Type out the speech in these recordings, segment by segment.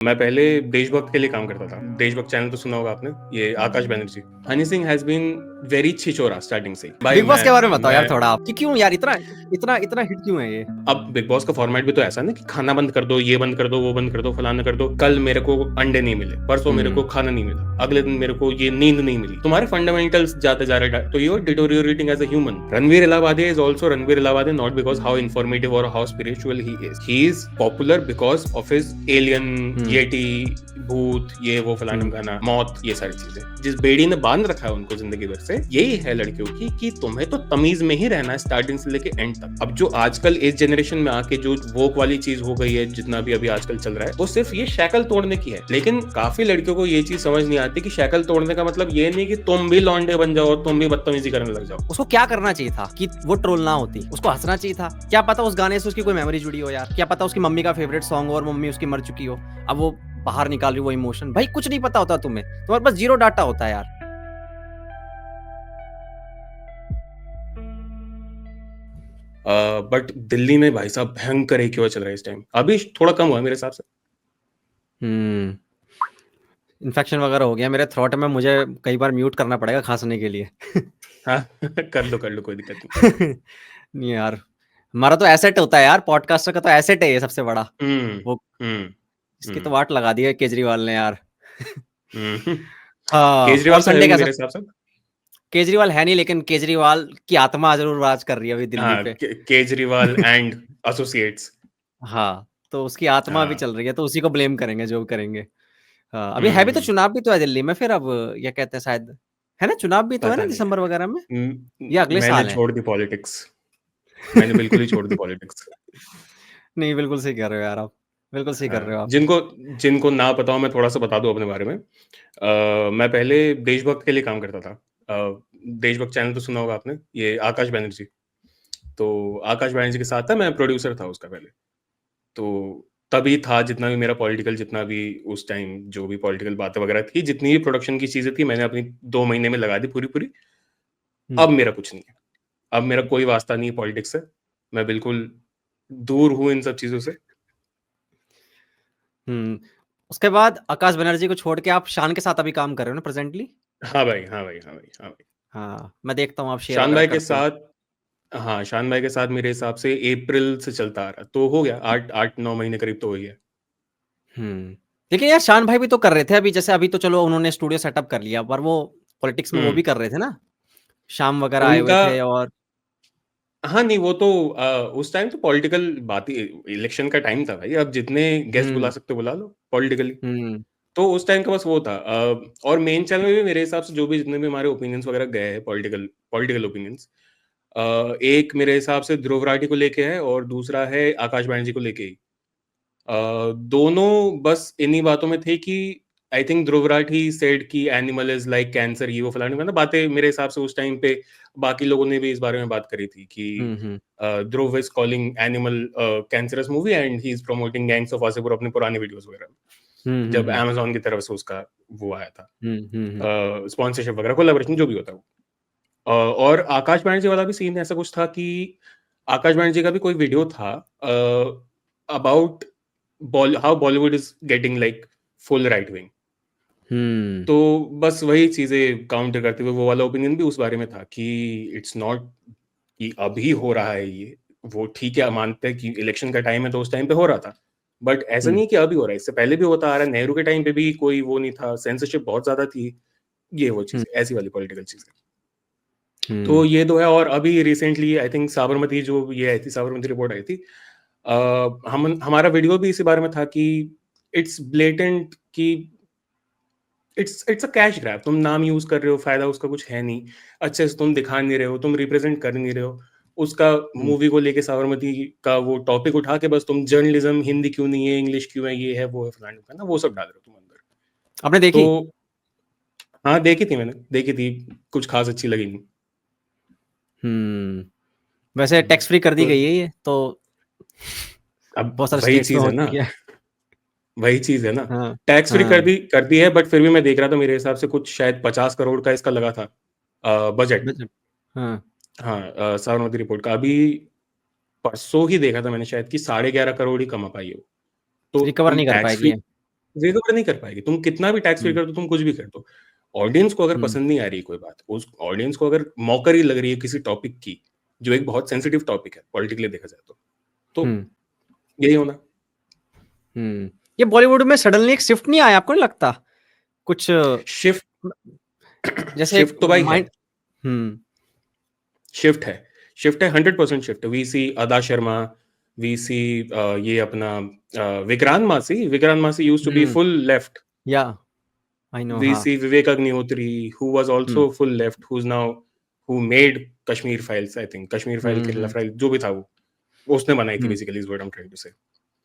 मैं पहले देशभक्त के लिए काम करता था। देशभक्त चैनल तो सुना होगा आपने, ये Akash Banerjee. Honey Singh has been very छिछोरा स्टार्टिंग से। भाई बिग बॉस के बारे में बताओ यार मैं थोड़ा आप कि क्यों यार इतना इतना इतना हिट क्यों है ये? अब बिग बॉस का फॉर्मेट भी तो ऐसा ना कि खाना बंद कर दो, ये बंद कर दो, वो बंद कर दो, फलाना कर दो। कल मेरे को अंडे नहीं मिले, परसों मेरे को खाना नहीं मिला, अगले दिन मेरे को ये नींद नहीं मिली। तुम्हारे फंडामेंटल्स जाते जा रहे, तो you are deteriorating as a human. Ranveer Allahabadi is also Ranveer Allahabadi not because how informative और how spiritual he is popular because of his alien, yeti, भूत, ये वो फलाना गाना, मौत, ये सारी चीजें जिस बेड़ी ने बांध रखा है उनको जिंदगी भर से। यही है लड़कियों की कि तुम्हें तो तमीज में ही रहना है स्टार्टिंग से लेके एंड तक। अब जो आजकल इस जनरेशन में आके जो वोक वाली चीज हो गई है, जितना भी अभी आजकल चल रहा है, वो सिर्फ ये शैकल तोड़ने की है। लेकिन काफी लड़कियों को ये चीज समझ नहीं आती कि शैकल तोड़ने का मतलब ये नहीं कि तुम भी लौंडे बन जाओ और तुम भी बदतमीजी करने लग जाओ। उसको क्या करना चाहिए था कि वो ट्रोल ना होती? उसको हंसना चाहिए था। क्या पता उस गाने से उसकी कोई मेमोरी जुड़ी हो यार, क्या पता उसकी मम्मी का फेवरेट सॉन्ग हो और मम्मी उसकी मर चुकी हो, अब वो बाहर निकाल रही वो इमोशन। भाई कुछ नहीं पता होता तुम्हारे पास जीरो डाटा होता है यार। बट दिल्ली में भाई साहब भयंकर एक चल रहा है इस टाइम। अभी थोड़ा कम हुआ है मेरे हिसाब से। इन्फेक्शन वगैरह हो गया मेरे थ्रोट में, मुझे कई बार म्यूट करना पड़ेगा खांसने के लिए। हाँ कर लो, कोई दिक्कत नहीं। नहीं यार, हमारा तो एसेट होता है यार, पॉडकास्टर का तो एसेट है ये सबसे बड़ा। वो इसकी तो वाट लगा दी है केजरीवाल ने यार। हाँ, और केजरीवाल तो है संडे भी कैसा? मेरे हिसाब से। केजरीवाल है नहीं, लेकिन केजरीवाल की आत्मा जरूर राज कर रही है अभी दिल्ली हाँ, पे। Kejriwal and associates. हाँ, तो उसकी आत्मा भी हाँ। चल रही है, तो उसी को ब्लेम करेंगे जो करेंगे। हाँ, अभी है भी तो, चुनाव भी तो है दिल्ली में फिर। अब ये कहते हैं शायद, है ना, चुनाव भी तो है ना पता नहीं दिसंबर वगैरह में, यार, या अगले मैंने साल है? छोड़ दी पॉलिटिक्स। मैंने बिल्कुल ही छोड़ दी पॉलिटिक्स। नहीं, बिल्कुल सही कर रहे हो यार आप, बिल्कुल सही कर हाँ, रहे हो आप। जिनको जिनको ना पता हो, मैं थोड़ा सा बता दूं अपने बारे में। मैं पहले देशभक्त के लिए काम करता था। देशभक्त चैनल तो सुना होगा आपने, ये आकाश बैनर्जी। तो आकाश बैनर्जी के साथ था, मैं प्रोड्यूसर था उसका पहले। तो तभी था जितना भी मेरा पॉलिटिकल, जितना भी उस टाइम जो भी पॉलिटिकल बातें वगैरह थी, जितनी भी प्रोडक्शन की चीजें थी, मैंने अपनी 2 महीने में लगा दी पूरी पूरी। अब मेरा कुछ नहीं है। अब मेरा कोई वास्ता नहीं है पॉलिटिक्स से। मैं बिल्कुल दूर हूँ इन सब चीजों से। हम्म उसके बाद आकाश बनर्जी को छोड़ के आप शान के साथ अभी काम कर रहे हो ना प्रेजेंटली? हाँ भाई, हाँ भाई, हाँ भाई, हाँ भाई। हाँ, मैं देखता हूँ आप शेयर शान वगैरह भाई के करते हो। साथ। हाँ, शान भाई के साथ मेरे हिसाब से अप्रैल से चलता आ रहा, तो हो गया 8-9 महीने करीब तो हो गया। हम्म लेकिन यार शान भाई भी तो कर रहे थे अभी, जैसे अभी तो चलो उन्होंने स्टूडियो सेटअप कर लिया, पर वो पॉलिटिक्स में वो भी हम्म कर रहे थे ना, शाम वगैरह आए हुए उनका। थे और। हाँ नहीं, वो तो उस टाइम तो पॉलिटिकल बात ही, इलेक्शन का टाइम था भाई। अब जितने गेस्ट बुला हम्म सकते हो बुला लो पॉलिटिकली। हम्म तो उस टाइम का बस वो था। और मेन चैनल में भी मेरे हिसाब से जो भी जितने भी हमारे ओपिनियंस वगैरह गए हैं, पॉलिटिकल पॉलिटिकल ओपिनियंस, एक मेरे हिसाब से ध्रुव राठी को लेके है और दूसरा है आकाश बैनर्जी को लेके ही। दोनों बस इन्हीं बातों में थे कि I think Dhruv Rathee said कि एनिमल इज लाइक कैंसर, ये वो फलाने ना बातें मेरे हिसाब से उस टाइम पे। बाकी लोगों ने भी इस बारे में बात करी थी कि hmm Dhruv is calling Animal cancerous movie and he is promoting Gangs of Wasseypur अपने पुराने वीडियोस वगैरह में, जब हम्म अमेजोन की तरफ से उसका वो आया था, हम्म स्पॉन्सरशिप वगैरह, कोलैबोरेशन जो भी होता है वो। और आकाश बैनर्जी वाला भी सीन ऐसा कुछ था कि आकाश बैनर्जी का भी कोई वीडियो था about how Bollywood is getting like full right wing. Hmm तो बस वही चीजें काउंटर करते हुए वो वाला ओपिनियन भी उस बारे में था कि इट्स नॉट कि अभी हो रहा है ये, वो ठीक है, मानते हैं कि इलेक्शन का टाइम है तो उस टाइम पे हो रहा था, बट ऐसा नहीं है कि अभी हो रहा है, इससे पहले भी होता आ रहा है। नेहरू के टाइम पे भी कोई वो नहीं था, सेंसरशिप बहुत ज्यादा थी, ये वो हम्म चीजें, ऐसी वाली पॉलिटिकल चीजें। तो हम्म ये दो है। और अभी रिसेंटली आई थिंक साबरमती जो ये आई थी, साबरमती रिपोर्ट आई थी, हमारा वीडियो भी इसी बारे में था कि इट्स ब्लेटेंट कि इट्स अ कैश ग्रैब। तुम नाम यूज कर रहे हो, फायदा उसका कुछ है नहीं, अच्छे से तुम दिखा नहीं रहे हो, तुम रिप्रेजेंट कर नहीं रहे हो उसका। हम्म। मूवी को लेके साबरमती का वो टॉपिक उठा के बस तुम जर्नलिज्म, हिंदी क्यों नहीं है, इंग्लिश क्यों है, ये है वो है फलाना है ना, वो सब डाल रहे हो तुम अंदर। आपने देखी? तो हाँ, देखी थी, मैंने देखी थी, कुछ खास अच्छी लगी नहीं। वैसे टैक्स फ्री कर दी तो गई है ये तो, अब बहुत सारे वही स्टेट्स में चीज हो है ना, चुकी है। वही चीज है ना। हाँ टैक्स फ्री हाँ कर दी है, बट फिर भी मैं देख रहा था, मेरे हिसाब से कुछ शायद 50 करोड़ का इसका लगा था बजट। बजट। हाँ, हाँ, साबरमती रिपोर्ट का अभी परसों ही देखा था मैंने शायद कि 11.5 करोड़ ही कमा पाई है वो। तो रिकवर तुम नहीं कर टैक्स पाएगी फ्री, ये। रिकवर नहीं कर पाएगी। तुम कितना भी टैक्स पे हम्म, कर दो, तुम कुछ भी कर दो। ऑडियंस को अगर हम्म, पसंद नहीं आ रही है कोई बात, उस ऑडियंस को अगर मौकरी लग रही है किसी टॉपिक की, जो एक बहुत सेंसिटिव टॉपिक है पॉलिटिकली देखा जाए तो हम्म, यही होना। हम्म। ये बॉलीवुड में सडनली एक शिफ्ट नहीं आया, आपको नहीं लगता कुछ शिफ्ट जैसे एक शिफ्ट तो भाई है, माइंड। हम्म, शिफ्ट है, शिफ्ट है, 100% शिफ्ट है। वी सी अदा शर्मा, वी सी ये अपना Vikrant Massey used to be hmm, full left. या आई नो, We हाँ। see Vivek Agnihotri, who was hmm, also full left, who made Kashmir Files, I think, Kashmir File, hmm, Kerala File, जो भी था वो उसने बनाई थी हम्म, basically, is what I'm trying to say.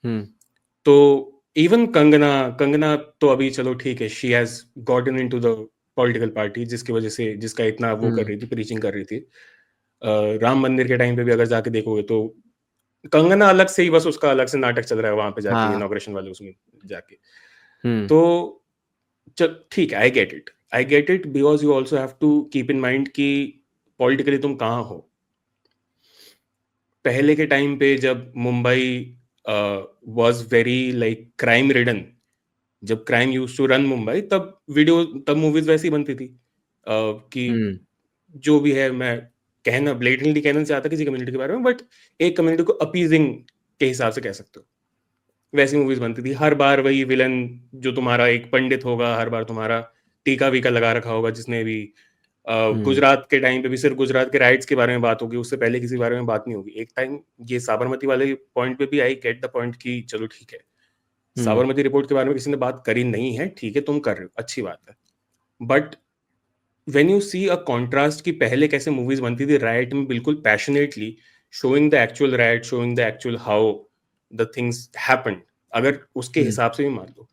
हम्म, तो इवन कंगना तो अभी चलो ठीक है, she has gotten into the political party, जिसकी वजह से जिसका इतना वो कर हम्म, रही थी, प्रीचिंग कर रही थी। राम मंदिर के टाइम पे भी अगर जाके देखोगे तो कंगना अलग से ही बस उसका अलग से नाटक चल रहा है वहां पे जाके, हाँ। इनॉग्रेशन वाले उसमें जाके। हम्म, तो चल ठीक है, I get it because you also have to keep in mind कि पॉलिटिकली तुम कहाँ हो। पहले के टाइम पे जब Mumbai was very like crime ridden, जब crime used to run Mumbai, तब मूवीज वैसी बनती थी कि हम्म, जो भी है, मैं कहना ब्लेटेंटली कहना नहीं चाहता किसी कम्युनिटी के बारे में, बट एक कम्युनिटी को अपीजिंग के हिसाब से कह सकते हो, वैसी मूवीज बनती थी। हर बार वही विलन जो तुम्हारा एक पंडित होगा, हर बार तुम्हारा टीका वीका लगा रखा होगा, जिसने भी हम्म, गुजरात के टाइम पे भी सिर्फ गुजरात के राइट्स के बारे में बात होगी, उससे पहले किसी बारे में बात नहीं होगी। एक टाइम ये साबरमती वाले पॉइंट पे भी आई गेट द पॉइंट कि चलो ठीक है, हम्म, साबरमती रिपोर्ट के बारे में किसी ने बात करी नहीं है, ठीक है तुम कर रहे हो, अच्छी बात है। But when you see a contrast कि पहले कैसे मूवीज बनती थी राइट में, बिल्कुल passionately showing the actual right, showing the actual how the things happened, अगर उसके हम्म, हिसाब से भी मान लो,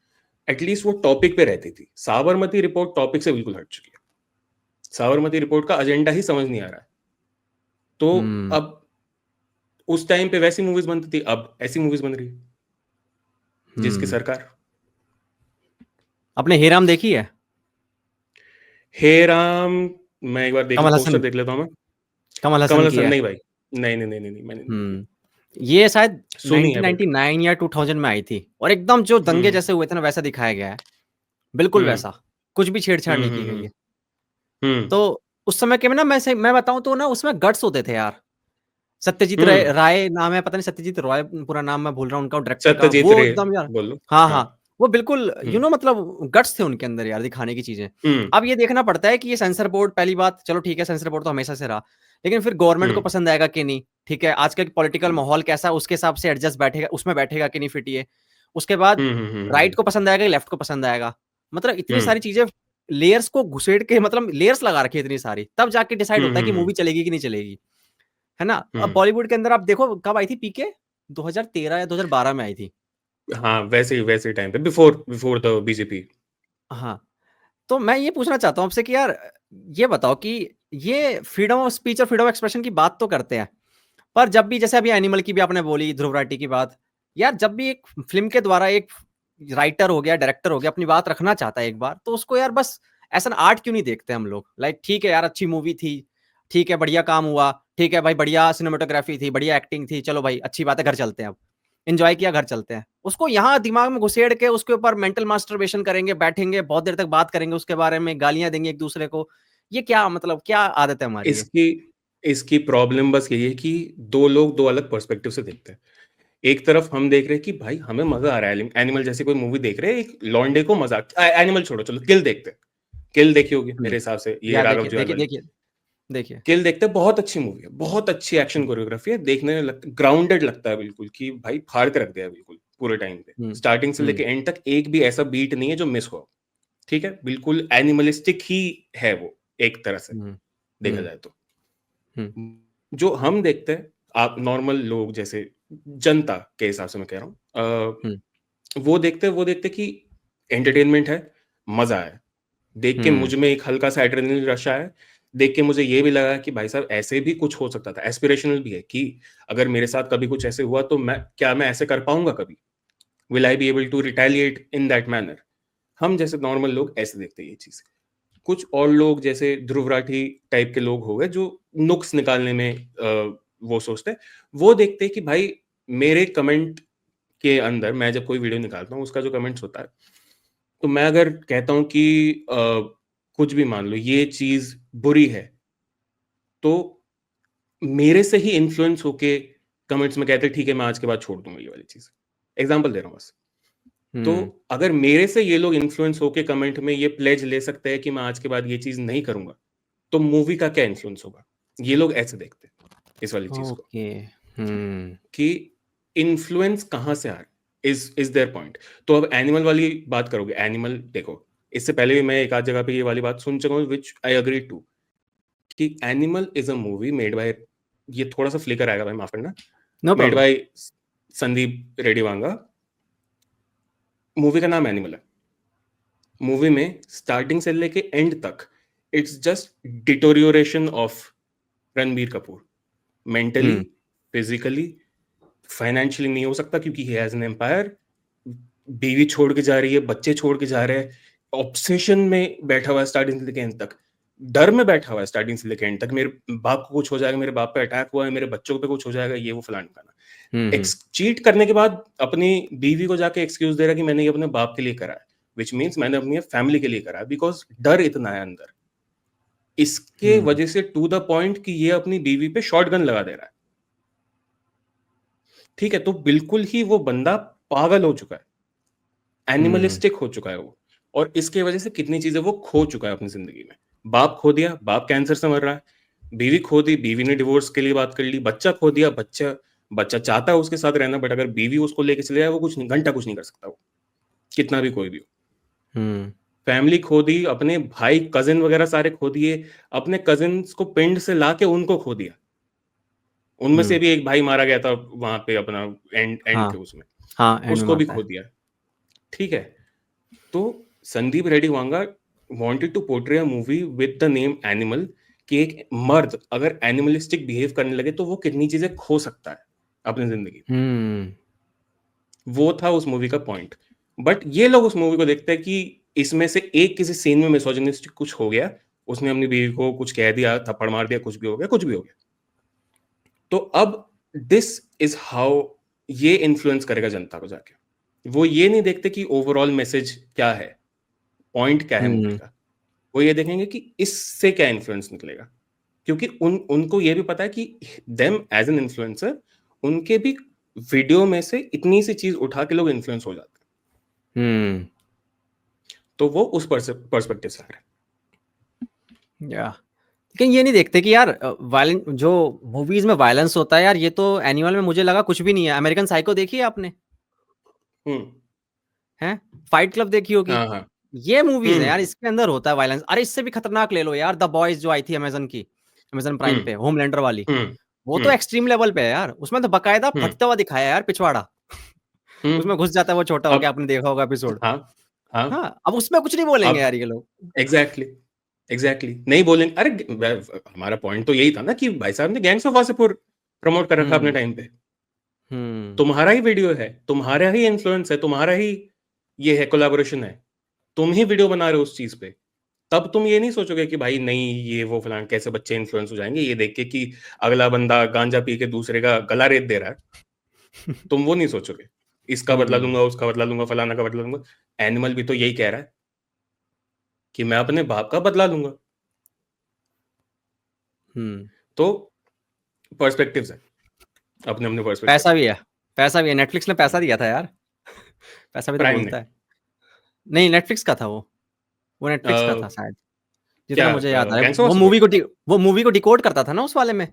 एटलीस्ट वो टॉपिक पे रहती थी। साबरमती रिपोर्ट टॉपिक से बिल्कुल हट चुकी है, साबरमती रिपोर्ट का एजेंडा ही समझ नहीं आ रहा है। तो हम्म, अब उस टाइम पे वैसी मूवीज बनती थी, अब ऐसी मूवीज बन रही है जिसकी हम्म। सरकार। आपने हेराम देखी है? हे राम, मैं एक बार देख कमल पोस्टर हसन, देख लेता हूँ मैं। कमल हसन कमल की हसन है। नहीं भाई, नहीं मैंने नहीं देखी। हम्म। ये शायद सुनी है बट। 1999 या 2000 में आई थी, और एकदम जो दंगे हम्म जैसे हुए थे ना वैसा दिखाया गया है, बिल्कुल हम्म वैसा। कुछ भी छेड़छाड़ हम्म नहीं की हम्म गई हम्म है। हम्म तो उस समय के में ना, मैं बताऊं तो ना, उसमें गट्स होते थे यार। सत्यजीत राय हम्म। राय नाम है, पता नहीं, सत्यजीत रॉय पूरा नाम मैं भूल रहा हूँ उनका, डायरेक्टर का, सत्यजीत वो रे एकदम यार। बोल लो। हाँ, हाँ। हाँ। वो बिल्कुल हम्म मतलब गट्स थे उनके अंदर यार, दिखाने की चीजें। हम्म अब ये देखना पड़ता है कि ये सेंसर बोर्ड, पहली बात चलो ठीक है, सेंसर बोर्ड तो हमेशा से रहा, लेकिन फिर गवर्नमेंट को हम्म पसंद आएगा कि नहीं, ठीक है, आज का पॉलिटिकल माहौल कैसा है, उसके हिसाब से एडजस्ट बैठेगा, उसमें बैठेगा कि नहीं फिटिए। उसके बाद राइट को पसंद आएगा, लेफ्ट को पसंद आएगा, मतलब इतनी हम्म सारी चीजें, लेयर्स को घुसेड़ के, मतलब लेयर्स लगा रखी है इतनी सारी, तब जाके डिसाइड होता है कि मूवी चलेगी कि नहीं चलेगी, है ना? अब हम्म। बॉलीवुड के अंदर आप देखो, कब आई थी पीके? 2013 या 2012 में आई थी। हाँ, वैसे ही टाइम पे, बिफोर बिफोर द बीजेपी। हाँ, तो मैं ये पूछना चाहता हूँ आपसे कि यार, ये बताओ कि ये फ्रीडम ऑफ स्पीच और फ्रीडम ऑफ एक्सप्रेशन की बात तो करते हैं, पर जब भी, जैसे अभी एनिमल की भी आपने बोली, ध्रुव राठी की बात, यार जब भी एक फिल्म के द्वारा एक राइटर हो गया, डायरेक्टर हो गया, अपनी बात रखना चाहता है एक बार, तो उसको यार बस एज एन आर्ट क्यों नहीं देखते हम लोग? लाइक ठीक है यार, अच्छी मूवी थी, ठीक है, बढ़िया काम हुआ, ठीक है भाई, बढ़िया सिनेमेटोग्राफी थी, बढ़िया एक्टिंग थी, चलो भाई अच्छी बात है, घर चलते हैं, अब एंजॉय किया, घर चलते हैं। उसको यहाँ दिमाग में घुसेड़ के उसके ऊपर मेंटल मास्टरबेशन करेंगे, बैठेंगे बहुत देर तक बात करेंगे उसके बारे में, गालियां देंगे एक दूसरे को। ये क्या मतलब, क्या आदत है हमारी ये? इसकी इसकी प्रॉब्लम बस यही है कि दो लोग दो अलग पर्सपेक्टिव से देखते हैं। एक तरफ हम देख रहे हैं कि भाई हमें मजा आ रहा है, एनिमल जैसी कोई मूवी देख रहे हैं, एक लॉन्डे को मजा, एनिमल छोड़ो, चलो किल देखते हैं। किल देखी होगी हम्म। मेरे हिसाब से, ये या राघव देखिए, जुएल देखिए, वाली। देखिए, देखिए। किल देखते हैं, बहुत अच्छी मूवी है, बहुत अच्छी एक्शन कोरियोग्राफी है, देखने में लगता ग्राउंडेड लगता है बिल्कुल, कि भाई फाड़ के रख दिया है बिल्कुल पूरे टाइम पे, हम्म, स्टार्टिंग से लेके हम्म, एंड तक एक भी ऐसा बीट नहीं है जो मिस हो। ठीक है, बिल्कुल एनिमलिस्टिक ही है वो, एक तरह से हम्म, देखा हम्म, जाए तो। हम्म, जो हम देखते हैं, आप नॉर्मल लोग जैसे जनता के हिसाब से मैं कह रहा हूँ, हम्म, वो देखते कि एंटरटेनमेंट है, मजा है, देख के हम्म, मुझ में एक हल्का सा एड्रेनलिन रश आया, देख के मुझे ये भी लगा कि भाई साहब ऐसे भी कुछ हो सकता था, एस्पिरेशनल भी है कि अगर मेरे साथ कभी कुछ ऐसे हुआ तो मैं ऐसे कर पाऊंगा कभी, will I be able to retaliate in that manner. हम जैसे नॉर्मल लोग ऐसे देखते हैं ये चीज। कुछ और लोग जैसे ध्रुव राठी टाइप के लोग हो गए जो नुक्स निकालने में वो सोचते हैं, वो देखते हैं कि भाई मेरे कमेंट के अंदर, मैं जब कोई वीडियो निकालता हूँ उसका जो कमेंट्स होता है, तो मैं अगर कहता हूँ कि कुछ भी मान लो ये चीज बुरी है, तो मेरे से ही इन्फ्लुएंस होके कमेंट्स में कहते ठीक है मैं आज के बाद छोड़ दूंगा ये वाली चीज। एग्जाम्पल दे रहा हूँ बस। तो अगर मेरे से ये लोग इन्फ्लुएंस होके कमेंट में ये प्लेज ले सकते हैं कि मैं आज के बाद ये चीज नहीं करूंगा, तो मूवी का क्या इन्फ्लुएंस होगा? ये लोग ऐसे देखते हैं इस वाली चीज को ओके। कि इन्फ्लुएंस कहां से आ रहा है, इज देयर पॉइंट। तो अब एनिमल वाली बात करोगे, एनिमल देखो, इससे पहले भी मैं एक आध जगह पे ये वाली बात सुन चुका हूँ विच आई अग्री टू, कि Animal is a movie made by, ये थोड़ा सा फ्लिकर आएगा भाई माफ करना, no made problem. By Sandeep Reddy Vanga. Movie का नाम एनिमल है। मूवी में स्टार्टिंग से लेके एंड तक it's just deterioration of Ranbir Kapoor, mentally, physically, financially नहीं हो सकता क्योंकि ही हैज एन एम्पायर, बीवी छोड़ के जा रही है, बच्चे छोड़ के जा रहे हैं, ऑब्सेशन में बैठा हुआ है स्टार्टिंग से लेके एंड तक, डर में बैठा हुआ है स्टार्टिंग से लेके एंड तक, मेरे बाप को कुछ हो जाएगा, मेरे बाप पे अटैक हुआ है, मेरे बच्चों पे कुछ हो जाएगा, ये वो फलाना फलाना। चीट करने के बाद अपनी बीवी को जाके एक्सक्यूज दे रहा है कि मैंने ये अपने बाप के लिए करा है, विच मीन्स मैंने अपनी फैमिली के लिए करा है, बिकॉज डर इतना है अंदर। इसके वजह से टू द पॉइंट कि ये अपनी बीवी पे शॉटगन लगा दे रहा है। ठीक है, तो बिल्कुल ही वो बंदा पागल हो चुका है, एनिमलिस्टिक हो चुका है वो, और इसके वजह से कितनी चीजें वो खो चुका है अपनी जिंदगी में। बाप खो दिया, बाप कैंसर से मर रहा है, बीवी खो दी, बीवी ने डिवोर्स के लिए बात कर ली, बच्चा खो दिया, बच्चा चाहता है उसके साथ रहना, बट अगर बीवी उसको लेके चले जाए वो कुछ नहीं, घंटा कुछ नहीं कर सकता वो, कितना भी कोई भी हो। फैमिली खो दी, अपने भाई कजिन वगैरह सारे खो दिए, अपने कजिन्स को पिंड से लाके उनको खो दिया, उनमें से भी एक भाई मारा गया था वहां पे अपना एंड के उसमें, उसको भी खो दिया। ठीक है, तो Sandeep Reddy Vanga wanted to portray a movie with the name Animal, कि एक मर्द अगर एनिमलिस्टिक बिहेव करने लगे तो वो कितनी चीजें खो सकता है अपनी जिंदगी में। वो था उस मूवी का पॉइंट। बट ये लोग उस मूवी को देखते हैं कि इसमें से एक किसी सीन में मिसोजिनिस्टिक कुछ हो गया, उसने अपनी बीवी को कुछ कह दिया, थप्पड़ मार दिया, कुछ भी हो गया, कुछ भी हो गया, तो अब दिस इज हाउ ये इन्फ्लुएंस करेगा जनता को जाके। वो ये नहीं देखते कि ओवरऑल मैसेज क्या है, पॉइंट क्या है मूवी का, वो ये देखेंगे कि इससे क्या इन्फ्लुएंस निकलेगा, क्योंकि उनको ये भी पता है कि देम एज एन इन्फ्लुएंसर उनके भी वीडियो में से इतनी सी चीज उठा के लोग इन्फ्लुएंस हो जाते हैं। तो वो उस पर्सपेक्टिव से आ रहा है। या लेकिन ये नहीं देखते कि यार वायलेंस, जो मूवीज में वायलेंस होता है यार, ये तो एनिमल में मुझे लगा कुछ भी नहीं है। अमेरिकन साइको देखी है आपने? हैं? फाइट क्लब देखी होगी? हाँ, हाँ। ये मूवीज है यार, इसके अंदर होता है वायलेंस। अरे इससे भी खतरनाक ले लो यार, द बॉयज जो आई थी अमेजन प्राइम पे, होमलैंडर वाली, वो तो एक्सट्रीम लेवल पे है यार। उसमें तो बकायदा फटता हुआ दिखाया यार पिछवाड़ा। उसमें घुस जाता है वो छोटा हो गया, आपने देखा होगा एपिसोड। हाँ, अब उसमें कुछ नहीं बोलेंगे यार ये लोग। एग्जैक्टली नहीं बोलेंगे। अरे हमारा पॉइंट तो यही था ना कि भाई साहब ने गैंग्स ऑफ वासेपुर प्रमोट कर रखा अपने टाइम पे। तुम्हारा ही वीडियो है, तुम्हारा ही इन्फ्लुएंस है, तुम्हारा ही ये है, कोलैबोरेशन है, तुम ही वीडियो बना रहे हो उस चीज पे, तब तुम ये नहीं सोचोगे कि भाई नहीं ये वो फलान, कैसे बच्चे इन्फ्लुएंस हो जाएंगे ये देख के कि अगला बंदा गांजा पी के दूसरे का गला रेत दे रहा है। तुम वो नहीं सोचोगे, इसका बदला लूंगा, उसका बदला लूंगा, फलाना का बदला लूंगा। एनिमल भी तो यही कह रहा है कि मैं अपने बाप का बदला लूंगा। तो पर्सपेक्टिव्स है, अपने अपने पर्सपेक्टिव। पैसा भी है, नेटफ्लिक्स ने पैसा दिया था यार। पैसा भी तो बोलता है। नहीं, नेटफ्लिक्स का था वो नेटफ्लिक्स का था शायद, जितना मुझे याद है। वो मूवी को डिकोड करता था ना उस वाले में।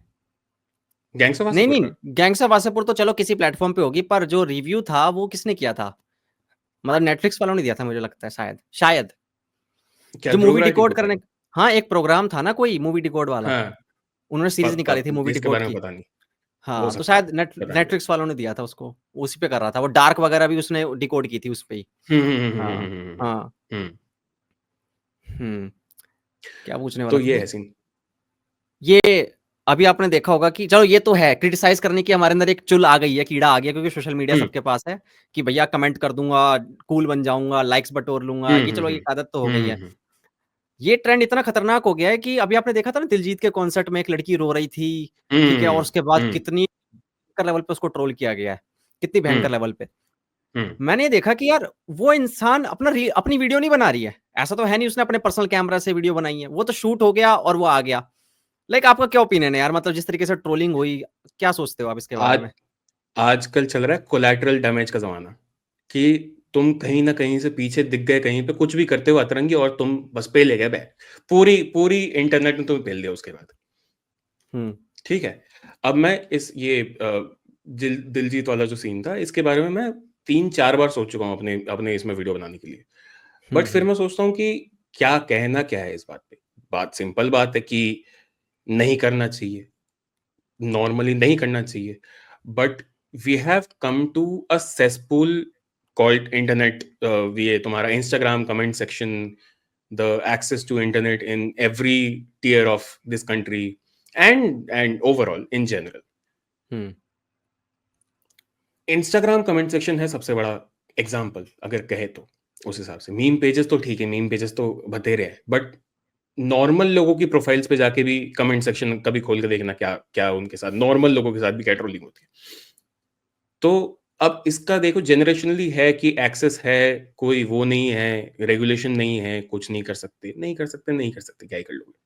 गैंग्स ऑफ वासेपुर नहीं, गैंग्स ऑफ वासेपुर तो चलो किसी प्लेटफॉर्म पे होगी, पर जो रिव्यू था वो किसने किया था? मतलब नेटफ्लिक्स वालों ने दिया था मुझे लगता है, शायद जो मूवी डिकोड करने। हाँ, एक प्रोग्राम था ना कोई मूवी डिकोड वाला। हाँ, उन्होंने सीरीज निकाली थी मूवी डिकोड की। पता नहीं। हाँ, तो शायद नेटफ्लिक्स वालों ने दिया था उसको, उसी पे कर रहा था वो। डार्क वगैरह भी उसने डिकोड की थी उस पे ही। हाँ। क्या पूछने वाला तो ये है सीन। ये अभी आपने देखा होगा कि चलो ये तो है, क्रिटिसाइज करने की हमारे अंदर एक चुल आ गई है, कीड़ा आ गया, क्योंकि सोशल मीडिया सबके पास है कि भैया कमेंट कर दूंगा, कूल बन जाऊंगा, लाइक्स बटोर लूंगा, ये चलो एक आदत तो हो गई है। ये ट्रेंड इतना खतरनाक हो गया है कि अभी आपने देखा था ना दिलजीत के कॉन्सर्ट में एक लड़की रो रही थी, ठीक है, और उसके बाद कितनी भयंकर लेवल पे उसको ट्रोल किया गया है, कितनी भयंकर लेवल पे। मैंने देखा कि यार वो इंसान अपनी वीडियो नहीं बना रही है, ऐसा तो है नहीं उसने अपने पर्सनल कैमरा से वीडियो बनाई है, वो तो शूट हो गया और वो आ गया। लाइक आपका क्या ओपिनियन है यार, मतलब जिस तरीके से ट्रोलिंग हुई, क्या सोचते हो आप इसके बारे आज में? आजकल चल रहा है कोलैटरल डैमेज का जमाना, कि तुम कहीं ना कहीं से पीछे दिख गए, कहीं पे कुछ भी करते हो अतरंगी, और तुम बस पे ले गए बैग, पूरी पूरी इंटरनेट में तुम्हें पेल दिया उसके बाद। हम्म ठीक है। अब मैं इस ये दिलजीत वाला जो सीन था, इसके बारे में मैं 3-4 बार सोच चुका हूँ अपने अपने इसमें वीडियो बनाने के लिए। बट फिर हम्म मैं सोचता हूँ कि क्या कहना क्या है इस बात पे। बात सिंपल बात है कि नहीं करना चाहिए, नॉर्मली नहीं करना चाहिए, but we have come to a cesspool called internet. ये तुम्हारा Instagram comment section, the access to internet in every tier of this country, and overall in general. Hmm Instagram comment section है सबसे बड़ा example अगर कहे तो। उस हिसाब से मीम पेजेस तो ठीक है, मीम पेजेस तो बतेरे हैं, बट नॉर्मल लोगों की प्रोफाइल्स पे जाके भी कमेंट सेक्शन कभी खोल के देखना, क्या क्या उनके साथ, नॉर्मल लोगों के साथ भी क्या ट्रोलिंग होती है। तो अब इसका देखो जनरेशनली है कि एक्सेस है, कोई वो नहीं है, रेगुलेशन नहीं है, कुछ नहीं कर सकते, नहीं कर सकते, नहीं कर सकते, क्या ही कर लोगे।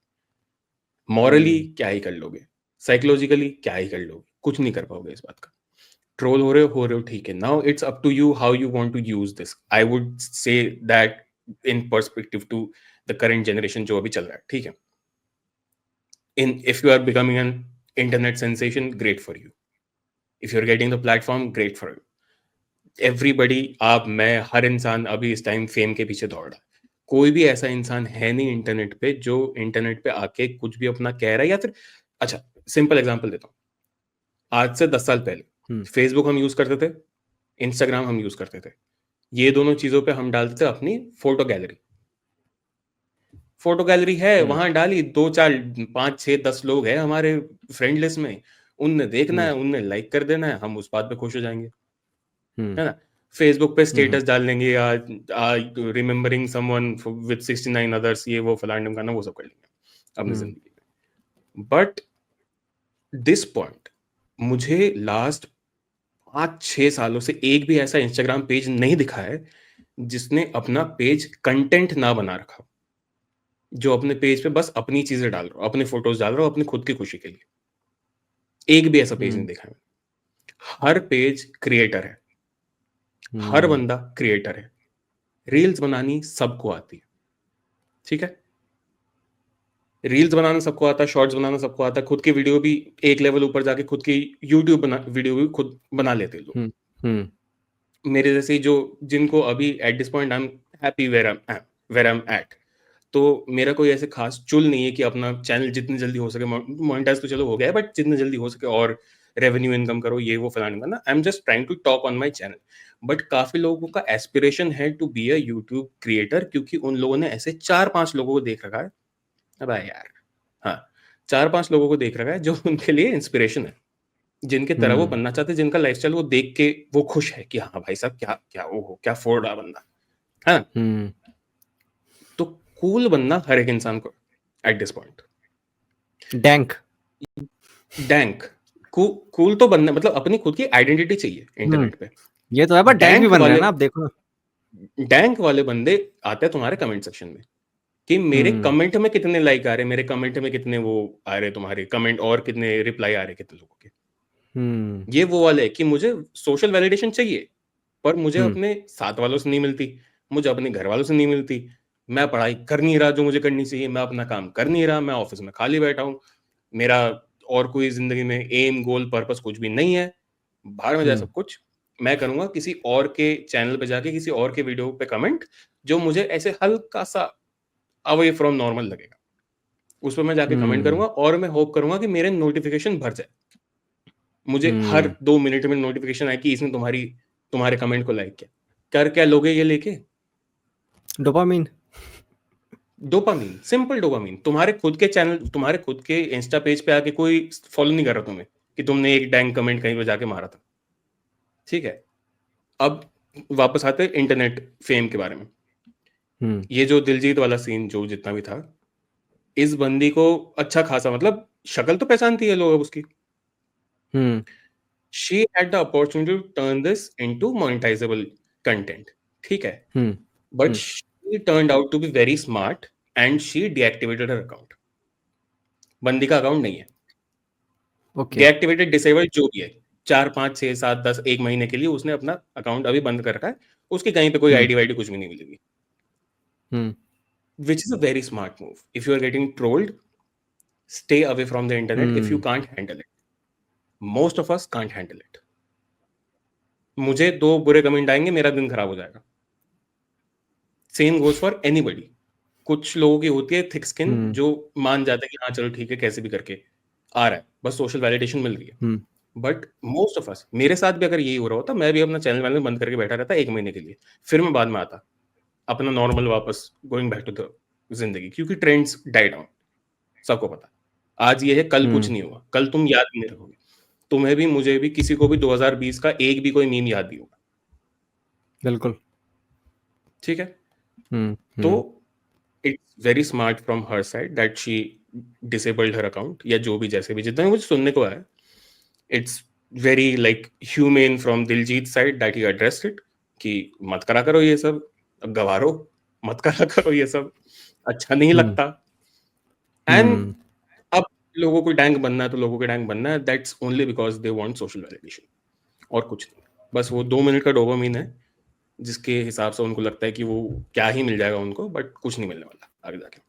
मॉरली हम्म क्या ही कर लोगे, साइकोलॉजिकली क्या ही कर लोगे, कुछ नहीं कर पाओगे इस बात का। ट्रोल हो रहे हो ठीक है, now it's up to you how you want to use this. I would say that in perspective to the current generation जो अभी चल रहा है, ठीक है। In if you are becoming an internet sensation, great for you. If you are getting the platform, great for you. Everybody, आप, मैं, हर इंसान अभी इस टाइम फेम के पीछे दौड़ रहा है। कोई भी ऐसा इंसान है नहीं इंटरनेट पे जो इंटरनेट पे आके कुछ भी अपना कह रहा है, या फिर अच्छा सिंपल एग्जांपल देता हूँ। आज से 10 साल पहले हम्म फेसबुक हम यूज करते थे, इंस्टाग्राम हम यूज करते थे। ये दोनों चीजों पे हम डालते थे अपनी फोटो गैलरी। फोटो गैलरी है, हम्म वहां डाली, 2 4 5 6 10 लोग हैं हमारे फ्रेंड लिस्ट में, उनने देखना हम्म है, उनने लाइक कर देना है, हम उस बात पे खुश हो जाएंगे, हम्म है ना। फेसबुक पे हम्म स्टेटस डाल देंगे, या रिमेम्बरिंग समवन विद 69 अदर्स, ये वो फलाना ढिमकाना, वो सब कर लेंगे अपनी हम्म जिंदगी में। बट दिस पॉइंट, मुझे लास्ट 5-6 सालों से एक भी ऐसा इंस्टाग्राम पेज नहीं दिखा है जिसने अपना पेज कंटेंट ना बना रखा, जो अपने पेज पे बस अपनी चीजें डाल रहा हो, अपने फोटोज डाल रहा हो अपनी खुद की खुशी के लिए। एक भी ऐसा पेज नहीं हम्म देखा है। हर पेज क्रिएटर है, हर हम्म बंदा क्रिएटर है। रील्स बनानी सबको आती है, ठीक है। रील्स बनाना सबको आता है, शॉर्ट्स बनाना सबको आता है, खुद की वीडियो भी एक लेवल ऊपर जाके खुद की यूट्यूब वीडियो भी खुद बना लेते हैं लोग। हम्म हम्म मेरे जैसे जो, जिनको अभी at this point I am happy where I am at, तो मेरा कोई ऐसे खास चुल नहीं है कि अपना चैनल जितनी जल्दी हो सके, मोनेटाइज तो चलो हो गया है, बट जितनी जल्दी हो सके और रेवेन्यू इनकम करो, ये वो फलाना ना। I am just trying to talk on my channel. But काफी लोगों का एस्पिरेशन है to be a YouTube creator, क्योंकि उन लोगों ने ऐसे 4-5 लोगों को देख रखा है। अब यार, हाँ, 4-5 लोगों को देख रखा है जो उनके लिए इंस्पिरेशन है, जिनके तरह वो हम्म बनना चाहते हैं, जिनका लाइफस्टाइल वो देख के वो खुश है कि हाँ भाई साहब, क्या क्या वो हो, क्या फोड़ रहा बंदा, हाँ। हम्म तो कूल बनना हर एक इंसान को eight this point. Dank. Dank, cool तो बनना मतलब अपनी खुद की आइडेंटिटी चाहिए हम्म इंटरनेट पे। ये तो है, पर डैंक भी डैंक बन रहे हैं वाले ना, आप देखो ना। डैंक वाले बंदे आते हैं तुम्हारे कमेंट सेक्शन में कि मेरे हम्म कमेंट में कितने लाइक आ रहे, मेरे कमेंट में कितने वो आ रहे तुम्हारे कमेंट, और कितने रिप्लाई आ रहे कितने लोगों के। हम्म ये वो वाले है कि मुझे सोशल वैलिडेशन चाहिए, पर मुझे हम्म अपने साथ वालों से नहीं मिलती, मुझे अपने घर वालों से नहीं मिलती। मैं पढ़ाई कर नहीं रहा जो मुझे करनी चाहिए, मैं अपना काम कर नहीं रहा, मैं ऑफिस में खाली बैठा हूँ, मेरा और कोई जिंदगी में एम गोल पर्पस कुछ भी नहीं है। बाहर में जाए हम्म सब कुछ। मैं करूंगा किसी और के चैनल पे जाके किसी और के वीडियो पे कमेंट, जो मुझे ऐसे हल्का सा अवे फ्रॉम नॉर्मल लगेगा, उस पर मैं जाके कमेंट हम्म करूंगा, और मैं होप करूंगा कि मेरे नोटिफिकेशन भर जाए, मुझे हर हम्म 2 मिनट में नोटिफिकेशन आए कि इसने तुम्हारे कमेंट को लाइक किया। कर क्या लोगे ये लेके? डोपामीन। Dopamine, simple dopamine. तुम्हारे खुद के चैनल, तुम्हारे खुद के इंस्टा पेज पे आके कोई फॉलो नहीं कर रहा तुम्हें कि तुमने एक डैंग कमेंट कहीं पे जाके मारा था, ठीक है। अब वापस आते हैं इंटरनेट फेम के बारे में। हम्म ये जो दिलजीत वाला सीन जो जितना भी था, इस बंदी को अच्छा खासा मतलब शक्ल तो पहचानती है लोग उसकी। हम्म she had the opportunity to turn this into monetizable content. ठीक है, हम्म but she turned out to be very smart and she deactivated her account. बंदी का अकाउंट नहीं है, ओके डीएक्टिवेटेड डिसेबल्ड जो भी है, 4 5 6 7 10 1 महीने के लिए उसने अपना अकाउंट अभी बंद कर रखा है, उसके कहीं पे कोई आईडी वाईडी कुछ भी नहीं मिलेगी, हम्म which is a very smart move. If you are getting trolled, stay away from the internet if you can't handle it. Most of us can't handle it. मुझे 2 बुरे कमेंट आएंगे, मेरा दिन खराब हो जाएगा. Same goes for anybody. कुछ लोगों की होती है थिक स्किन जो मान जाते हैं कि हाँ चलो ठीक है, कैसे भी करके आ रहा है, बस सोशल वैलिडेशन मिल रही है. बट मोस्ट ऑफ अस, मेरे साथ भी अगर यही हो रहा होता, मैं भी अपना चैनल वैनल बंद करके बैठा रहता 1 महीने के लिए, फिर मैं बाद में आता अपना नॉर्मल वापस गोइंग बैक टू द जिंदगी, क्योंकि ट्रेंड्स डाई डाउन, सबको पता. आज ये है, कल कुछ नहीं होगा, कल तुम याद नहीं रखोगे, तुम्हें भी मुझे भी किसी को भी 2020 का एक भी कोई मीम याद नहीं होगा. बिल्कुल. ठीक है. तो it's very smart from her side that she disabled her account, या जो भी जैसे भी जितना मुझे सुनने को आया, it's very like humane from Diljit side that he addressed it कि मत करा करो ये सब, गवारो मत करा करो ये सब, अच्छा नहीं लगता. एंड अब लोगों को डैंग बनना है तो लोगों के डैंग बनना है, that's only because they want social validation, और कुछ नहीं. बस वो 2 मिनट का डोपामिन है जिसके हिसाब से उनको लगता है कि वो क्या ही मिल जाएगा उनको, बट कुछ नहीं मिलने वाला आगे जाके.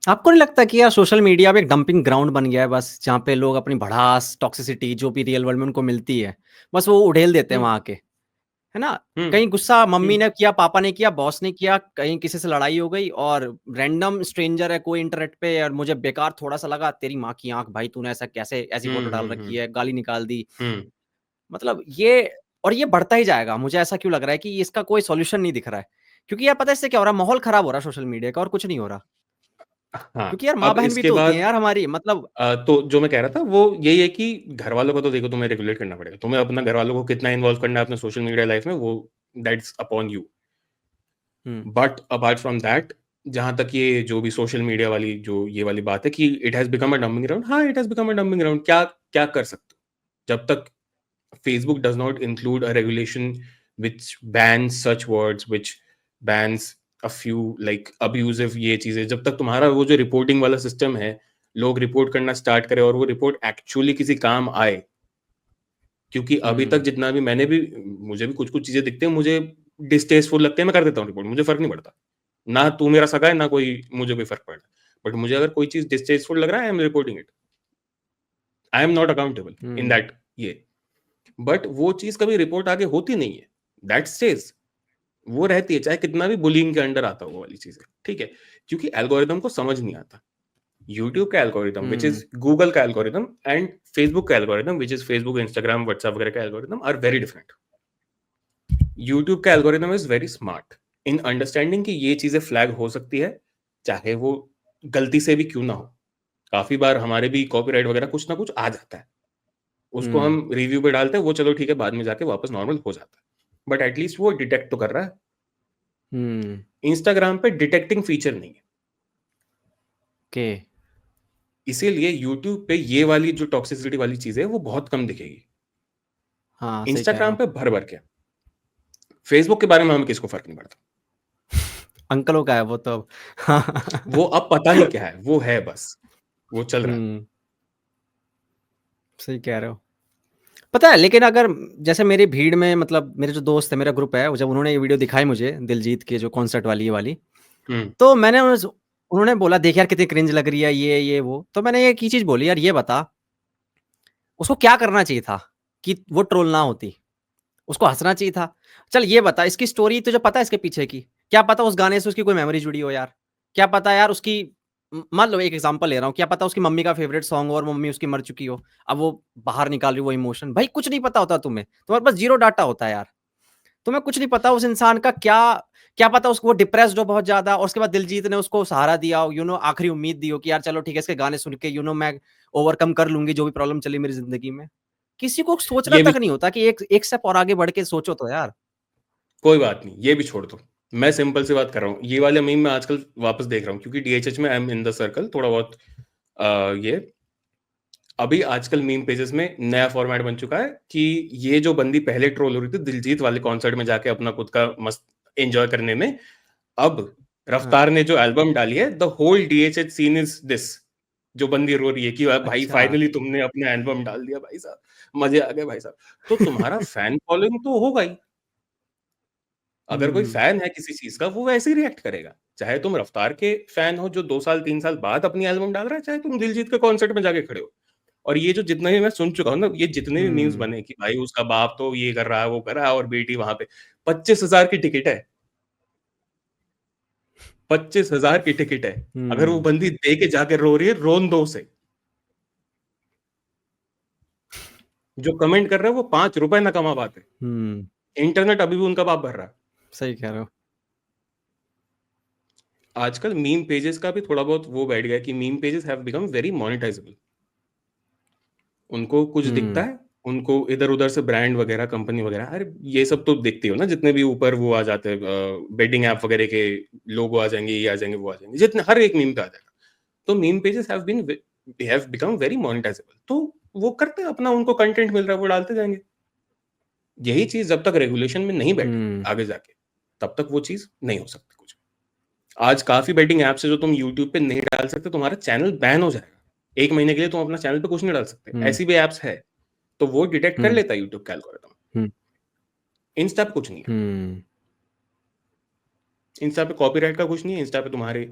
आपको नहीं लगता कि यार सोशल मीडिया अब एक डंपिंग ग्राउंड बन गया है, बस जहाँ पे लोग अपनी भड़ास, टॉक्सिसिटी जो भी रियल वर्ल्ड में उनको मिलती है, बस वो उड़ेल देते हैं वहां के, है ना? कहीं गुस्सा मम्मी ने किया, पापा ने किया, बॉस ने किया, कहीं किसी से लड़ाई हो गई और रैंडम स्ट्रेंजर है कोई इंटरनेट पे और मुझे बेकार थोड़ा सा लगा, तेरी माँ की आंख भाई, तूने ऐसा कैसे ऐसी फोटो डाल रखी है, गाली निकाल दी. मतलब ये, और ये बढ़ता ही जाएगा. मुझे ऐसा क्यों लग रहा है कि इसका कोई सॉल्यूशन नहीं दिख रहा है, क्योंकि यार पता है इससे क्या हो रहा है, माहौल खराब हो रहा है सोशल मीडिया का, और कुछ नहीं हो रहा. हाँ, क्योंकि यार माँ अब बहन भी इसके तो होती बाद हैं यार हमारी, मतलब तो जो मैं कह रहा था वो यही है कि घर वालों को तो देखो तुम्हें रेगुलेट करना पड़ेगा, तुम्हें अपना घर वालों को कितना इन्वॉल्व करना है अपने सोशल मीडिया लाइफ में, वो that's upon you. But apart from that, जहां तक ये जो भी सोशल मीडिया वाली जो ये वाली बात है कि it has become a dumping ground, हाँ it has become a dumping ground. क्या क्या कर सकते हो जब तक Facebook does not include a regulation which bans such words, which bans a few like abusive ये चीजें, जब तक तुम्हारा वो जो रिपोर्टिंग वाला सिस्टम है, लोग रिपोर्ट करना स्टार्ट करें और वो रिपोर्ट एक्चुअली किसी काम आए. क्योंकि अभी तक जितना भी मैंने भी, मुझे भी कुछ कुछ चीजें दिखती हैं, मुझे डिस्टेस्टफुल लगते हैं, मैं कर देता हूँ रिपोर्ट, मुझे फर्क नहीं पड़ता. ना तू मेरा सगा है, ना कोई मुझे कोई फर्क पड़ रहा है, बट मुझे अगर कोई चीज डिस्टेस्टफुल लग रहा है, I am reporting it. I am not accountable in that ये. बट वो चीज कभी रिपोर्ट आगे होती नहीं है, दैट स्टेज, वो रहती है चाहे कितना भी बुलिंग के अंडर आता हो वो वाली चीजें. ठीक है, क्योंकि एल्गोरिदम को समझ नहीं आता. यूट्यूब का एल्गोरिदम विच इज गूगल का एल्गोरिदम एंड फेसबुक का algorithm which is Facebook, Instagram, WhatsApp वगैरह का algorithm are very different. YouTube का algorithm is very smart in understanding कि ये चीजें फ्लैग हो सकती है, चाहे वो गलती से भी क्यों ना हो. काफी बार हमारे भी कॉपीराइट वगैरह कुछ ना कुछ आ जाता है, उसको हम रिव्यू पे डालते हैं, वो चलो ठीक है बाद में जाके वापस नॉर्मल हो जाता है, बट एटलीस्ट वो डिटेक्ट तो कर रहा है. इंस्टाग्राम पे डिटेक्टिंग फीचर नहीं है. ओके. इसीलिए यूट्यूब पे ये वाली जो टॉक्सिसिटी वाली चीज है वो बहुत कम दिखेगी. हाँ, इंस्टाग्राम पे भर भर के. फेसबुक के बारे में हमें किसको फर्क नहीं पड़ता, अंकलों का है वो तो. वो अब पता नहीं क्या है, वो है बस, वो चल रहा है. सही कह रहे हो. पता है, लेकिन अगर जैसे मेरी भीड़ में, मतलब मेरे जो दोस्त है, मेरा ग्रुप है, जब उन्होंने ये वीडियो दिखाई मुझे दिलजीत के जो कॉन्सर्ट वाली ये वाली, तो मैंने उन्होंने बोला देख यार कितनी क्रिंज लग रही है ये वो, तो मैंने एक ही चीज बोली, यार ये बता उसको क्या करना चाहिए था कि वो ट्रोल ना होती, उसको हंसना चाहिए था. चल ये बता, इसकी स्टोरी तुझे पता है इसके पीछे की, क्या पता उस गाने से उसकी कोई मेमोरी जुड़ी हो यार, क्या पता यार उसकी, मान लो एक एग्जांपल ले रहा हूँ, क्या पता उसकी मम्मी का फेवरेट सॉन्ग हो और मम्मी उसकी मर चुकी हो, अब वो बाहर निकाल रही वो इमोशन. भाई कुछ नहीं पता होता तुम्हें, तुम्हारे पास जीरो डाटा होता है यार, तुम्हें कुछ नहीं पता उस इंसान का क्या, क्या पता उसको वो डिप्रेस्ड हो बहुत ज्यादा, और उसके बाद दिलजीत ने उसको सहारा दिया हो, आखिरी उम्मीद दी हो कि यार चलो ठीक है इसके गाने सुन के मैं ओवरकम कर लूंगी जो भी प्रॉब्लम चली मेरी जिंदगी में. किसी को सोचना तक नहीं होता कि एक स्टेप और आगे बढ़ के सोचो तो यार. कोई बात नहीं, ये भी छोड़ दो. मैं सिंपल सी बात कर रहा हूँ, ये वाले मीम मैं आजकल वापस देख रहा हूँ क्योंकि डीएचएच में आई एम इन द सर्कल थोड़ा बहुत ये अभी आजकल मीम पेजेस में नया फॉर्मेट बन चुका है कि ये जो बंदी पहले ट्रोल हो रही थी दिलजीत वाले कॉन्सर्ट में जाके अपना खुद का मस्त एंजॉय करने में, अब हाँ, रफ्तार ने जो एल्बम डाली है the whole DHH scene is this, जो बंदी रो रही है कि भाई अच्छा। फाइनली तुमने अपना एल्बम डाल दिया भाई साहब, मजे आ गए भाई साहब। तो तुम्हारा फैन फॉलोइंग तो होगा ही। अगर कोई हम्म। फैन है किसी चीज का वो वैसे ही रिएक्ट करेगा, चाहे तुम रफ्तार के फैन हो जो 2 साल 3 साल बाद अपनी एल्बम डाल रहा है, चाहे तुम दिलजीत के कॉन्सर्ट में जाके खड़े हो। और ये जो जितना भी मैं सुन चुका हूँ ना, ये जितने भी मीम्स हम्म। बने कि भाई उसका बाप तो ये कर रहा है वो कर रहा है और बेटी वहां पे, 25,000 की टिकट है, 25,000 की टिकट है। अगर वो हम्म। बंदी दे के जाके रो रही है, रोन दो से। जो कमेंट कर रहे हैं वो 5 रुपए ना कमा पाते, हम्म। इंटरनेट अभी भी उनका बाप भर रहा है। सही कह रहे हो। आजकल मीम पेजेस का भी थोड़ा बहुत वो बैठ गया कि meme pages have become very monetisable. उनको कुछ दिखता हम्म। है, उनको इधर उधर से ब्रांड वगैरह कंपनी वगैरह, अरे ये सब तो देखते हो ना, जितने भी ऊपर वो आ जाते हैं बेटिंग ऐप वगैरह के लोगो आ जाएंगे, ये आ जाएंगे वो आ जाएंगे, जितने हर एक मीम पे आ जाएगा। तो meme pages have become very monetisable, तो वो करते हैं अपना, उनको कंटेंट मिल रहा है वो डालते जाएंगे। यही चीज जब तक रेगुलेशन में नहीं बैठे हम्म। आगे जाके, तब तक वो चीज नहीं हो सकती कुछ। आज काफी बेटिंग ऐप्स है जो तुम यूट्यूब पे नहीं डाल सकते, तुम्हारा चैनल बैन हो जाएगा, 1 महीने के लिए तुम अपना चैनल पे कुछ नहीं डाल सकते, हम्म। ऐसी भी ऐप्स है। तो वो डिटेक्ट कर हम्म। लेता है यूट्यूब का एल्गोरिथम। हम्म। इंस्टा पे कुछ नहीं है, हम्म। इंस्टा पे कॉपीराइट का कुछ नहीं है, इंस्टा पे तुम्हारे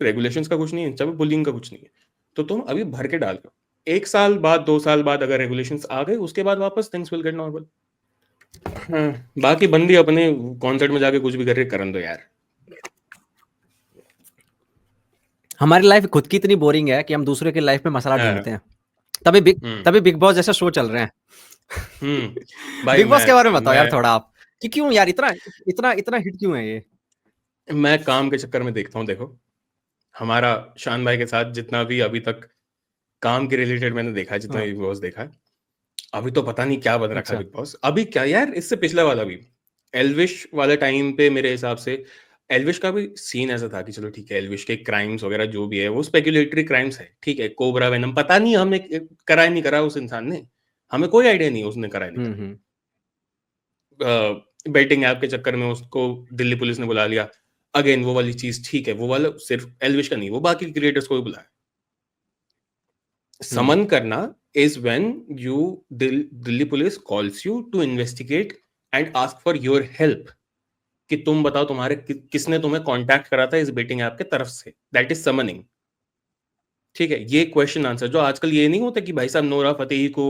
रेगुलेशंस का कुछ नहीं है, इंस्टा पे बुलिंग का कुछ नहीं है। तो तुम अभी भर के डाल दो, 1 साल बाद 2 साल बाद अगर रेगुलेशंस आ गए उसके बाद वापस थिंग्स विल गेट नॉर्मल। हाँ, बाकी बंदी अपने कॉन्सर्ट में जाके कुछ भी कर रही है, करन दो यार। हमारी लाइफ खुद की इतनी बोरिंग है कि हम दूसरे की लाइफ में मसाला हाँ। ढूंढते हैं। तभी बिग हम्म। तभी बिग बॉस जैसे शो चल रहे हैं। भाई बिग बॉस के बारे में बताओ मैं यार थोड़ा आप, कि क्यों यार इतना इतना इतना हिट क्यों है ये? मैं काम के चक्कर में देखता हूँ। देखो, हमारा शान भाई के साथ जितना भी अभी तक काम के रिलेटेड मैंने देखा है, जितना हाँ। भी बिग बॉस देखा है, अभी तो पता नहीं क्या बन रखा है अच्छा। Big boss. अभी क्या यार, इससे पिछला वाला भी एल्विश वाले टाइम पे मेरे हिसाब से एल्विश का भी सीन ऐसा था कि चलो ठीक है, एल्विश के क्राइम्स वगैरह जो भी है वो स्पेकुलेटरी क्राइम्स है, ठीक है, कोबरा वेनम पता नहीं हमें करा है नहीं करा उस इंसान ने, हमें कोई आइडिया नहीं है उसने करा है नहीं हम्म। करा। बेटिंग ऐप के चक्कर में उसको दिल्ली पुलिस ने बुला लिया। अगेन वो वाली चीज ठीक है, वो वाला सिर्फ एल्विश का नहीं, वो बाकी क्रिएटर्स को भी बुलाया। हम्म। समन करना is when you Delhi police calls you to investigate and ask for your help, कि तुम बताओ तुम्हारे किसने तुम्हें कांटेक्ट करा था इस बेटिंग ऐप के तरफ से, दैट इज समनिंग। ठीक है, ये क्वेश्चन आंसर जो आजकल ये नहीं होता कि भाई साहब नोरा फतेही को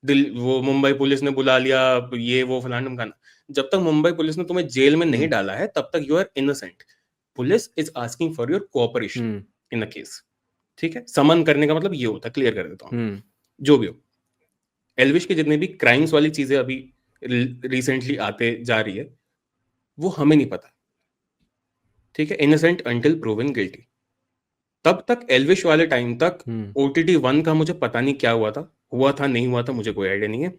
दिल वो मुंबई पुलिस ने बुला लिया, ये वो फलाना ढिमकाना। जब तक मुंबई पुलिस ने तुम्हें जेल में नहीं हम्म। डाला है तब तक you are innocent. Police is asking for your cooperation hmm. In a case. ठीक है, समन करने का मतलब ये होता है, क्लियर कर देता हूँ। हम्म। जो भी हो, एल्विश के जितने भी क्राइम्स वाली चीजें अभी रिसेंटली आते जा रही है, वो हमें नहीं पता। ठीक है, इनोसेंट अंटिल प्रूवन गिल्टी। तब तक एल्विश वाले टाइम तक हम्म। ओटीटी 1 का मुझे पता नहीं क्या हुआ था नहीं हुआ था, मुझे कोई आइडिया नहीं है।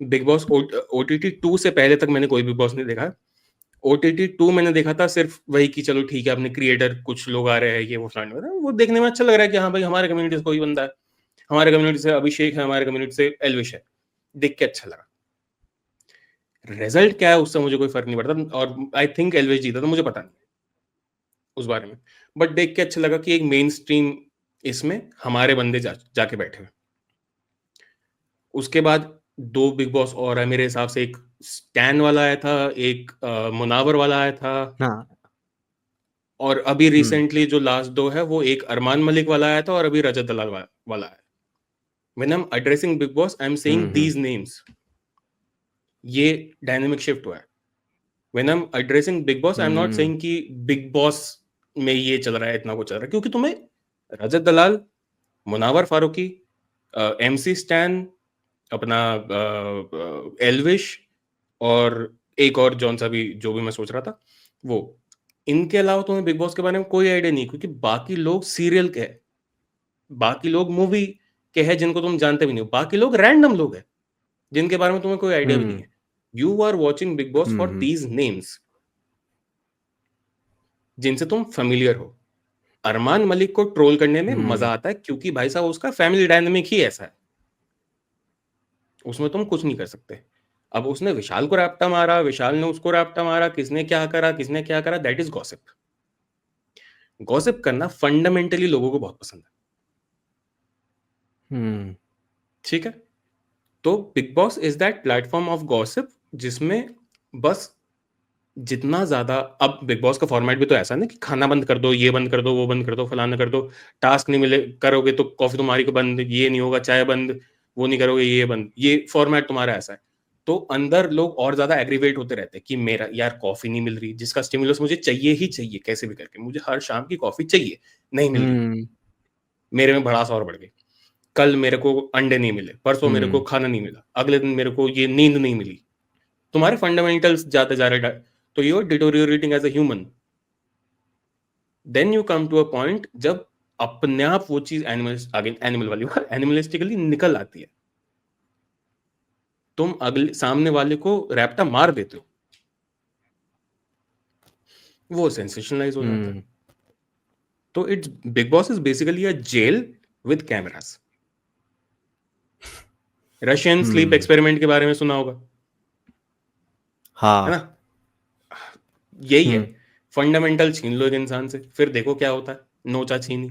बिग बॉस ओटीटी 2 से पहले तक मैंने कोई बिग बॉस नहीं देखा। ओटीटी 2 मैंने देखा था सिर्फ वही कि चलो ठीक है, अपने क्रिएटर कुछ लोग आ रहे हैं, ये वो फ्लाइट वगैरह, वो देखने में अच्छा लग रहा है कि हाँ भाई हमारे कम्युनिटी से कोई बंदा है, हमारे कम्युनिटी से अभिषेक है, हमारे कम्युनिटी से एल्विश है, देख के अच्छा लगा। रिजल्ट क्या है उससे मुझे कोई फर्क नहीं पड़ता, और आई थिंक एल्विश जीता था, मुझे पता नहीं उस बारे में। बट देख के अच्छा लगा कि एक मेन स्ट्रीम इसमें हमारे बंदे जाके बैठे हुए। उसके बाद 2 बिग बॉस और है मेरे हिसाब से, एक स्टैन वाला आया था, एक मुनावर वाला आया था, हाँ। और अभी हम्म। रिसेंटली जो लास्ट 2 है वो एक अरमान मलिक वाला आया था और अभी रजत दलाल वाला है। When I am addressing big boss I am saying hmm. These names. ये डायनेमिक शिफ्ट हुआ है। When I am addressing big boss I am not hmm. Saying कि बिग बॉस में ये चल रहा है, इतना कुछ चल रहा है, क्योंकि तुम्हें रजत दलाल, मुनावर फारूकी, एमसी स्टैन, अपना एल्विश, और एक और जौन सा भी जो भी मैं सोच रहा था वो, इनके अलावा तुम्हें बिग बॉस के बारे में कोई आइडिया नहीं, क्योंकि बाकी लोग सीरियल के हैं, बाकी लोग मूवी के हैं जिनको तुम जानते भी नहीं हो, बाकी लोग रैंडम लोग हैं जिनके बारे में तुम्हें कोई आइडिया भी नहीं हम्म। है। You are watching Bigg Boss for hmm. These names जिनसे तुम फेमिलियर हो। अरमान मलिक को ट्रोल करने में हम्म। मजा आता है क्योंकि भाई साहब उसका फैमिली डायनेमिक ही ऐसा है। उसमें तुम कुछ नहीं कर सकते। अब उसने विशाल को रैप्टा मारा, विशाल ने उसको रैप्टा मारा, किसने क्या करा, दैट इज गॉसिप। गॉसिप करना फंडामेंटली लोगों को बहुत पसंद है, हम्म ठीक है? तो big Boss is that platform of gossip जिसमें बस जितना ज्यादा, अब बिग बॉस का फॉर्मेट भी तो ऐसा है ना कि खाना बंद कर दो, ये बंद कर दो, वो बंद कर दो, फलाना कर दो, टास्क नहीं मिले करोगे तो कॉफी तुम्हारी को बंद, ये नहीं होगा, चाय बंद, वो नहीं करोगे ये बंद, ये फॉर्मेट तुम्हारा ऐसा है। तो अंदर लोग और ज्यादा एग्रीवेट होते रहते हैं कि मेरा यार कॉफी नहीं मिल रही, जिसका स्टिमुलस मुझे चाहिए ही चाहिए, कैसे भी करके मुझे हर शाम की कॉफी चाहिए, नहीं मिल रही, हम्म मेरे में भड़ास और बढ़ गई। कल मेरे को अंडे नहीं मिले, परसों मेरे को हम्म खाना नहीं मिला, अगले दिन मेरे को ये नींद नहीं मिली, तुम्हारे फंडामेंटल्स जाते जा रहे, तो you are deteriorating as a human. Then you come to a point जब अपने आप वो चीज एनिमल वाली एनिमलिस्टिकली निकल आती है, तुम अगले सामने वाले को रैप्टा मार देते हो, वो सेंसेशनलाइज हो जाता है। हम्म तो it's Bigg Boss is basically a jail with cameras. Russian sleep hmm, experiment के बारे में सुना होगा, है हाँ। ना? यही है, हम्म फंडामेंटल छीन लो एक इंसान से, फिर देखो क्या होता है, नोचा छीनी।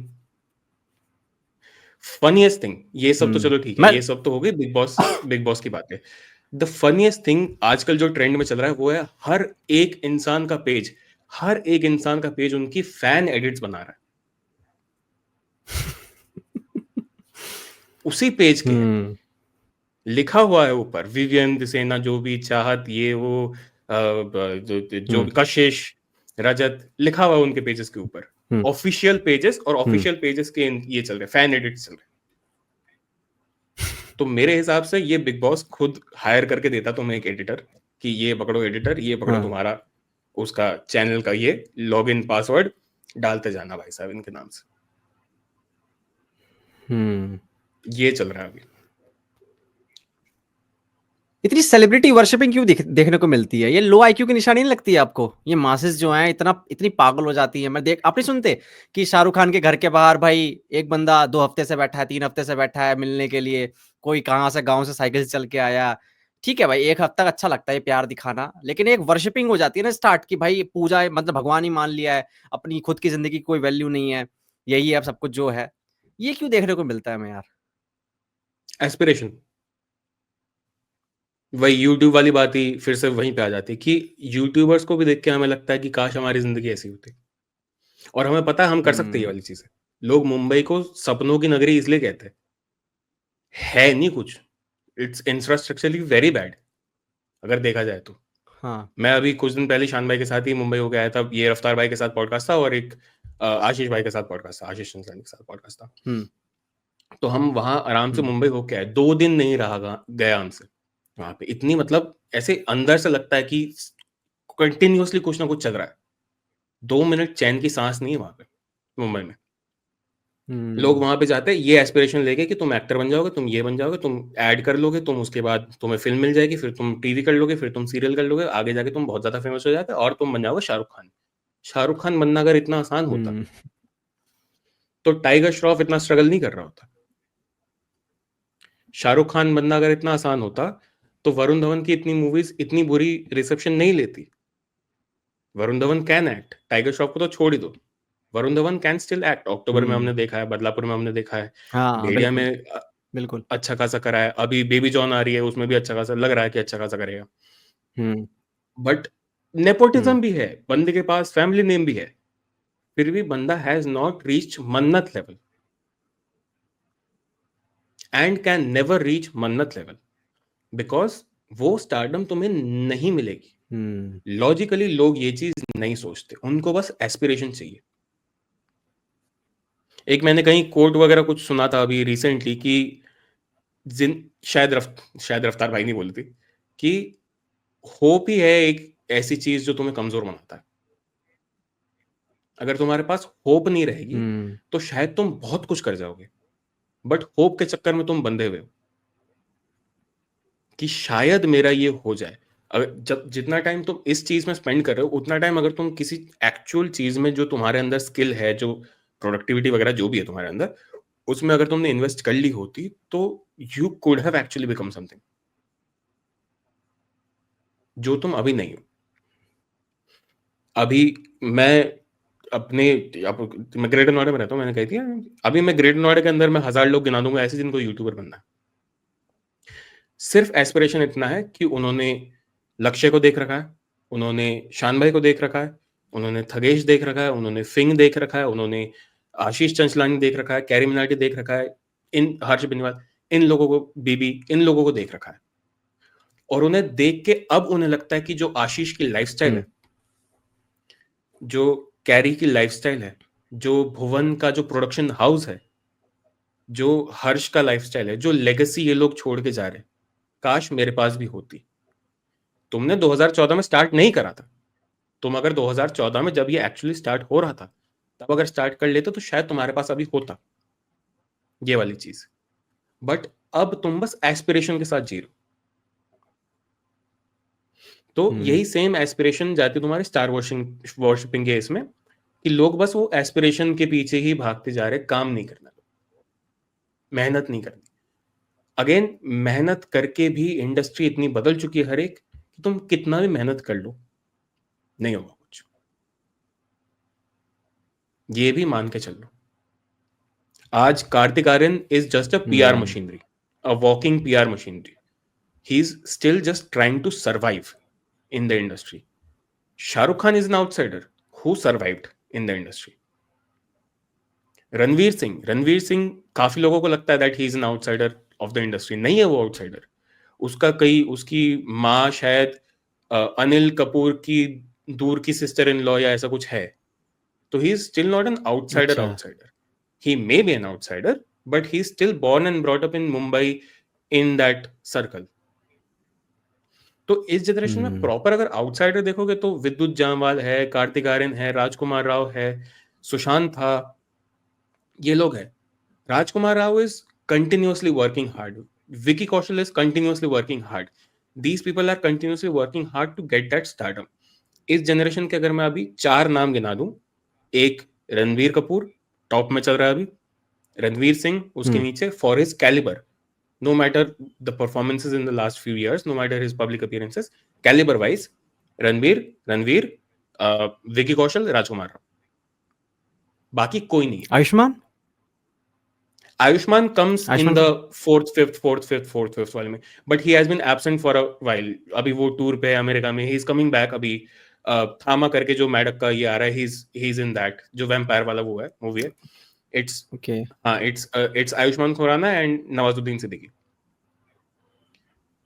फनीएस्ट थिंग, ये सब तो चलो ठीक है, मैं ये सब तो हो गई बिग बॉस की बातें। द फनीएस्ट थिंग आजकल जो ट्रेंड में चल रहा है वो है हर एक इंसान का पेज उनकी फैन एडिट्स बना रहा है, उसी पेज के है, हम्म लिखा हुआ है ऊपर विवियन दिसेना, जो भी चाहत, ये वो जो हम्म भी कशिश, रजत, लिखा हुआ है उनके पेजेस के ऊपर, हम्म ऑफिशियल पेजेस, और हम्म ऑफिशियल पेजेस के ये चल रहे फैन एडिट्स चल रहे। तो मेरे हिसाब से ये बिग बॉस खुद हायर करके देता तुम्हें एक एडिटर, कि ये पकड़ो एडिटर, ये पकड़ो हाँ तुम्हारा उसका चैनल का ये लॉगिन पासवर्ड, डालते जाना भाई साहब इनके नाम से। हम्म ये चल रहा है अभी। इतनी सेलिब्रिटी वर्शिपिंग क्यों देखने को मिलती है? ये लो आईक्यू की निशानी नहीं लगती है आपको? ये मासेस जो हैं इतनी पागल हो जाती है। मैं देख आप नहीं सुनते कि शाहरुख खान के घर के बाहर भाई एक बंदा 2 हफ्ते से बैठा है, 3 हफ्ते से बैठा है मिलने के लिए, कोई कहाँ से गाँव से साइकिल से चल के आया। ठीक है भाई, 1 हफ्ता अच्छा लगता है ये प्यार दिखाना, लेकिन एक वर्शिपिंग हो जाती है ना स्टार्ट कि भाई पूजा है, मतलब भगवान ही मान लिया है, अपनी खुद की ज़िंदगी की कोई वैल्यू नहीं है, यही है अब सब कुछ जो है। ये क्यों देखने को मिलता है हमें यार? एस्पिरेशन, वही यूट्यूब वाली बात ही फिर से वहीं पे आ जाती है कि यूट्यूबर्स को भी देख के हमें लगता है कि काश हमारी जिंदगी ऐसी होती, और हमें पता है हम कर सकते हैं ये हुँ, वाली चीजें। लोग मुंबई को सपनों की नगरी इसलिए कहते हैं, है नहीं कुछ, इट्स इंफ्रास्ट्रक्चरली वेरी बैड अगर देखा जाए तो। हाँ। मैं अभी कुछ दिन पहले शान भाई के साथ ही मुंबई हो गया था, ये रफ्तार भाई के साथ पॉडकास्ट था, और एक आशीष भाई के साथ पॉडकास्ट था, आशीष चंचलानी के साथ पॉडकास्ट था। हुँ, तो हम वहां आराम से हुँ, मुंबई होके आए, 2 दिन नहीं रहा गया हमसे वहां पे, इतनी मतलब ऐसे अंदर से लगता है कि कंटिन्यूअसली कुछ ना कुछ चल रहा है, 2 मिनट चैन की सांस नहीं है वहां पे मुंबई में। लोग हुँ। वहां पे जाते हैं ये एस्पिरेशन लेके कि तुम एक्टर बन जाओगे, तुम ये बन जाओगे, तुम ऐड कर लोगे, तुम उसके बाद तुम्हें फिल्म मिल जाएगी, फिर तुम टीवी कर लोगे, फिर तुम सीरियल कर लोगे, आगे जाके तुम बहुत ज्यादा फेमस हो जाते और तुम बन जाओगे शाहरुख खान। शाहरुख खान बनना अगर इतना आसान होता हुँ, तो टाइगर श्रॉफ इतना स्ट्रगल नहीं कर रहा होता। शाहरुख खान बनना अगर इतना आसान होता तो वरुण धवन की इतनी मूवीज इतनी बुरी रिसेप्शन नहीं लेती। वरुण धवन कैन एक्ट, टाइगर श्रॉफ को तो छोड़ ही दो, Varun Dhawan can still act. अक्टूबर में हुँ। हमने देखा है, बदलापुर में हमने देखा है, हाँ, भेड़िया बिल्कुल, में बिल्कुल। अच्छा खासा करा है, अभी बेबी जॉन आ रही है उसमें भी अच्छा खासा लग रहा है कि अच्छा खासा करेगा। हुँ, बट हुँ, नेपोटिज्म भी है, बंदे के पास फैमिली नेम भी है, फिर भी बंदा हैज नॉट रीच्ड मन्नत level and can never reach मन्नत लेवल, बिकॉज वो स्टारडम तुम्हें नहीं मिलेगी। हुँ, लॉजिकली लोग ये चीज नहीं सोचते, उनको बस एस्पिरेशन चाहिए। एक मैंने कहीं कोट वगैरह कुछ सुना था अभी रिसेंटली कि जिन शायद रफ्तार भाई नहीं बोली थी कि होप ही है एक ऐसी चीज जो तुम्हें कमजोर बनाता है। अगर तुम्हारे पास होप नहीं रहेगी हुँ, तो शायद तुम बहुत कुछ कर जाओगे, बट होप के चक्कर में तुम बंधे हुए हो कि शायद मेरा ये हो जाए। अगर जब जितना टाइम तुम इस चीज में स्पेंड कर रहे हो उतना टाइम अगर तुम किसी एक्चुअल चीज में जो तुम्हारे अंदर स्किल है, जो प्रोडक्टिविटी वगैरह जो भी है तुम्हारे अंदर, उसमें अगर तुमने इन्वेस्ट कर ली होती तो you could have actually become something. जो तुम अभी नहीं हो। अभी मैं अपने मैं ग्रेटर नोएडा में रहता हूँ, मैंने कही थी अभी मैं ग्रेटर नोएडा के अंदर मैं 1000 लोग गिना दूंगा ऐसे जिनको यूट्यूबर बनना है। सिर्फ एस्पिरेशन इतना है कि उन्होंने लक्ष्य को देख रखा है, उन्होंने शान भाई को देख रखा है, उन्होंने थगेश देख रखा है, उन्होंने फिंग देख रखा है, उन्होंने आशीष चंचलानी देख रखा है, कैरी मिनाटी देख रखा है, इन हर्ष बेनीवाल, इन लोगों को, बीबी, इन लोगों को देख रखा है। और उन्हें देख के अब उन्हें लगता है कि जो आशीष की लाइफस्टाइल है, जो कैरी की लाइफस्टाइल है, जो भुवन का जो प्रोडक्शन हाउस है, जो हर्ष का लाइफस्टाइल है, जो लेगेसी ये लोग छोड़ के जा रहे हैं, काश मेरे पास भी होती। तुमने 2014 में स्टार्ट नहीं करा था, तुम अगर 2014 में जब ये एक्चुअली स्टार्ट हो रहा था तब अगर स्टार्ट कर लेते तो शायद तुम्हारे पास अभी होता ये वाली चीज। बट अब तुम बस एस्पिरेशन के साथ जी रहे हो। तो यही सेम एस्पिरेशन जाती तुम्हारे स्टार वर्शिपिंग के इसमें, कि लोग बस वो एस्पिरेशन के पीछे ही भागते जा रहे, काम नहीं करना, मेहनत नहीं करनी। अगेन, मेहनत करके भी इंडस्ट्री इतनी बदल चुकी है हर एक, कि तुम कितना भी मेहनत कर लो नहीं होगा कुछ, ये भी मान के चल लो। आज Kartik Aaryan is just a PR machinery, a walking PR machinery. He is still just trying to survive in the industry. Shahrukh Khan is an outsider who survived in the industry. Ranveer Singh काफी लोगों को लगता है that he is an outsider of the industry. नहीं है वो outsider. उसकी माँ शायद अनिल कपूर की दूर की सिस्टर इन लॉ या ऐसा कुछ है. तो he is still not an outsider. He may be an outsider but he is still born and brought up in Mumbai in that circle. तो इस जनरेशन में प्रॉपर अगर आउटसाइडर देखोगे तो विद्युत जामवाल है, कार्तिक आर्यन है, राजकुमार राव है, सुशांत था, ये लोग हैं. Rajkummar Rao is continuously working hard. Vicky Kaushal is continuously working hard. These people are continuously working hard to get that startup. इस जनरेशन के अगर मैं अभी 4 नाम गिना दूं, एक रणवीर कपूर टॉप में चल रहा है अभी, रणवीर सिंह उसके नीचे for his calibre, no matter the performances in the last few years, no matter his public appearances, caliber wise, Ranveer, Vicky Kaushal, Rajkumar Rao. बाकी कोई नहीं. Ayushman comes in the fourth, fifth वाले में, but he has been absent for a while. अभी वो tour पे है America में. He is coming back अभी. थामा करके जो मैडक का ये आ रहा है, he is in that, जो वैम्पायर वाला वो है मूवी है. It's Ayushmann Khurrana and Nawazuddin Siddiqui.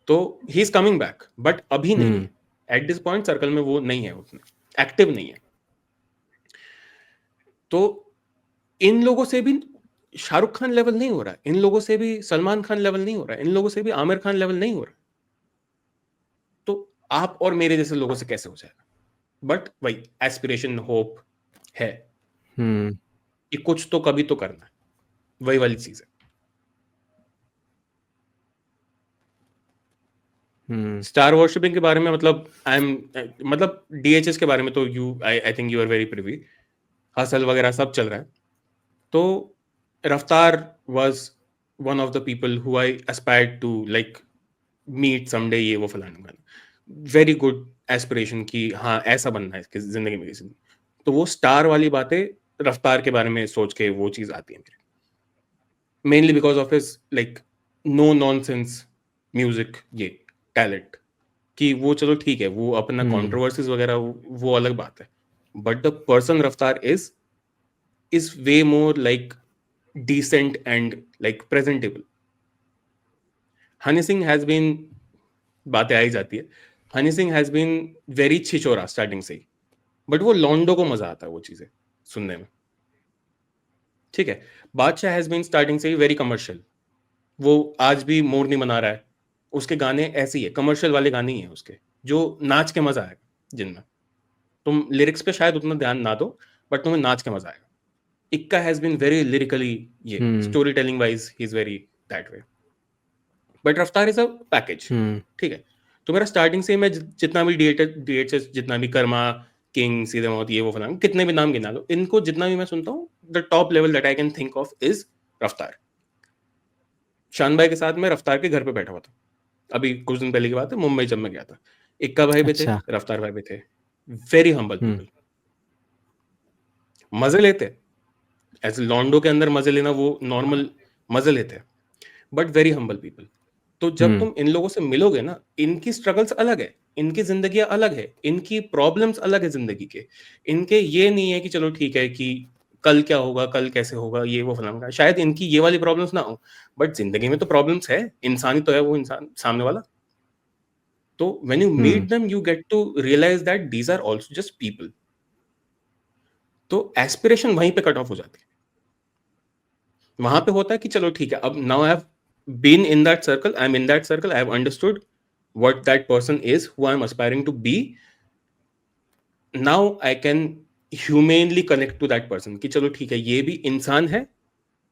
तो he is coming back but अभी नहीं. एट दिस पॉइंट सर्कल में वो नहीं है, उतने एक्टिव नहीं है. तो इन लोगों से भी शाहरुख खान लेवल नहीं हो रहा है, इन लोगों से भी सलमान खान लेवल नहीं हो रहा है, इन लोगों से भी आमिर खान लेवल नहीं हो रहा. तो आप और मेरे जैसे लोगों से कैसे हो जाएगा. बट वही एस्पिरेशन, होप है कि कुछ तो कभी तो करना है. वही वाली चीज है. स्टार वर्शिपिंग के बारे में मतलब डीएचएस के बारे में तो I think you are very privy. Hustle वगैरह सब चल रहा है. तो Raftaar was one of the people who I aspired to like meet someday, ये वो फलाना. वेरी गुड एस्पिरेशन की हाँ ऐसा बनना है इसकी जिंदगी में किसी. तो वो स्टार वाली बातें रफ्तार के बारे में सोच के वो चीज आती है मेरे. Mainly because of his like no nonsense music, ये टैलेंट कि वो चलो ठीक है, वो अपना कंट्रोवर्सीज वगैरह वो अलग बात है. But the person Raftaar is way more like decent and like presentable. Honey Singh has been, बातें आई जाती है, Honey Singh has been very छिचोरा स्टार्टिंग से ही. बट वो लॉन्डो को मजा आता है वो चीजें सुनने में. ठीक है. बादशाह हैज बीन स्टार्टिंग से ही वेरी कमर्शियल. वो आज भी मोर नहीं बना रहा है. उसके गाने ऐसे ही है, कमर्शियल वाले गाने ही है उसके, जो नाच के मजा आएगा, जिनमें तुम लिरिक्स पे शायद उतना ध्यान ना दो बट तुम्हें नाच के मजा आएगा. इक्का हैज बीन वेरी लिरिकली, ये story telling wise he is very that way. But रफ्तार इज अ पैकेज. ठीक है. तो मेरा स्टार्टिंग से मैं जितना भी डीएचएस, जितना भी कर्मा, किंग, सीधे मौत, ये वो फलाना, कितने भी नाम गिना लो, इनको जितना भी मैं सुनता हूँ, the top level that I can think of is रफ्तार. शान भाई के साथ मैं रफ्तार के घर पे बैठा हुआ था अभी कुछ दिन पहले की बात है, मुंबई जब मैं गया था. इक्का भाई भी थे, अच्छा। रफ्तार भाई भी थे, वेरी हम्बल पीपल, मजे लेते ऐसे लॉन्डो के अंदर मजे लेना वो नॉर्मल मजे लेते हैं, बट वेरी हम्बल पीपल। तो जब तुम इन लोगों से मिलोगे ना, इनकी स्ट्रगल्स अलग है, इनकी जिंदगियां अलग है, इनकी प्रॉब्लम्स अलग है जिंदगी के। इनके ये नहीं है कि चलो ठीक है कि कल क्या होगा, कल कैसे होगा, ये वो फलाना, शायद इनकी ये वाली प्रॉब्लम्स ना हो, बट जिंदगी में तो प्रॉब्लम्स है, इंसान ही तो है वो इंसान सामने वाला। तो when you meet them you get to realize that these are also just people. तो एस्पिरेशन वहीं पे कट ऑफ हो जाती है। वहां पे होता है कि चलो ठीक है, अब now I have been in that circle, I am in that circle, I have understood what that person is who I am aspiring to be. Now I can humanly connect to that person कि चलो ठीक है, ये भी इंसान है,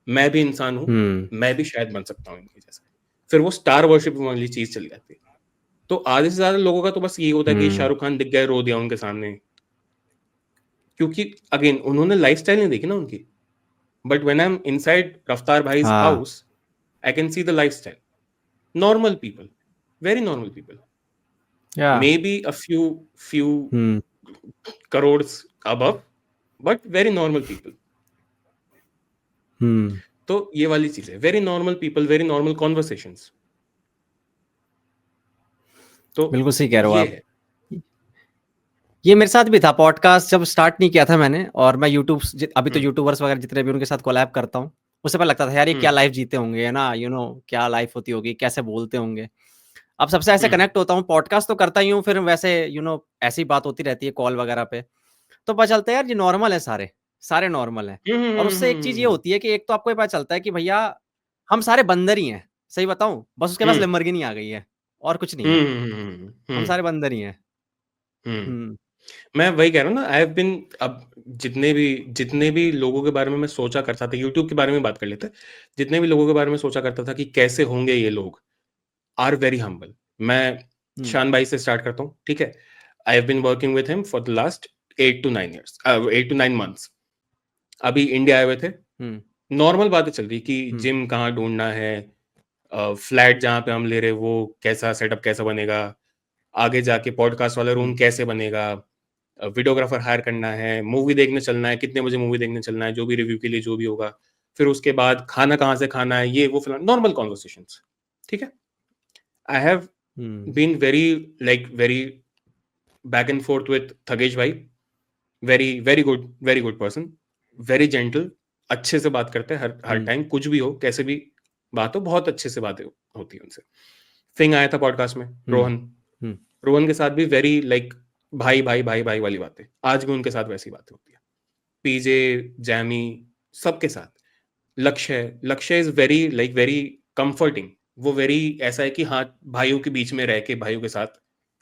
मैं भी इंसान हूं, मैं भी शायद बन सकता हूं इनके जैसा। फिर वो स्टार वर्शिप वाली चीज चली जाती है। तो आधे से ज्यादा लोगों का तो बस ये होता है कि शाहरुख खान दिख गए, रो दिया उनके सामने, क्योंकि अगेन उन्होंने लाइफस्टाइल नहीं देखी ना उनकी। But when I am inside रफ्तार भाई's house, I can see the lifestyle. Normal people, very normal people. Maybe a few crores above, but very normal people. तो ये वाली चीज है, very normal people, very normal conversations. तो बिल्कुल सही कह रहे हो ये आप। है। ये मेरे साथ भी था, पॉडकास्ट जब स्टार्ट नहीं किया था मैंने, और मैं यूट्यूब अभी तो यूट्यूबर्स वगैरह जितने भी उनके साथ कोलैब करता हूँ, उससे पहले लगता था यार ये क्या लाइफ जीते होंगे, है ना, क्या लाइफ होती होगी, कैसे बोलते होंगे। अब सबसे ऐसे कनेक्ट होता हूँ, पॉडकास्ट तो करता ही हूँ, फिर वैसे ऐसी बात होती रहती है कॉल वगैरह पे, तो पता चलता है यार ये नॉर्मल है, सारे सारे नॉर्मल है। और उससे एक चीज ये होती है कि एक तो आपको ये पता चलता है कि भैया हम सारे बंदर ही हैं, सही बताऊं, बस उसके पास लैम्बोर्गिनी आ गई है और कुछ नहीं है, हम सारे बंदर ही हैं। मैं वही कह रहा हूँ ना, आई हैव बीन, अब जितने भी लोगों के बारे में मैं सोचा करता था, यूट्यूब के बारे में बात कर लेते, जितने भी लोगों के बारे में सोचा करता था कि कैसे होंगे ये लोग, आर वेरी हम्बल। मैं शान भाई से स्टार्ट करता हूँ, ठीक है। I have been working with him for the last 8 to 9 years, 8 to 9 months। अभी इंडिया आए हुए थे, नॉर्मल बातें चल रही कि जिम कहाँ ढूंढना है, फ्लैट जहाँ पे हम ले रहे वो कैसा सेटअप कैसा बनेगा, आगे जाके पॉडकास्ट वाला रूम कैसे बनेगा, वीडियोग्राफर हायर करना है, मूवी देखने चलना है, कितने बजे मूवी देखने चलना है, जो भी रिव्यू के लिए जो भी होगा, फिर उसके बाद खाना कहाँ से खाना है, ये वो फिलहाल नॉर्मल कॉन्वर्सेशंस, ठीक है। I have been very back and forth with Thagesh भाई, very good person, very gentle, अच्छे से बात करते हैं हर टाइम, कुछ भी हो कैसे भी बात हो, बहुत अच्छे से बातें होती है उनसे। फिंग आया था पॉडकास्ट में, रोहन के साथ भी वेरी भाई भाई भाई भाई वाली बातें, आज भी उनके साथ वैसी बातें होती है। पीजे, जैमी, सबके साथ। लक्ष्य इज वेरी कंफर्टिंग, वो वेरी ऐसा है कि हाँ, भाइयों के बीच में रह के भाइयों के साथ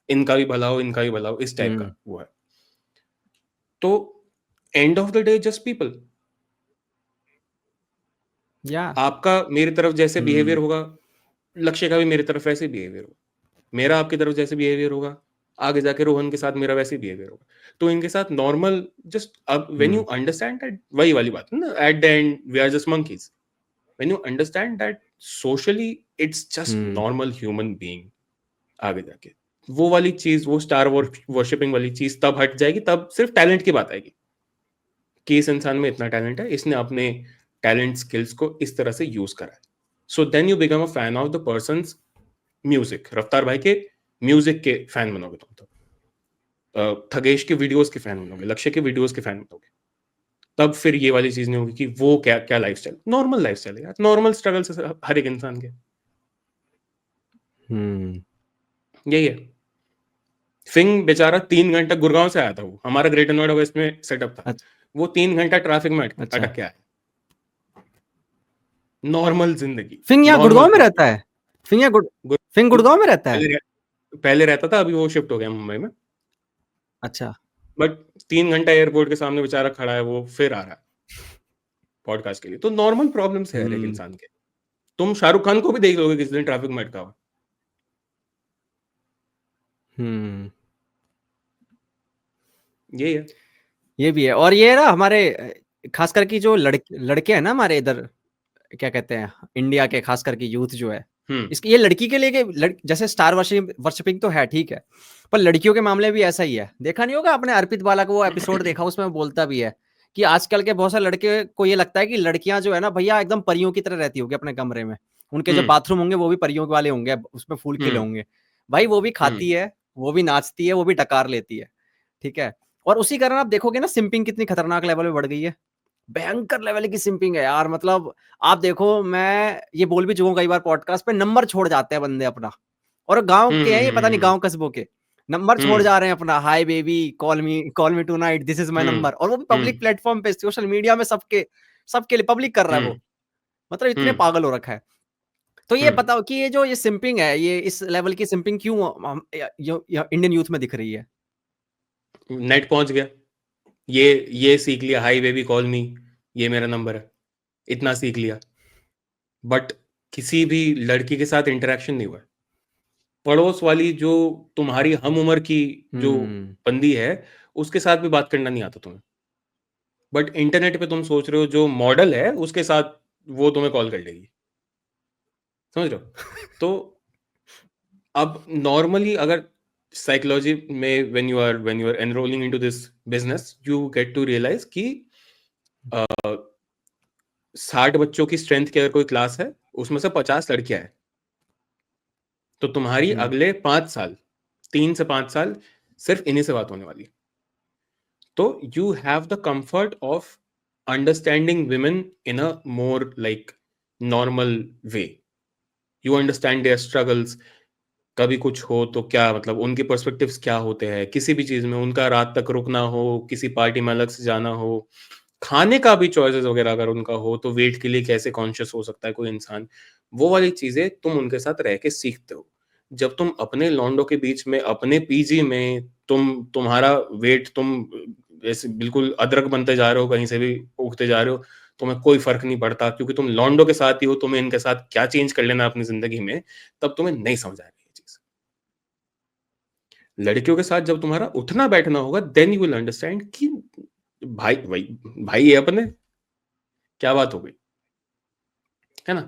इनका भी भला हो, इनका भी भला हो, इस टाइप का वो है। तो end of the day just people. आपका मेरी तरफ जैसे बिहेवियर होगा, लक्ष्य का भी मेरी तरफ वैसे बिहेवियर होगा, मेरा आपकी तरफ जैसे बिहेवियर होगा, आगे जाके रोहन के साथ मेरा वैसे बिहेवियर होगा। तो इनके साथ नॉर्मल जस्ट, अब व्हेन यू अंडरस्टैंड दैट, वही वाली बात है ना, at the end we are just monkeys. When you understand that socially it's just normal human being, आगे जाके वो वाली चीज, वो स्टार वर्शिपिंग वाली चीज तब हट जाएगी, तब सिर्फ टैलेंट की बात आएगी कि इस इंसान में इतना टैलेंट है, इसने अपने टैलेंट स्किल्स को इस तरह से यूज करा है। So then you become a fan of the person's music. Raftaar भाई के म्यूजिक के फैन बनोगे तुम, तो थगेश के वीडियोस के फैन बनोगे, लक्ष्य के वीडियोस के फैन बनोगे, तब फिर ये वाली चीज नहीं होगी कि वो क्या क्या लाइफस्टाइल, नॉर्मल लाइफस्टाइल है यार, नॉर्मल स्ट्रगल्स हर एक इंसान के, यही है। फिंग बेचारा 3 घंटा गुड़गांव से आया था, वो हमारा ग्रेटर नोएडा वेस्ट में सेटअप था, वो 3 घंटा ट्रैफिक में अटक के आया। नॉर्मल जिंदगी। फिंग यहाँ गुड़गांव में रहता है? फिंग गुड़गांव में रहता है? पहले रहता था, अभी वो शिफ्ट हो गया मुंबई में। अच्छा। बट 3 घंटा एयरपोर्ट के सामने बेचारा खड़ा है, वो फिर आ रहा है पॉडकास्ट के लिए। तो नॉर्मल प्रॉब्लम्स है हर एक इंसान के। तुम शाहरुख खान को भी देख लोगे किसी दिन ट्रैफिक में अटका हुआ। यही है। ये भी है। और ये ना हमारे खास करके जो लड़के हैं ना हमारे इधर, क्या कहते हैं, इंडिया के खास करके यूथ जो है, इसकी ये लड़की के लिए जैसे स्टार वर्शिपिंग तो है, ठीक है, पर लड़कियों के मामले भी ऐसा ही है। देखा नहीं होगा आपने अर्पित वाला का वो एपिसोड देखा, उसमें वो बोलता भी है कि आजकल के बहुत सारे लड़के को ये लगता है कि लड़कियां जो है ना भैया एकदम परियों की तरह रहती होगी अपने कमरे में, उनके जो बाथरूम होंगे वो भी परियों वाले होंगे, उसमें फूल खिले होंगे। भाई वो भी खाती है, वो भी नाचती है, वो भी डकार लेती है, ठीक है। और उसी कारण आप देखोगे ना सिंपिंग कितनी खतरनाक लेवल पे बढ़ गई है, भयंकर लेवल की सिंपिंग है यार। मतलब आप देखो, मैं ये बोल भी चुका हूं कई बार पॉडकास्ट पे, नंबर छोड़ जाते हैं बंदे अपना, और गांव के हैं ये, पता नहीं गांव कस्बों के, नंबर छोड़ जा रहे हैं अपना, hi baby call me tonight, this is my number, और वो भी पब्लिक प्लेटफॉर्म पे, सोशल मीडिया में सबके सबके लिए पब्लिक कर रहा है वो। मतलब इतने पागल हो रखा है। तो ये बताओ कि ये जो ये सिंपिंग है, ये इस लेवल की सिंपिंग क्यों इंडियन यूथ में दिख रही है? नेट पहुंच गया, ये सीख लिया, हाई बेबी कॉल मी, ये मेरा नंबर है, इतना सीख लिया, बट किसी भी लड़की के साथ इंटरेक्शन नहीं हुआ। पड़ोस वाली जो तुम्हारी हम उम्र की जो बंदी है उसके साथ भी बात करना नहीं आता तुम्हें, बट इंटरनेट पे तुम सोच रहे हो जो मॉडल है उसके साथ वो तुम्हें कॉल कर लेगी, समझ रहे हो? तो अब नॉर्मली अगर साइकोलॉजी में when you are enrolling into this business, you get to realize कि 60 बच्चों की स्ट्रेंथ की अगर कोई क्लास है उसमें से 50 लड़कियां हैं, तो तुम्हारी अगले 5 साल, 3 से 5 साल सिर्फ इन्हीं से बात होने वाली है। तो you have the comfort of understanding women in a more like normal way. You understand their struggles, कभी कुछ हो तो क्या मतलब उनके पर्सपेक्टिव्स क्या होते हैं किसी भी चीज में, उनका रात तक रुकना हो, किसी पार्टी में अलग से जाना हो, खाने का भी चॉइसेस वगैरह अगर उनका हो तो वेट के लिए कैसे कॉन्शियस हो सकता है कोई इंसान, वो वाली चीजें तुम उनके साथ रह के सीखते हो। जब तुम अपने लॉन्डो के बीच में अपने पीजी में तुम्हारा वेट तुम ऐसे बिल्कुल अदरक बनते जा रहे हो, कहीं से भी उगते जा रहे हो, तुम्हें कोई फर्क नहीं पड़ता क्योंकि तुम लॉन्डो के साथ ही हो, तुम्हें इनके साथ क्या चेंज कर लेना अपनी जिंदगी में, तब तुम्हें नहीं समझ आएगा ये चीज। लड़कियों के साथ जब तुम्हारा उठना बैठना होगा देन यू विल अंडरस्टैंड कि भाई भाई भाई ये अपने क्या बात हो गई, है ना?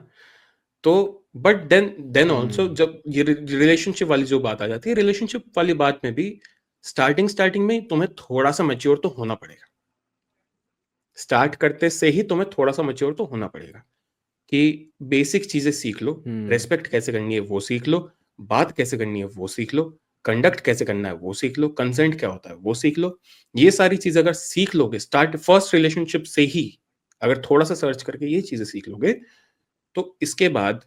तो बट देन ऑल्सो जब ये रिलेशनशिप वाली जो बात आ जाती है, रिलेशनशिप वाली बात में भी स्टार्टिंग में तुम्हें थोड़ा सा मैच्योर तो होना पड़ेगा। स्टार्ट करते से ही तुम्हें थोड़ा सा मैच्योर तो होना पड़ेगा कि बेसिक चीजें सीख लो, रेस्पेक्ट कैसे करनी है वो सीख लो, बात कैसे करनी है वो सीख लो, कंडक्ट कैसे करना है वो सीख लो, कंसेंट क्या होता है वो सीख लो। ये सारी चीजें अगर सीख लोगे स्टार्ट फर्स्ट रिलेशनशिप से ही, अगर थोड़ा सा सर्च करके ये चीजें सीख लोगे, तो इसके बाद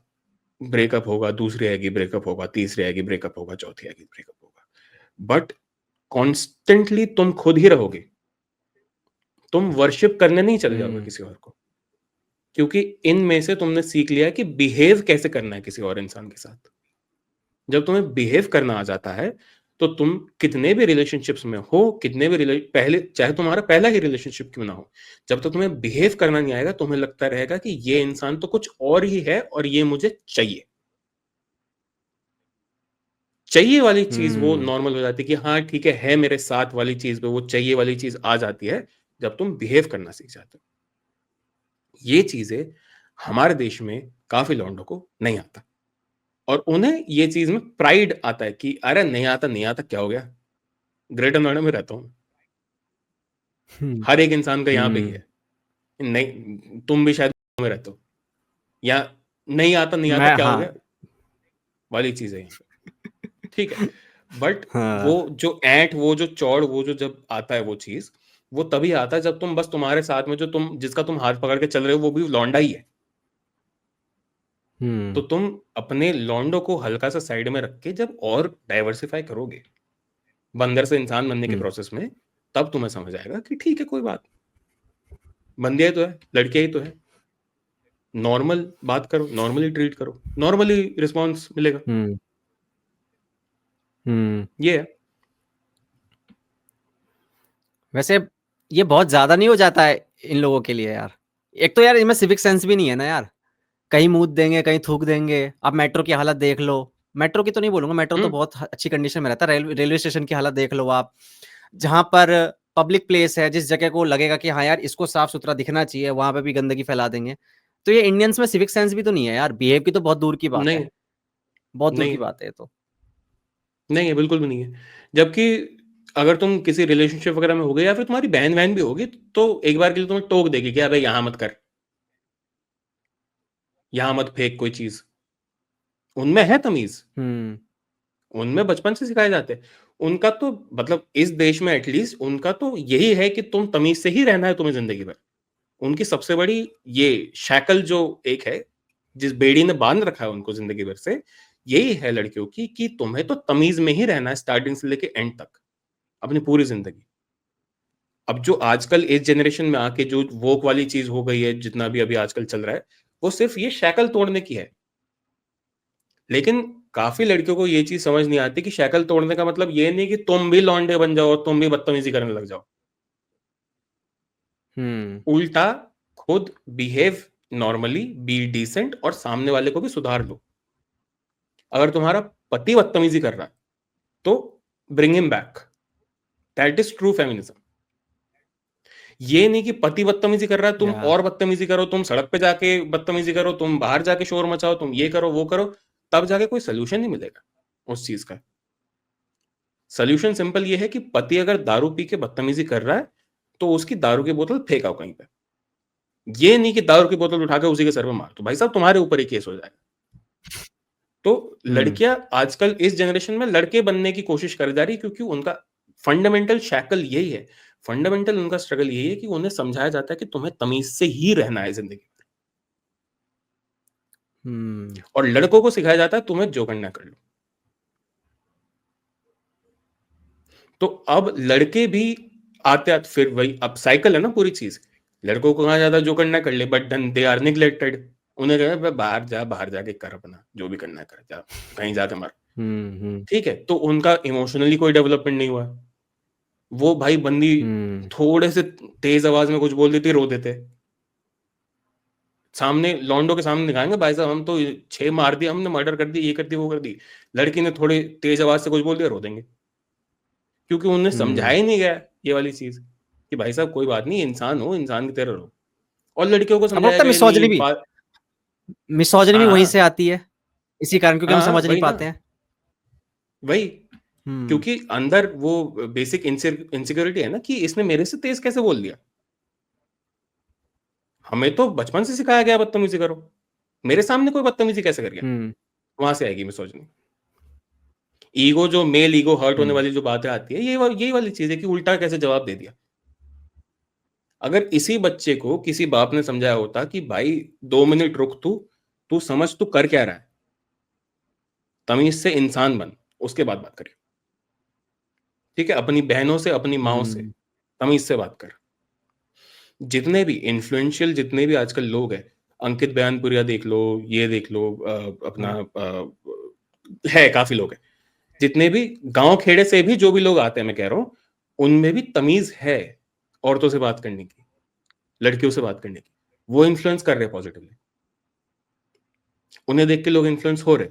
ब्रेकअप होगा, दूसरी आएगी ब्रेकअप होगा, तीसरी आएगी ब्रेकअप होगा, चौथी आएगी ब्रेकअप होगा, बट कॉन्स्टेंटली तुम खुद ही रहोगे, तुम वर्शिप करने नहीं चले जाओगे किसी और को, क्योंकि इनमें से तुमने सीख लिया है कि बिहेव कैसे करना है किसी और इंसान के साथ। जब तुम्हें बिहेव करना आ जाता है तो तुम कितने भी रिलेशनशिप्स में हो, कितने भी पहले चाहे तुम्हारा पहला ही रिलेशनशिप क्यों ना हो, जब तक तुम्हें बिहेव करना नहीं आएगा तुम्हें लगता रहेगा कि ये इंसान तो कुछ और ही है और ये मुझे चाहिए। चाहिए वाली चीज वो नॉर्मल हो जाती है कि हाँ ठीक है मेरे साथ वाली चीज पे वो चाहिए वाली चीज आ जाती है जब तुम बिहेव करना सीख जाते हो। ये चीजें हमारे देश में काफी लौंडों को नहीं आता और उन्हें ये चीज में प्राइड आता है कि अरे नहीं आता क्या हो गया, ग्रेटर नोएडा में रहता हूं, हर एक इंसान का यहाँ पे ही है, नहीं तुम भी शायद में रहते हो, या नहीं आता क्या हो गया वाली चीज है यहाँ पे, ठीक है। बट वो जो ऐंठ, वो जो चौड़, वो जो जब आता है वो चीज, वो तभी आता है जब तुम बस तुम्हारे साथ में जो तुम जिसका तुम हाथ पकड़ के चल रहे हो वो भी लौंडा ही है। तो तुम अपने लॉन्डो को हल्का सा साइड में रख के जब और डाइवर्सिफाई करोगे बंदर से इंसान बनने के प्रोसेस में, तब तुम्हें समझ आएगा कि ठीक है कोई बात, बंदिया ही तो है, लड़कियां ही तो है, नॉर्मल बात करो, नॉर्मली ट्रीट करो, नॉर्मली रिस्पॉन्स मिलेगा। ये है। वैसे ये बहुत ज्यादा नहीं हो जाता है इन लोगों के लिए यार? एक तो यार इनमें सिविक सेंस भी नहीं है ना यार, कहीं मूत देंगे कहीं थूक देंगे। अब मेट्रो की हालत देख लो, मेट्रो की तो नहीं बोलूंगा, मेट्रो तो बहुत अच्छी कंडीशन में रहता है, रेलवे स्टेशन की हालत देख लो आप, जहां पर पब्लिक प्लेस है, जिस जगह को लगेगा कि हाँ यार इसको साफ सुथरा दिखना चाहिए, वहां पे भी गंदगी फैला देंगे। तो ये इंडियंस में सिविक सेंस भी तो नहीं है यार, बिहेव की तो बहुत दूर की बात है। बहुत दूर नहीं की है, बात है ये तो। नहीं है, बिल्कुल भी नहीं है। जबकि अगर तुम किसी रिलेशनशिप वगैरह में हो गए या फिर तुम्हारी बहन वहन भी होगी, तो एक बार के लिए तुम्हें टोक देगी कि भाई यहाँ मत कर, यहाँ मत फेंक कोई चीज। उनमें है तमीज, हम्म। उनमें बचपन से सिखाए जाते हैं। उनका तो मतलब इस देश में एटलीस्ट उनका तो यही है कि तुम तमीज से ही रहना है तुम्हें जिंदगी भर। उनकी सबसे बड़ी ये शैकल जो एक है, जिस बेड़ी ने बांध रखा है उनको जिंदगी भर से, यही है लड़कियों की कि तुम्हें तो तमीज में ही रहना है स्टार्टिंग से लेके एंड तक, अपनी पूरी जिंदगी। अब जो आजकल इस जनरेशन में आके जो वोक वाली चीज हो गई है, जितना भी अभी आजकल चल रहा है, वो सिर्फ ये शैकल तोड़ने की है। लेकिन काफी लड़कियों को ये चीज समझ नहीं आती कि शैकल तोड़ने का मतलब ये नहीं कि तुम भी लौंडे बन जाओ और तुम भी बदतमीजी करने लग जाओ। हम्म। उल्टा, खुद बिहेव नॉर्मली, बी डिसेंट, और सामने वाले को भी सुधार लो। अगर तुम्हारा पति बदतमीजी कर रहा है तो bring him back. That is true feminism. ये नहीं कि पति बदतमीजी कर रहा है तुम या और बदतमीजी करो, तुम सड़क पे जाके बदतमीजी करो, तुम बाहर जाके शोर मचाओ, तुम ये करो वो करो, तब जाके कोई सोल्यूशन नहीं मिलेगा उस चीज का। सोल्यूशन सिंपल ये है कि पति अगर दारू पी के बदतमीजी कर रहा है तो उसकी दारू की बोतल फेंकाओ कहीं पे। ये नहीं कि दारू की बोतल उठाकर उसी के सर पे मार, तो भाई साहब तुम्हारे ऊपर ही केस हो जाएगा। तो हम्म। लड़कियां आजकल इस जनरेशन में लड़के बनने की कोशिश कर जा रही, क्योंकि उनका फंडामेंटल शैकल यही है। फंडामेंटल उनका स्ट्रगल यही है कि उन्हें समझाया जाता है कि तुम्हें तमीज से ही रहना है जिंदगी में, हम्म। और लड़कों को सिखाया जाता है तुम्हें जो करना कर लो। तो अब लड़के भी आते आते फिर वही, अब साइकिल है ना पूरी चीज। लड़कों को कहा जाता है जो करना है कर ले, but then they are neglected. उन्हें कहते हैं बाहर जा, बाहर जाके कर अपना जो भी करना है कर, जा कहीं जाके मर। हम्म। ठीक है, तो उनका इमोशनली कोई डेवलपमेंट नहीं हुआ। वो भाई बंदी हम्म। थोड़े से तेज आवाज में कुछ बोल देती, रो देते। सामने लॉन्डो के सामने दिखाएंगे भाई साहब हम तो 6 मार दिया, हमने मर्डर कर दी, ये कर दी वो कर दी। लड़की ने थोड़ी तेज आवाज से कुछ बोल दिया, रो देंगे। क्योंकि उन्हें समझाया हम्म। ही नहीं गया ये वाली चीज कि भाई साहब कोई बात नहीं, इंसान हो, इंसान की तरह रहो। और लड़कियों को अब समझाया लगता है गया मिसोजनी नहीं भी, बात। मिसोजनी भी हाँ वहीं हाँ से आती है, इसी कारण, क्योंकि हम हाँ हाँ, समझ नहीं वही ना, पाते हैं। वही। हम्म। क्योंकि अंदर वो बेसिक इनसिक्योरिटी है ना कि इसने मेरे से तेज कैसे बोल दिया। हमें तो बचपन से सिखाया गया बदतमीजी करो, मेरे सामने कोई बदतमीजी कैसे कर गया। हम्म। वहां से आएगी मिसोजिनी। ईगो, जो मेल ईगो हर्ट होने हम्म। वाली जो बातें आती है, यही वाली चीज है कि उल्टा कैसे जवाब दे दिया। अगर इसी बच्चे को किसी बाप ने समझाया होता कि भाई 2 मिनट रुक, तू तू समझ तू कर क्या रहा है, तमीज से इंसान बन, उसके बाद बात करिए। ठीक है, अपनी बहनों से, अपनी माओ से हम्म। तमीज से बात कर। जितने भी इन्फ्लुएंशियल, जितने भी आजकल लोग हैं, अंकित बयानपुरिया देख लो, ये देख लो, अपना हाँ। है काफी लोग हैं। जितने भी गांव खेड़े से भी जो भी लोग आते हैं, मैं कह रहा हूं, उनमें भी तमीज है औरतों से बात करने की, लड़कियों से बात करने की। वो इन्फ्लुएंस कर रहे हैं पॉजिटिवली, उन्हें देख के लोग इन्फ्लुएंस हो रहे।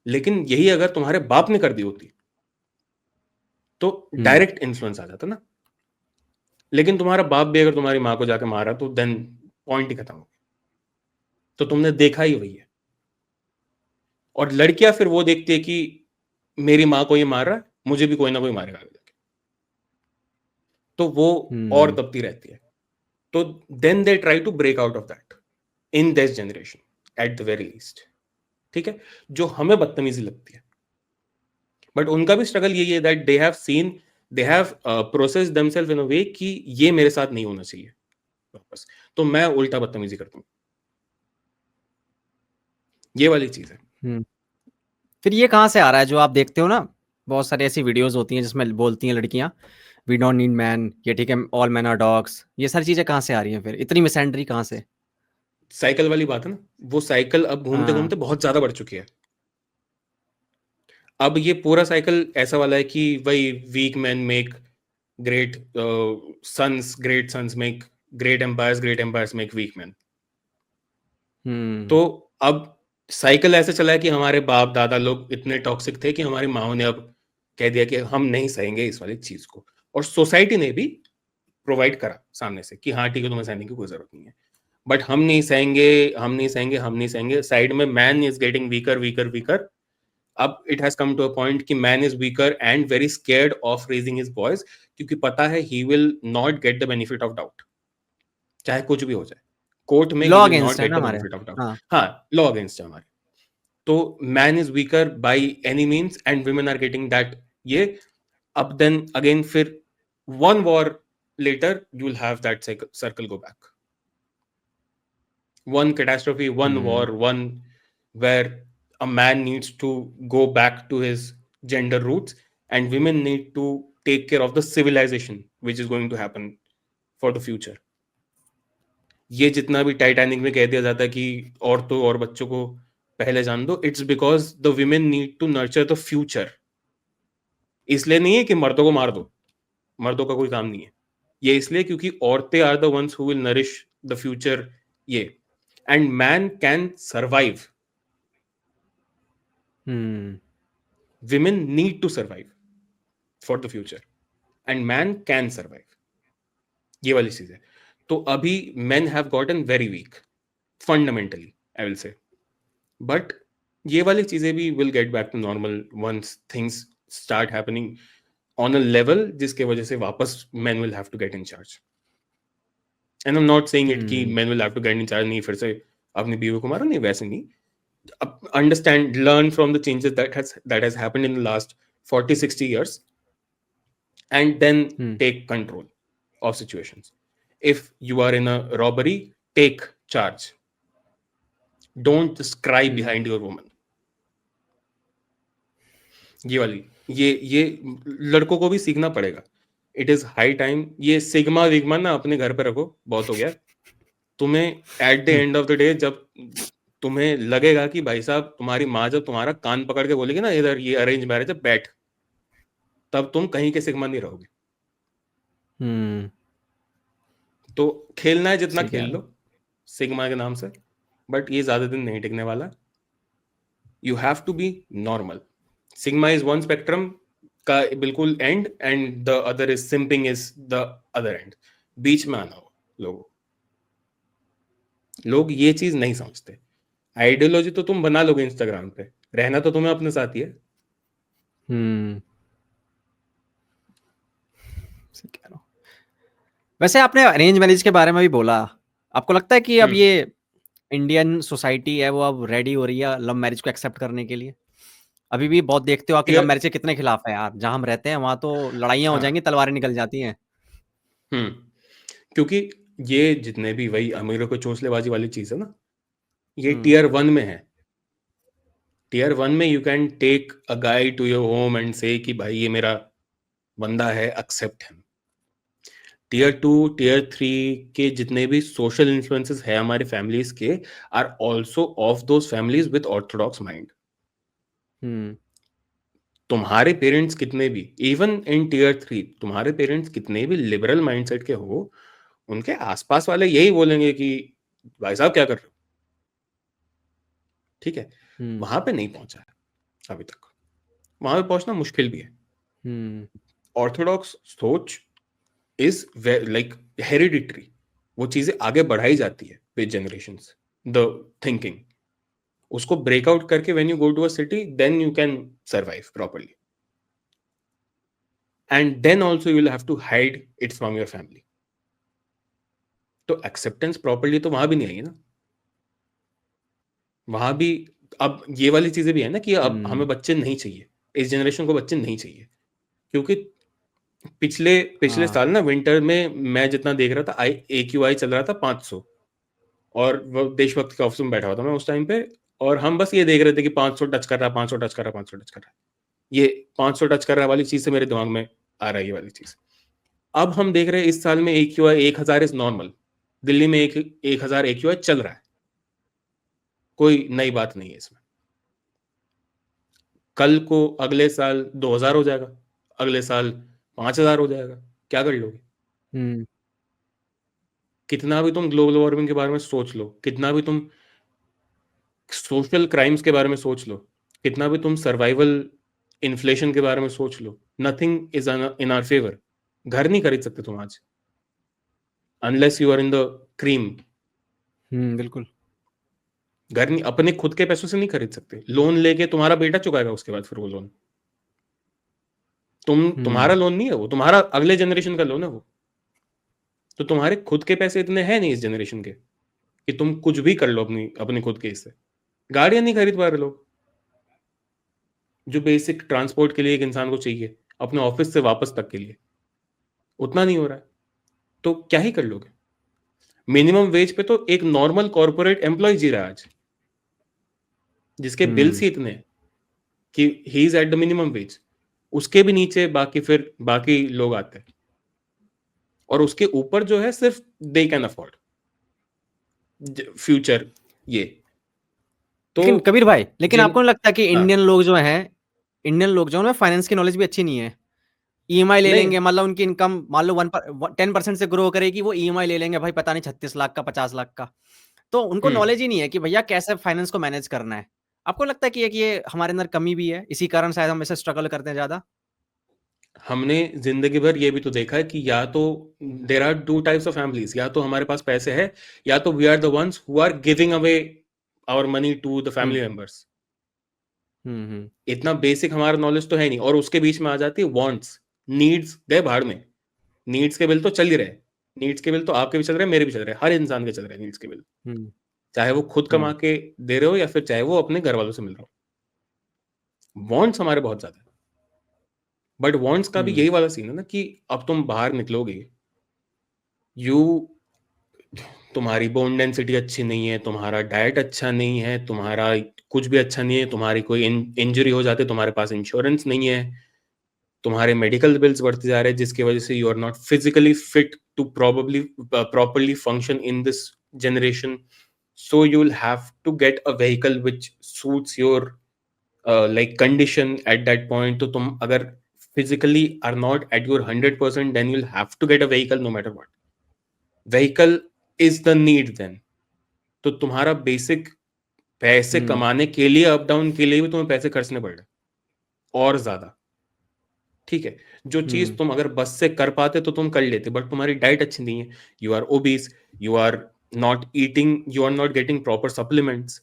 लेकिन यही अगर तुम्हारे बाप ने कर दी होती तो हम्म। डायरेक्ट इन्फ्लुएंस आ जाता ना। लेकिन तुम्हारा बाप भी अगर तुम्हारी माँ को जाके मारा तो देन पॉइंट ही खत्म हो गया। तो तुमने देखा ही वही है। और लड़कियां फिर वो देखती है कि मेरी माँ को ये मार रहा है, मुझे भी कोई ना कोई मारेगा आगे जाके। तो वो और हम्म। दबती रहती है। तो then they try to break out of that in this generation at the very least. ठीक है, जो हमें बदतमीजी लगती है, बट उनका भी स्ट्रगल यही है that they have seen, they have process themselves in a way कि ये मेरे साथ नहीं होना चाहिए वापस, तो मैं उल्टा बदतमीजी करता हूं। ये वाली चीज है। हम्म। फिर ये कहाँ से आ रहा है जो आप देखते हो ना, बहुत सारी ऐसी वीडियोस होती हैं जिसमें बोलती हैं लड़कियां, वी डोंट नीड मैन, ये ठीक है, ऑल मैन आर डॉग्स, ये सारी चीजें कहाँ से आ रही हैं, फिर इतनी मिसेंड्री कहाँ से? साइकिल वाली बात है ना, वो साइकिल अब घूमते हाँ। घूमते बहुत ज्यादा बढ़ चुकी है। अब ये पूरा साइकिल ऐसा वाला है कि वही weak man make great sons, great sons make great empires, great empires make weak man. Hmm. तो अब साइकिल ऐसे चला है कि हमारे बाप दादा लोग इतने टॉक्सिक थे कि हमारी माओ ने अब कह दिया कि हम नहीं सहेंगे इस वाली चीज को, और सोसाइटी ने भी प्रोवाइड करा सामने से कि हाँ ठीक है, तुम्हें सहने की कोई जरूरत नहीं है, बट हम नहीं सहेंगे, हम नहीं सहेंगे, हम नहीं सहेंगे। साइड में man is getting weaker weaker weaker, अब it has come to a point कि man is weaker and very scared of raising his voice, क्योंकि पता है he will not get the benefit of doubt, चाहे कुछ भी हो जाए कोर्ट में, he law will not against है गेट ना द हमारे। Benefit of doubt. हाँ। हाँ, लॉ अगेंस्ट है हमारे। तो man is weaker by any means and women are getting that ये। अब देन अगेन फिर one war later you will have that circle go back, one catastrophe, one war, one where a man needs to go back to his gender roots and women need to take care of the civilization which is going to happen for the future. ये जितना भी Titanic में कह दिया जाता है कि औरतों और बच्चों को पहले जान दो, it's because the women need to nurture the future. इसलिए नहीं है कि मर्दों को मार दो, मर्दों का कोई काम नहीं है, ये इसलिए क्योंकि औरतें are the ones who will nourish the future ये, and man can survive, women need to survive for the future and man can survive, ये वाली चीज है। तो अभी men have gotten very weak fundamentally, I will say, but ये वाली चीजें भी will get back to normal once things start happening on a level जिसके वजह से वापस men will have to get in charge. And I'm not saying it कि men will have to get in charge, नहीं फिर से अपनी बीवी को मारो, नहीं वैसे नहीं, understand, learn from the changes that has happened in the last 40-60 years and then take control of situations. If you are in a robbery, take charge. Don't just cry behind your woman. ये वाली ये लड़कों को भी सीखना पड़ेगा। It is high time. ये sigma विग्मा ना अपने घर पे रखो, बहुत हो गया। तुम्हें eight the end of the day जब तुम्हें लगेगा कि भाई साहब तुम्हारी माँ जब तुम्हारा कान पकड़ के बोलेगी ना इधर ये अरेंज मैरिज है बैठ, तब तुम कहीं के सिग्मा नहीं रहोगे। तो खेलना है जितना खेल लो सिग्मा के नाम से, बट ये ज्यादा दिन नहीं टिकने वाला। You have to be normal. Sigma is one spectrum का बिल्कुल end, end the other is simping is the other end. बीच में आना हो लोगों। लोग ये चीज नहीं समझते। आइडियोलॉजी तो तुम बना लोगे इंस्टाग्राम पे, रहना तो तुम्हें अपने साथ ही है। वैसे आपने अरेंज मैरिज के बारे में भी बोला, आपको लगता है कि अब ये इंडियन सोसाइटी है वो अब रेडी हो रही है लव मैरिज को एक्सेप्ट करने के लिए? अभी भी बहुत देखते हो कि लव मैरिज के कितने खिलाफ है यार। जहां हम रहते हैं वहां तो लड़ाइयां हो जाएंगी, तलवारें निकल जाती हैं। क्योंकि ये जितने भी वही अमीरों को चोंचलेबाजी वाली चीज है ना, ये टीयर 1 में है। टीयर 1 में you can take a guy to your home and say कि भाई ये मेरा बंदा है, एक्सेप्ट हिम। टीयर 2 टीयर 3 के जितने भी सोशल इन्फ्लुएंसेस है हमारे फैमिलीज के are also of those families with orthodox mind. तुम्हारे पेरेंट्स कितने भी, इवन इन टीयर 3 तुम्हारे पेरेंट्स कितने भी लिबरल माइंडसेट के हो, उनके आसपास वाले यही बोलेंगे कि भाई साहब क्या कर रहे हो। ठीक है, वहां पे नहीं पहुंचा है अभी तक, वहां पे पहुंचना मुश्किल भी है। ऑर्थोडॉक्स सोच इज लाइक हेरिडिटरी, वो चीजें आगे बढ़ाई जाती है विद जनरेशंस। द थिंकिंग उसको ब्रेकआउट करके when you go to a city then you can survive properly, and then also you will have to hide it from your family. तो acceptance properly तो वहां भी नहीं आई ना। वहां भी अब ये वाली चीजें भी है ना कि अब हमें बच्चे नहीं चाहिए, इस जनरेशन को बच्चे नहीं चाहिए, क्योंकि पिछले साल ना विंटर में मैं जितना देख रहा था AQI चल रहा था 500, और वो देशभक्त के ऑफिस में बैठा हुआ था मैं उस टाइम पे, और हम बस ये देख रहे थे कि 500 टच कर रहा है, 500 टच कर रहा है, 500 टच कर रहा है। ये 500 टच कर रहा वाली चीज से मेरे दिमाग में आ रहा है ये वाली चीज। अब हम देख रहे हैं इस साल में AQI 1000 इज नॉर्मल। दिल्ली में 1000 AQI चल रहा है, कोई नई बात नहीं है इसमें। कल को अगले साल 2000 हो जाएगा, अगले साल 5000 हो जाएगा, क्या कर लोगे? कितना भी तुम ग्लोबल वार्मिंग के बारे में सोच लो, कितना भी तुम सोशल क्राइम्स के बारे में सोच लो, कितना भी तुम सर्वाइवल इन्फ्लेशन के बारे में सोच लो, nothing is in our favour. घर नहीं खरीद सकते तुम आज unless you are in the cream. बिल्कुल। घर नहीं, अपने खुद के पैसों से नहीं खरीद सकते, लोन लेके तुम्हारा बेटा चुकाएगा उसके बाद फिर वो लोन। तुम्हारा लोन नहीं है वो, तुम्हारा अगले जनरेशन का लोन है वो। तो तुम्हारे खुद के पैसे इतने हैं नहीं इस जनरेशन के कि तुम कुछ भी कर लो अपनी अपने खुद के इससे। गाड़ियां नहीं खरीद पा रहे लोग, जो बेसिक ट्रांसपोर्ट के लिए एक इंसान को चाहिए अपने ऑफिस से वापस तक के लिए, उतना नहीं हो रहा है। तो क्या ही कर लोगे? मिनिमम वेज पे तो एक नॉर्मल कॉर्पोरेट एम्प्लॉय जी रहा है आज, जिसके बिल्स ही इतने हैं कि he is at the minimum wage. उसके भी नीचे बाकी फिर बाकी लोग आते हैं, और उसके ऊपर जो है सिर्फ दे कैन अफोर्ड फ्यूचर ये। तो लेकिन कबीर भाई, लेकिन आपको नहीं लगता कि हाँ, इंडियन लोग जो है उनमें फाइनेंस की नॉलेज भी अच्छी नहीं है? ईएमआई ले नहीं लेंगे, मतलब उनकी इनकम मान लो 10% से ग्रो करेगी, वो ईएमआई ले लेंगे भाई, पता नहीं 36 लाख का, 50 लाख का। तो उनको नॉलेज ही नहीं है कि भैया कैसे फाइनेंस को मैनेज करना है। आपको लगता है कि एक ये हमारे अंदर कमी भी है, इसी कारण शायद हम ऐसे स्ट्रगल करते हैं ज्यादा? हमने जिंदगी भर ये भी तो देखा है कि या तो there are two types of families, या तो हमारे पास पैसे है, या तो we are the ones who are giving away our money to the family hmm members. Hmm. इतना बेसिक हमारा नॉलेज तो है नहीं, और उसके बीच में आ जाती है वांट्स। नीड्स गए भाड़ में। नीड्स के बिल तो चल ही रहे। नीड्स के बिल तो आपके भी चल रहे हैं, मेरे भी चल रहे हैं, हर इंसान के चल रहे हैं नीड्स के बिल। हम्म चाहे वो खुद कमा हम्म के दे रहे हो या फिर चाहे वो अपने घर वालों से मिल रहा हो, वांट्स हमारे बहुत ज्यादा है। बट वांट्स का भी हम्म यही वाला सीन है ना कि अब तुम बाहर निकलोगे, यू तुम्हारी बोन डेंसिटी अच्छी नहीं है, तुम्हारा डाइट अच्छा नहीं है, तुम्हारा कुछ भी अच्छा नहीं है, तुम्हारी कोई इंजरी हो जाती है, तुम्हारे पास इंश्योरेंस नहीं है, तुम्हारे मेडिकल बिल्स बढ़ते जा रहे हैं, जिसकी वजह से you are not physically fit to probably properly function in this generation. So you will have to get a vehicle which suits your like condition at that point. तो तुम अगर physically are not at your 100%, then you'll have to get a vehicle no matter what. Vehicle is the need then. तो तुम्हारा basic पैसे कमाने के लिए, up down के लिए भी तुम्हें पैसे खर्चने पड़ रहे और ज्यादा। ठीक है, जो चीज तुम अगर बस से कर पाते तो तुम कर लेते, बट तुम्हारी डाइट अच्छी नहीं है, you are obese, you are not eating, you are not getting proper supplements.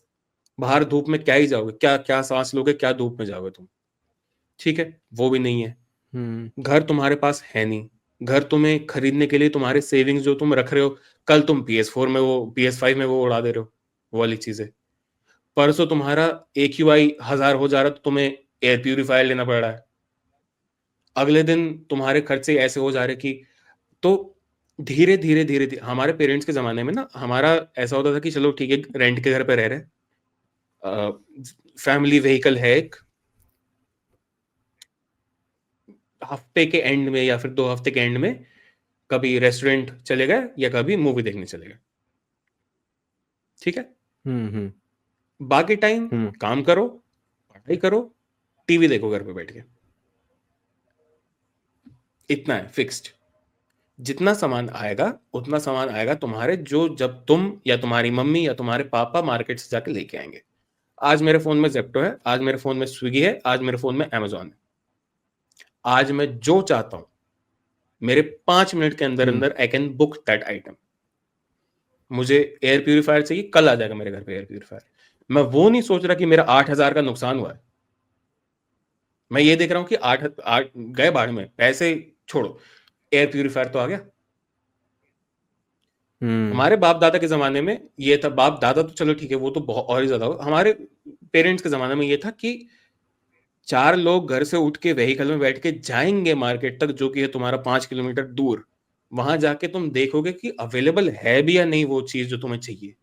बाहर धूप में क्या ही जाओगे, क्या क्या सांस लोगे, क्या धूप में जाओगे तुम? ठीक है, वो भी नहीं है। घर तुम्हारे पास है नहीं, घर तुम्हें खरीदने के लिए तुम्हारे सेविंग्स जो तुम रख रहे हो, कल तुम PS4 में वो PS5 में वो उड़ा दे रहे हो, वो वाली चीजें। परसों तुम्हारा AQI 1000 हो जा रहा है तो तुम्हें एयर प्यूरिफायर लेना पड़ रहा है। अगले दिन तुम्हारे खर्चे ऐसे हो जा रहे कि, तो धीरे धीरे धीरे धीरे हमारे पेरेंट्स के जमाने में ना, हमारा ऐसा होता था कि चलो ठीक है, रेंट के घर पे रह रहे, फैमिली व्हीकल है एक, हफ्ते के एंड में या फिर 2 हफ्ते के एंड में कभी रेस्टोरेंट चले गए या कभी मूवी देखने चले गए। ठीक है, बाकी टाइम काम करो, पढ़ाई करो, टीवी देखो घर पे बैठ के। इतना है फिक्स्ड। जितना सामान आएगा उतना सामान आएगा तुम्हारे, जो जब तुम या तुम्हारी मम्मी या तुम्हारे पापा मार्केट से जाके लेके आएंगे। आज मेरे फोन में जेप्टो है, आज मेरे फोन में स्विगी है, आज मेरे फोन में अमेजोन है। आज मैं जो चाहता हूं मेरे 5 मिनट के अंदर अंदर I can book that item. मुझे एयर प्यूरिफायर चाहिए, कल आ जाएगा मेरे घर पे एयर प्यूरिफायर। मैं वो नहीं सोच रहा कि मेरा 8,000 का नुकसान हुआ है, मैं ये देख रहा हूं कि 8 गए बाढ़ में, पैसे छोड़ो, एयर प्यूरिफायर तो आ गया। हमारे बाप दादा के जमाने में ये था, बाप दादा तो चलो ठीक है, वो तो बहुत और ही ज्यादा हो, हमारे पेरेंट्स के जमाने में ये था कि 4 लोग घर से उठ के व्हीकल में बैठ के जाएंगे मार्केट तक, जो कि है तुम्हारा 5 किलोमीटर दूर। वहां जाके तुम देखोगे कि अवेलेबल है भी या नहीं वो चीज जो तुम्हें चाहिए।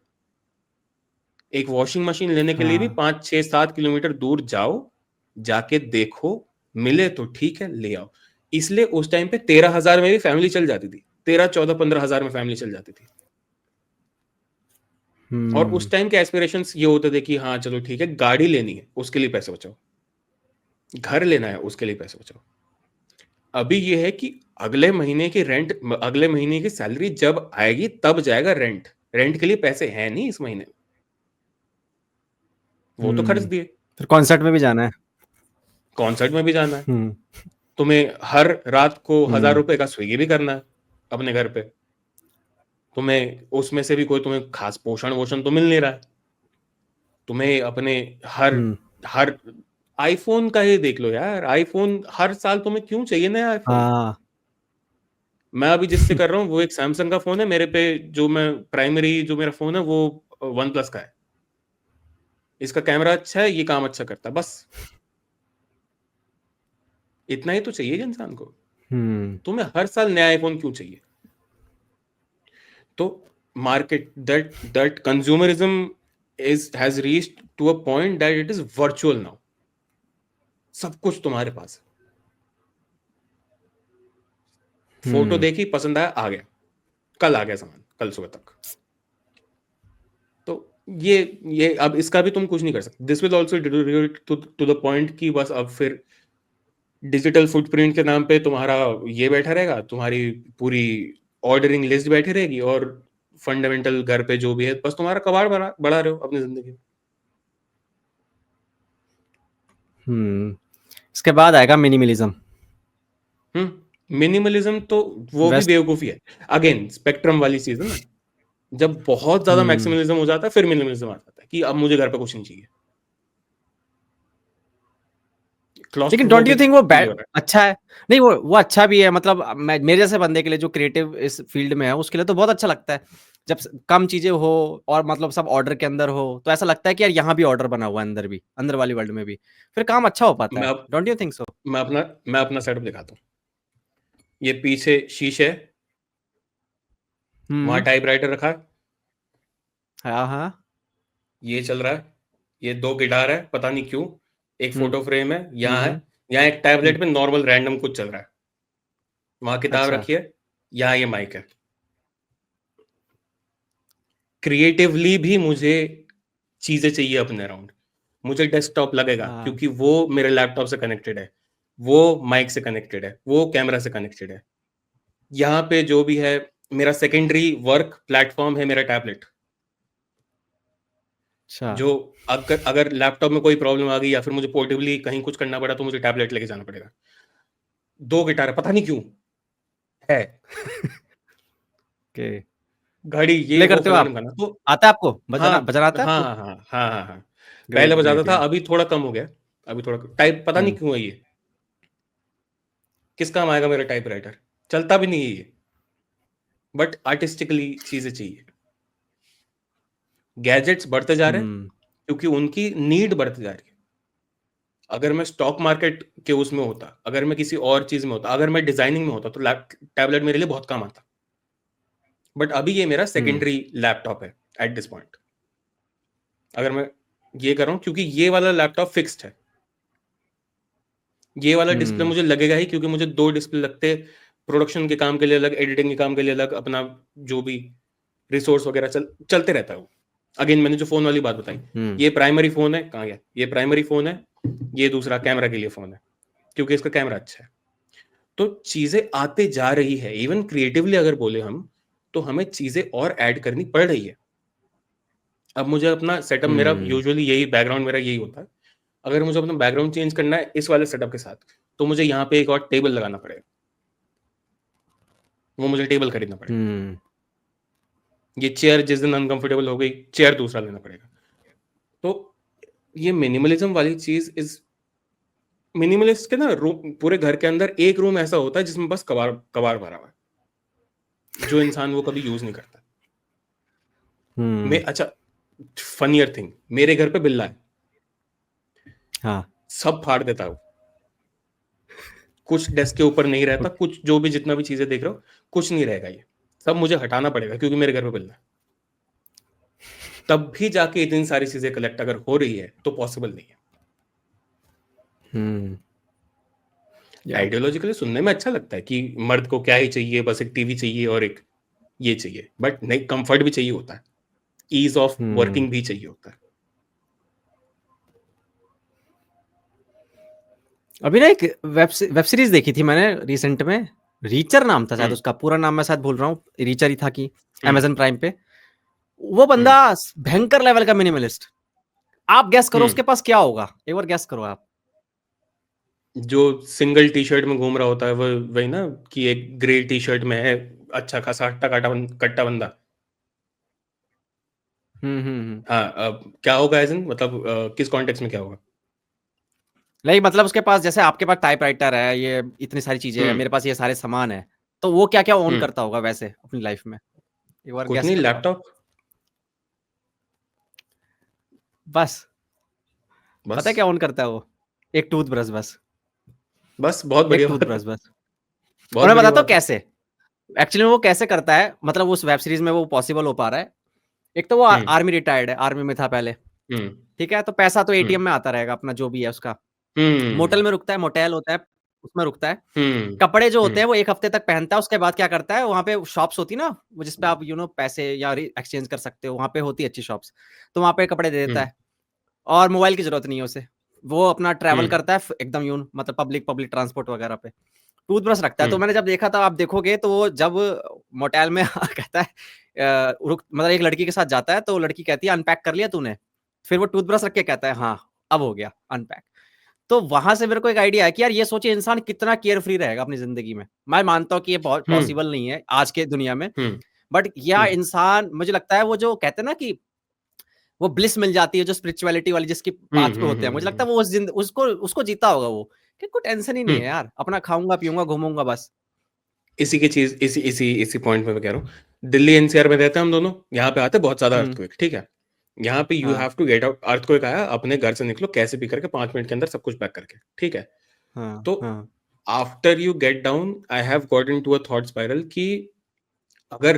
एक वॉशिंग मशीन लेने के लिए भी 5, 6, 7 किलोमीटर दूर जाओ, जाके देखो, मिले तो ठीक है ले आओ। इसलिए उस टाइम पे 13,000 में भी फैमिली चल जाती थी, 13, 14, 15,000 में फैमिली चल जाती थी। और उस टाइम के एस्पिरेशंस ये होते थे कि हाँ चलो ठीक है, गाड़ी लेनी है उसके लिए पैसे बचाओ, घर लेना है उसके लिए पैसे बचाओ। अभी ये है कि अगले महीने की रेंट, अगले महीने की सैलरी जब आएगी तब जाएगा रेंट। रेंट के लिए पैसे हैं नहीं इस महीने, वो तो खर्च दिए। फिर कॉन्सर्ट में भी जाना है, कॉन्सर्ट में भी जाना है, तुम्हें हर रात को 1,000 रुपए का स्विगी भी करना है अपने घर पे, तुम्हें उसमें से भी कोई तुम्हें खास पोषण वोषण तो मिल नहीं रहा है। तुम्हें अपने हर हम्म, हर आईफोन का ही देख लो यार, आईफोन हर साल तुम्हें क्यों चाहिए नया आईफोन? हाँ। मैं अभी जिससे कर रहा हूँ वो एक सैमसंग का फोन है, मेरे पे जो मैं प्राइमरी जो मेरा फोन है वो वन प्लस का है। इसका कैमरा अच्छा है, ये काम अच्छा करता है, बस इतना ही तो चाहिए इंसान को। हम्म, तुम्हें हर साल नया आईफोन क्यों चाहिए? तो market that consumerism is has reached to a point that it is virtual now. सब कुछ तुम्हारे पास है। फोटो हम्म, देखी, पसंद आया, आ गया, कल आ गया सामान, कल सुबह तक। तो ये अब इसका भी तुम कुछ नहीं कर सकते। This will also to the point कि बस अब फिर डिजिटल फुटप्रिंट के नाम पे तुम्हारा ये बैठा रहेगा, तुम्हारी पूरी ऑर्डरिंग लिस्ट बैठी रहेगी, और फंडामेंटल घर पे जो भी है बस तुम्हारा कबाड़ बढ़ा रहे हो अपनी जिंदगी में। हम्म। इसके बाद आएगा मिनिमलिज्म। मिनिमलिज्म तो वो भी वेस्ट। बेवकूफी है। अगेन स्पेक्ट्रम वाली चीज है ना। जब बहुत ज्यादा हम्म। मैक्सिमलिज्म हो जाता है फिर मिनिमलिज्म आ जाता है कि अब मुझे घर पे कुछ नहीं चाहिए। लेकिन डोंट यू क्लॉस्ट्रोफोबिक थिंक वो फील बैड हो रहा अच्छा है? नहीं, वो अच्छा भी है, मतलब मैं मेरे जैसे बंदे के लिए जो क्रिएटिव इस फील्ड में है उसके लिए तो बहुत अच्छा लगता है। जब कम चीजें हो और मतलब सब ऑर्डर के अंदर हो तो ऐसा लगता है कि यार यहाँ भी ऑर्डर बना हुआ है, अंदर भी, अंदर वाली वर्ल्ड में भी फिर काम अच्छा हो है। पाता है। Don't you think so? मैं अपना सेटअप दिखाता हूँ। ये पीछे शीशे है, वहां हम्म। टाइपराइटर रखा है, हाँ, हाँ। ये चल रहा है, ये दो गिटार है पता नहीं क्यों, एक हम्म, फोटो फ्रेम है यहाँ है, हम्म, यहाँ एक हम्म। टैबलेट पे नॉर्मल रैंडम कुछ चल रहा है, वहां किताब अच्छा। रखी है, यहाँ ये माइक है। क्रिएटिवली भी मुझे चीजें चाहिए अपने अराउंड। मुझे डेस्कटॉप लगेगा हाँ। क्योंकि वो मेरे लैपटॉप से कनेक्टेड है, वो माइक से कनेक्टेड है, वो कैमरा से कनेक्टेड है। यहाँ पे जो भी है, मेरा सेकेंडरी वर्क प्लेटफॉर्म है मेरा टैबलेट। अच्छा। जो अगर अगर लैपटॉप में कोई प्रॉब्लम आ गई या फिर मुझे पोर्टेबली कहीं कुछ करना पड़ा तो मुझे टैबलेट लेके जाना पड़ेगा। दो गिटार है पता नहीं क्यों है, ओके। घड़ी ये प्ले वो करते हो फलाना आप? गाना तो। आता है आपको हाँ बजाना आता है हाँ आपको? हाँ हाँ हाँ हाँ हाँ। पहले ग्रेट, बजाता ग्रेट था, यार। अभी थोड़ा कम हो गया। अभी थोड़ा टाइप पता नहीं हम्म, क्यों है ये, किस काम आएगा मेरा टाइपराइटर, चलता भी नहीं है ये। बट आर्टिस्टिकली चीजें चाहिए। गैजेट्स बढ़ते जा रहे हैं हम्म, क्योंकि उनकी नीड बढ़ती जा रही है। अगर मैं स्टॉक मार्केट के उसमें होता, अगर मैं किसी और चीज में होता, अगर मैं डिजाइनिंग में होता तो टैबलेट मेरे लिए बहुत काम आता। बट अभी ये मेरा हम्म, सेकेंडरी लैपटॉप है एट दिस पॉइंट। अगर मैं ये कर रहा हूँ क्योंकि ये वाला लैपटॉप फिक्स्ड है, ये वाला डिस्प्ले हम्म, मुझे लगेगा ही क्योंकि मुझे दो डिस्प्ले लगते, प्रोडक्शन के काम के लिए अलग, एडिटिंग के काम के लिए अलग, अपना जो भी रिसोर्स वगैरह चलते रहता है वो। अगेन मैंने जो फोन वाली बात बताई, हम्म, ये प्राइमरी फोन है, कहाँ गया ये प्राइमरी फोन है, ये दूसरा कैमरा के लिए फोन है क्योंकि इसका कैमरा अच्छा है। तो चीजें आते जा रही है, इवन क्रिएटिवली अगर बोले हम तो हमें चीजें और ऐड करनी पड़ रही है। अब मुझे अपना सेटअप, मेरा हम्म। यूजुअली यही बैकग्राउंड मेरा यही होता है। अगर मुझे अपना बैकग्राउंड चेंज करना है इस वाले सेटअप के साथ तो मुझे यहाँ पे एक और टेबल लगाना पड़ेगा, वो मुझे टेबल खरीदना पड़ेगा। हम्म, ये चेयर जिस दिन अनकंफर्टेबल हो गई, चेयर दूसरा लेना पड़ेगा। तो ये मिनिमलिज्म वाली चीज इज, मिनिमलिस्ट के ना रूम, पूरे घर के अंदर एक रूम ऐसा होता है जिसमें बस कबाड़ कबाड़ भरा हुआ है जो इंसान वो कभी यूज नहीं करता। हम्म। मैं अच्छा, फनियर थिंग, मेरे घर पे बिल्ला है, हाँ। सब फाड़ देता है वो। कुछ डेस्क के ऊपर नहीं रहता, ओके। कुछ जो भी जितना भी चीजें देख रहे हो कुछ नहीं रहेगा, ये सब मुझे हटाना पड़ेगा क्योंकि मेरे घर पे बिल्ला है। तब भी जाके इतनी सारी चीजें कलेक्ट अगर हो रही है तो पॉसिबल नहीं है। हम्म। या। आइडियोलॉजिकली सुनने में अच्छा लगता है कि मर्द को क्या ही चाहिए, बस एक टीवी चाहिए और एक ये चाहिए, बट नहीं, कंफर्ट भी चाहिए होता है, ईज ऑफ हम्म। वर्किंग भी चाहिए होता है। अभी ना एक वेब सीरीज देखी थी मैंने रिसेंट में। रीचर नाम था शायद हम्म उसका, पूरा नाम मैं शायद भूल रहा हूँ, रीचर ही था कि हम्म अमेजन प्राइम पे। वो बंदा हम्म भयंकर लेवल का मिनिमलिस्ट। आप गैस करो हम्म। उसके पास क्या होगा, एक बार गैस करो आप। जो सिंगल टी शर्ट में घूम रहा होता है वो, वही ना, कि एक ग्रे टी शर्ट में है, अच्छा खासा हट्टा कट्टा कट्टा बंदा। हाँ, क्या होगा एज़ इन मतलब किस कॉन्टेक्स्ट में क्या होगा? नहीं मतलब उसके पास जैसे आपके पास टाइपराइटर है, ये इतनी सारी चीज़ें हैं, हुँ, मेरे पास ये सारे सामान हैं, तो वो क्या-क्या ओन हुँ, करता होगा वैसे अपनी लाइफ़ में? एक बार कुछ गेस नहीं करो आप। लैपटॉप बस, पता है बस, क्या ओन करता है वो? एक टूथब्रश बस, बस बहुत एक बढ़िया बात है, टूथब्रश बस। और बहुत मैं बढ़िया बताता हूँ बात है। कैसे? एक्चुअली में वो कैसे करता है, मतलब उस वेब सीरीज़ में वो पॉसिबल हो पा रहा है। एक तो वो हुँ, आर्मी रिटायर्ड है, आर्मी में था पहले, हुँ, ठीक है? तो पैसा तो हुँ, एटीएम में आता रहेगा अपना जो भी है उसका। हुँ, मोटल में रुकता है, मोटेल होता है, उसमें रुकता है। हुँ, कपड़े जो होते हुँ, हैं वो 1 हफ्ते तक पहनता है, उसके बाद क्या करता है, वहाँ पे शॉप्स होती है ना, वो जिस पे आप पैसे या रि एक्सचेंज कर सकते हो, वहाँ पे होती है अच्छी शॉप्स। तो वहाँ पे कपड़े दे देता हुँ, है और मोबाइल की ज़रूरत नहीं है उसे। वो अपना ट्रैवल हुँ, करता है एकदम मतलब पब्लिक पब्लिक ट्रांसपोर्ट वगैरह पे। टूथब्रश रखता है, हुँ, तो मैंने जब देखा था आप देखोगे तो वो जब मोटेल में कहता है रुक मतलब एक लड़की के साथ जाता है, तो लड़की कहती है अनपैक कर लिया तूने? फिर वो टूथब्रश रख के कहता है हाँ, अब हो गया अनपैक। तो वहाँ से मेरे को एक आइडिया आया कि यार ये सोचिए इंसान कितना केयर फ्री रहेगा अपनी ज़िंदगी में। मैं मानता हूँ कि ये बहुत हुँ, पॉसिबल नहीं है आज के दुनिया में, हुँ, बट या हुँ, इंसान मुझे लगता है वो जो कहते हैं ना कि वो ब्लिस मिल जाती है जो स्पिरिचुअलिटी वाली जिसकी हुँ, पाथ पे हुँ, होते हैं। मुझे हुँ, लगता हुँ, है वो उसको उसको जीता होगा वो, कि कोई टेंशन ही नहीं हुँ। है यार, अपना खाऊँगा, पीऊँगा, घूमूँगा बस। इसी की चीज़ इसी पॉइंट पे मैं कह रहा हूँ। दिल्ली एनसीआर में रहते हैं हम दोनों, यहाँ पे आते हैं बहुत ज़्यादा हुँ, अर्थक्वेक, ठीक है? यहाँ पे यू हाँ, have to get out earthquake आया, अपने घर से निकलो कैसे भी करके 5 मिनट के अंदर सब कुछ पैक करके, ठीक है? हाँ, तो हाँ, after you get down I have got into a thought spiral कि अगर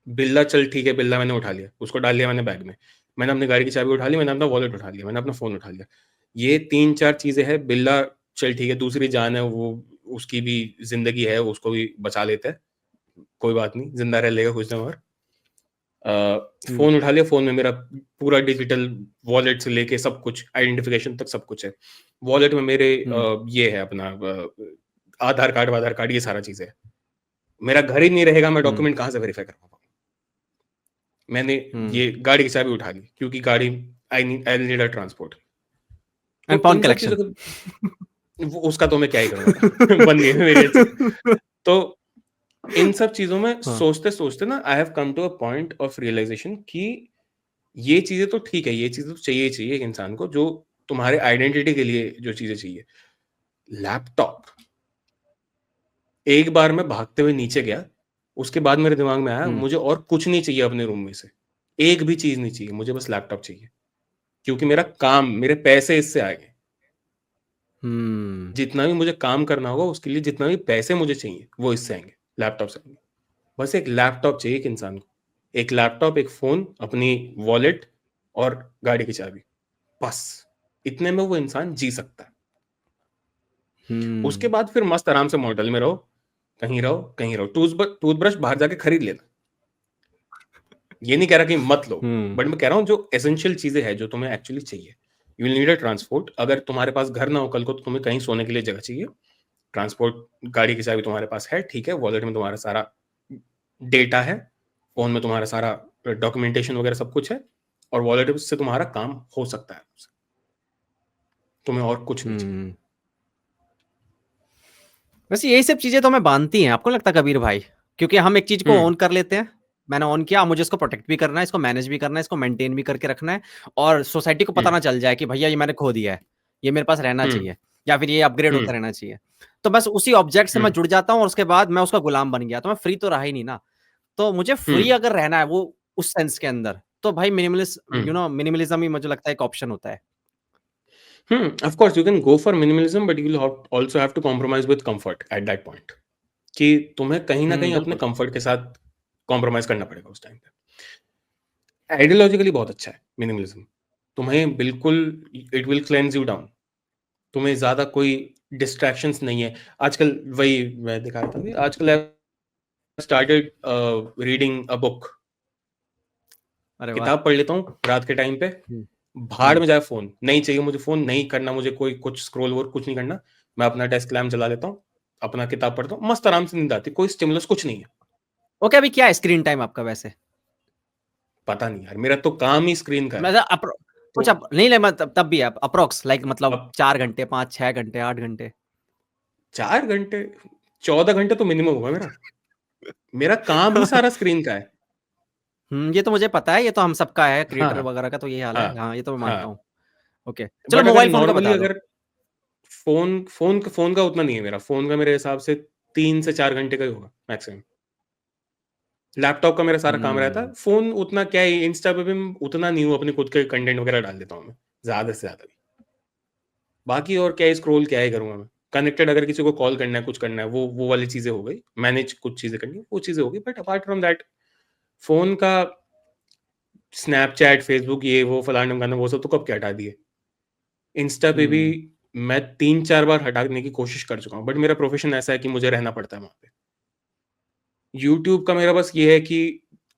बिल्ला चल ठीक है, बिल्ला मैंने उठा लिया, उसको डाल लिया मैंने बैग में। मैंने अपनी गाड़ी की चाबी उठा ली, मैंने अपना वॉलेट उठा लिया, मैंने अपना फ़ोन उठा लिया। ये 3-4 चीज़ें हैं, बिल्ला चल ठीक है, दूसरी जान है वो उसकी भी ज़िंदगी है, उसको भी बचा लेते हैं, कोई बात नहीं, ज़िंदा रह लेगा कुछ दिन और। अ, हुँ, फ़ोन उठा लिया, फ़ोन में मेरा पूरा डिजिटल वॉलेट से लेके सब कुछ, आइडेंटिफ़िकेशन तक सब कुछ है। वॉलेट में मेरे हुँ, ये है अपना आधार कार्ड वाधार कार्ड ये सारा चीज़ें है। मेरा घर ही नहीं रहेगा, मैं हुँ, डॉक्यूमेंट कहाँ से वेरीफ़ाई कर पाऊँगा? मैंने हुँ। ये गाड़ी की चाबी उठा ली क्योंकि गाड़ी आई नीड अ ट्रांसपोर्ट। तो एंड पॉन इन सब चीज़ों कलेक्शन। को वो उसका तो मैं क्या ही करूँगा बन गई है मेरी अच्छी। तो इन सब चीज़ों में हाँ, सोचते-सोचते ना I have come to a point of realization कि ये चीज़ें तो ठीक है, ये चीज़ें तो चाहिए ही चाहिए एक इंसान को जो तुम्हारे आइडेंटिटी के लिए जो चीज़ें चाहिए। लैपटॉप, एक बार मैं भागते हुए नीचे गया, उसके बाद मेरे दिमाग में आया हुँ, मुझे और कुछ नहीं चाहिए अपने रूम में से। एक भी चीज़ नहीं चाहिए, मुझे बस लैपटॉप चाहिए। क्योंकि मेरा काम, मेरे पैसे इससे आएँगे। हुँ, जितना भी मुझे काम करना होगा उसके लिए जितना भी पैसे मुझे चाहिए, वो इससे आएँगे, लैपटॉप से आएँगे। बस एक लैपटॉप चाहिए एक इंसान को। एक लैपटॉप, एक फ़ोन, अपनी वॉलेट और गाड़ी की चाबी, बस। इतने में वो इंसान जी सकता है। उसके हुँ, बाद फिर मस्त आराम से मॉडल में रहो, कहीं रहो, कहीं रहो। टूथब्रश बाहर जाके खरीद लेना। ये नहीं कह रहा कि मत लो, हुँ, बट मैं कह रहा हूँ जो एसेंशियल चीज़ें हैं, जो तुम्हें एक्चुअली चाहिए। You will need a transport अगर तुम्हारे पास घर ना हो कल को तो तुम्हें कहीं सोने के लिए जगह चाहिए। ट्रांसपोर्ट गाड़ी की चाबी तुम्हारे पास है, ठीक है, वॉलेट में तुम्हारा सारा डेटा है, फ़ोन में तुम्हारा सारा डॉक्यूमेंटेशन वगैरह सब कुछ है और वॉलेट से तुम्हारा काम हो सकता है। तुम्हें और कुछ नहीं चाहिए। हुँ। वैसे यही सब चीज़ें तो हमें बाँधती हैं, आपको नहीं लगता कबीर भाई? क्योंकि हम एक चीज़ को हुँ, ओन कर लेते हैं, मैंने ओन किया, अब मुझे इसको प्रोटेक्ट भी करना है, इसको मैनेज भी करना है, इसको मेंटेन भी करके रखना है और सोसाइटी को हुँ, पता ना चल जाए कि भैया ये मैंने खो दिया है, ये मेरे पास रहना हुँ, चाहिए या फिर ये अपग्रेड हुँ, होता रहना चाहिए। तो बस उसी ऑब्जेक्ट से हुँ, मैं जुड़ जाता हूँ और उसके बाद मैं उसका गुलाम बन गया, तो मैं फ्री तो रहा ही नहीं ना। तो मुझे हुँ, फ्री अगर रहना है वो उस सेंस के अंदर, तो भाई हुँ। मिनिमलिज़्म ही मुझे लगता है एक ऑप्शन होता है। Of course, you can go for minimalism, but you will also have to compromise with comfort at that point. कि तुम्हें कहीं न हुँ, कहीं अपने बिल्कुल। कंफर्ट के साथ कॉम्प्रोमाइज़ करना पड़ेगा उस टाइम पे। आइडियोलॉजिकली बहुत अच्छा है मिनिमलिज़्म। तुम्हें बिल्कुल it will cleanse you down. तुम्हें ज़्यादा कोई डिस्ट्रैक्शंस नहीं है। आजकल वही मैं दिखा रहा था कि आजकल I started reading a book. अरे वाह! किताब पढ़ लेता हूँ रात के टाइम पे, हुँ, भाड़ हुँ। में जाए फ़ोन, नहीं चाहिए मुझे फ़ोन, नहीं करना मुझे कोई कुछ स्क्रॉल कुछ नहीं करना। मैं अपना डेस्क लैंप जला लेता हूँ, अपना किताब पढ़ता हूँ, मस्त आराम से नींद आती है, कोई स्टिमुलस कुछ नहीं है। ओके, अभी क्या है स्क्रीन टाइम आपका वैसे? पता नहीं यार, मेरा तो काम ही स्क्रीन का है। मतलब कुछ तो अप नहीं, नहीं मैं तब भी आप अप्रॉक्स लाइक मतलब अब 4 घंटे, 5, 6 घंटे, 8 घंटे? 4 घंटे, 14 घंटे तो मिनिमम होगा मेरा। मेरा काम ही सारा स्क्रीन का है। ये तो मुझे पता है, ये तो हम सबका है, क्रिएटर हाँ, वगैरह का तो यही हाल है। हाँ, हाँ, ये तो मैं मानता हूँ। हाँ। ओके, चलो बट अगर मोबाइल फ़ोन का नॉर्मली बता दो। अगर फ़ोन का उतना नहीं है मेरा। फ़ोन का मेरे हिसाब से 3 से 4 घंटे का ही होगा मैक्सिमम। लैपटॉप का मेरा सारा काम रहता है। हुँ, फ़ोन उतना क्या है, इंस्टा पे भी उतना नहीं हूँ, अपने खुद के कंटेंट वगैरह डाल देता हूँ मैं, ज़्यादा से ज़्यादा भी। बाकी और क्या ही स्क्रॉल क्या ही करूँगा मैं। कनेक्टेड अगर किसी को कॉल करना है, कुछ करना है, वो वाली चीज़ें हो गई। मैनेज कुछ चीज़ें करनी है, वो चीज़ें हो गई। But apart from that phone का स्नैपचैट, फ़ेसबुक, ये वो फलाना-ढिमकाना वो सब तो कब के हटा दिए। इंस्टा पे भी हुँ, मैं 3-4 बार हटाने की कोशिश कर चुका हूँ, बट मेरा प्रोफ़ेशन ऐसा है कि मुझे रहना पड़ता है वहाँ पे। यूट्यूब का मेरा बस ये है कि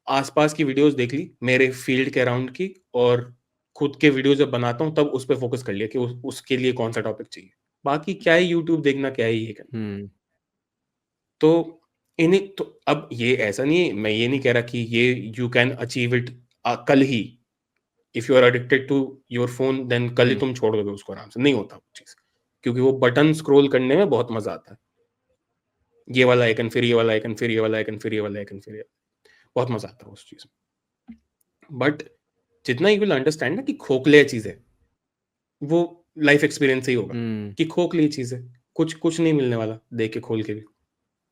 आस-पास की वीडियोज़ देख ली, मेरे फ़ील्ड के अराउंड की, और खुद के वीडियो जब बनाता हूँ तब उस पे फ़ोकस कर लिया कि उसके लिए कौन-सा टॉपिक चाहिए। बाकी क्या है यूट्यूब देखना, क्या है ये करना। हुँ, तो इन्हीं तो अब ये ऐसा नहीं है, मैं ये नहीं कह रहा कि ये यू कैन अचीव इट कल ही। If you are addicted to your phone then कल ही हुँ, तुम छोड़ दोगे उसको आराम से, नहीं होता वो चीज़। क्योंकि वो बटन स्क्रॉल करने में बहुत मज़ा आता है। ये वाला आइकन, फिर ये वाला आइकन, फिर ये वाला आइकन, फिर ये वाला आइकन, फिर ये बहुत मज़ा आता है उस चीज़ में। बट जितना यू विल अंडरस्टैंड ना कि खोखले चीज़ है, वो लाइफ़ एक्सपीरियंस से ही होगा हुँ, कि खोखली चीज़ है, कुछ कुछ नहीं मिलने वाला देख के खोल के भी।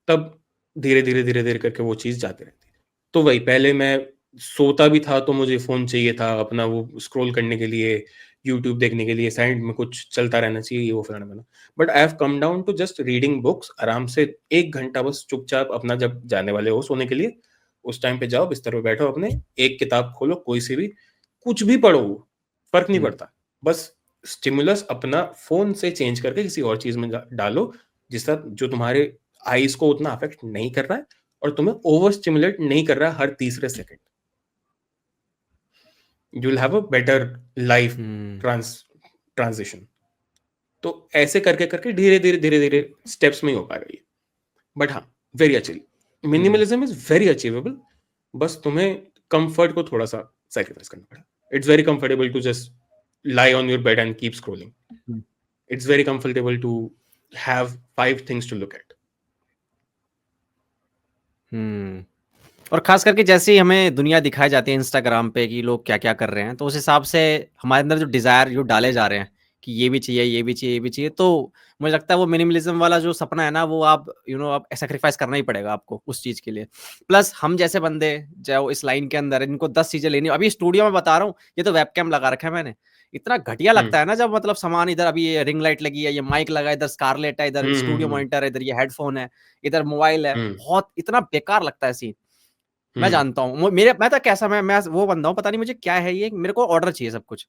तब धीरे-धीरे, धीरे-धीरे करके वो चीज़ जाती रहती है। तो वही पहले मैं सोता भी था तो मुझे फ़ोन चाहिए था अपना वो स्क्रॉल करने के लिए, यूट्यूब देखने के लिए, साइड में कुछ चलता रहना चाहिए, ये वो फलाना-ढिमकाना। But I have come down to just reading books, आराम से 1 घंटा बस चुपचाप अपना, जब जाने वाले हो सोने के लिए, उस टाइम पे जाओ, बिस्तर पे बैठो अपने, एक किताब खोलो कोई सी भी, कुछ भी पढ़ो, फ़र्क नहीं हुँ, पड़ता। बस स्टिमुलस अपना फ़ोन से चेंज करके किसी और चीज़ में डालो, जिसका जो तुम्हारे आईज़ को उतना अफ़ेक्ट नहीं कर रहा है और तुम्हें ओवर स्टिमुलेट नहीं कर रहा है हर तीसरे second. You will have a better life hmm, transition. तो ऐसे करके धीरे-धीरे, धीरे-धीरे स्टेप्स में ही हो पाएगा ये। बट हाँ, very achieve hmm, minimalism is very achievable. बस तुम्हें कम्फर्ट को थोड़ा-सा सैक्रिफाइस करना पड़ेगा। It's very comfortable to just lie on your bed and keep scrolling. Hmm, It's very comfortable to have 5 things to look at. हुँ। और ख़ास करके जैसे ही हमें दुनिया दिखाई जाती है इंस्टाग्राम पे कि लोग क्या-क्या कर रहे हैं, तो उस हिसाब से हमारे अंदर जो डिज़ायर जो डाले जा रहे हैं कि ये भी चाहिए, ये भी चाहिए, ये भी चाहिए, तो मुझे लगता है वो मिनिमलिज़्म वाला जो सपना है ना, वो आप आप सैक्रिफ़ाइस करना ही पड़ेगा आपको उस चीज़ के लिए। प्लस हम जैसे बंदे जो इस लाइन के अंदर हैं, इनको 10 चीज़ें लेनी अभी स्टूडियो में बता रहा हूँ, ये तो वेबकैम लगा रखा है मैंने। इतना घटिया हुँ, लगता है ना जब मतलब सामान इधर अभी ये रिंग लाइट लगी है, ये माइक लगा है, इधर स्कारलेट है, इधर हुँ, हुँ, स्टूडियो हुँ, मॉनिटर है, इधर ये हेडफ़ोन है, इधर मोबाइल है। हुँ, बहुत इतना बेकार लगता है सीन। मैं हुँ, जानता हूँ। वो मेरे मैं तो कैसा मैं वो बंदा हूँ, पता नहीं मुझे क्या है ये, मेरे को ऑर्डर चाहिए सब कुछ।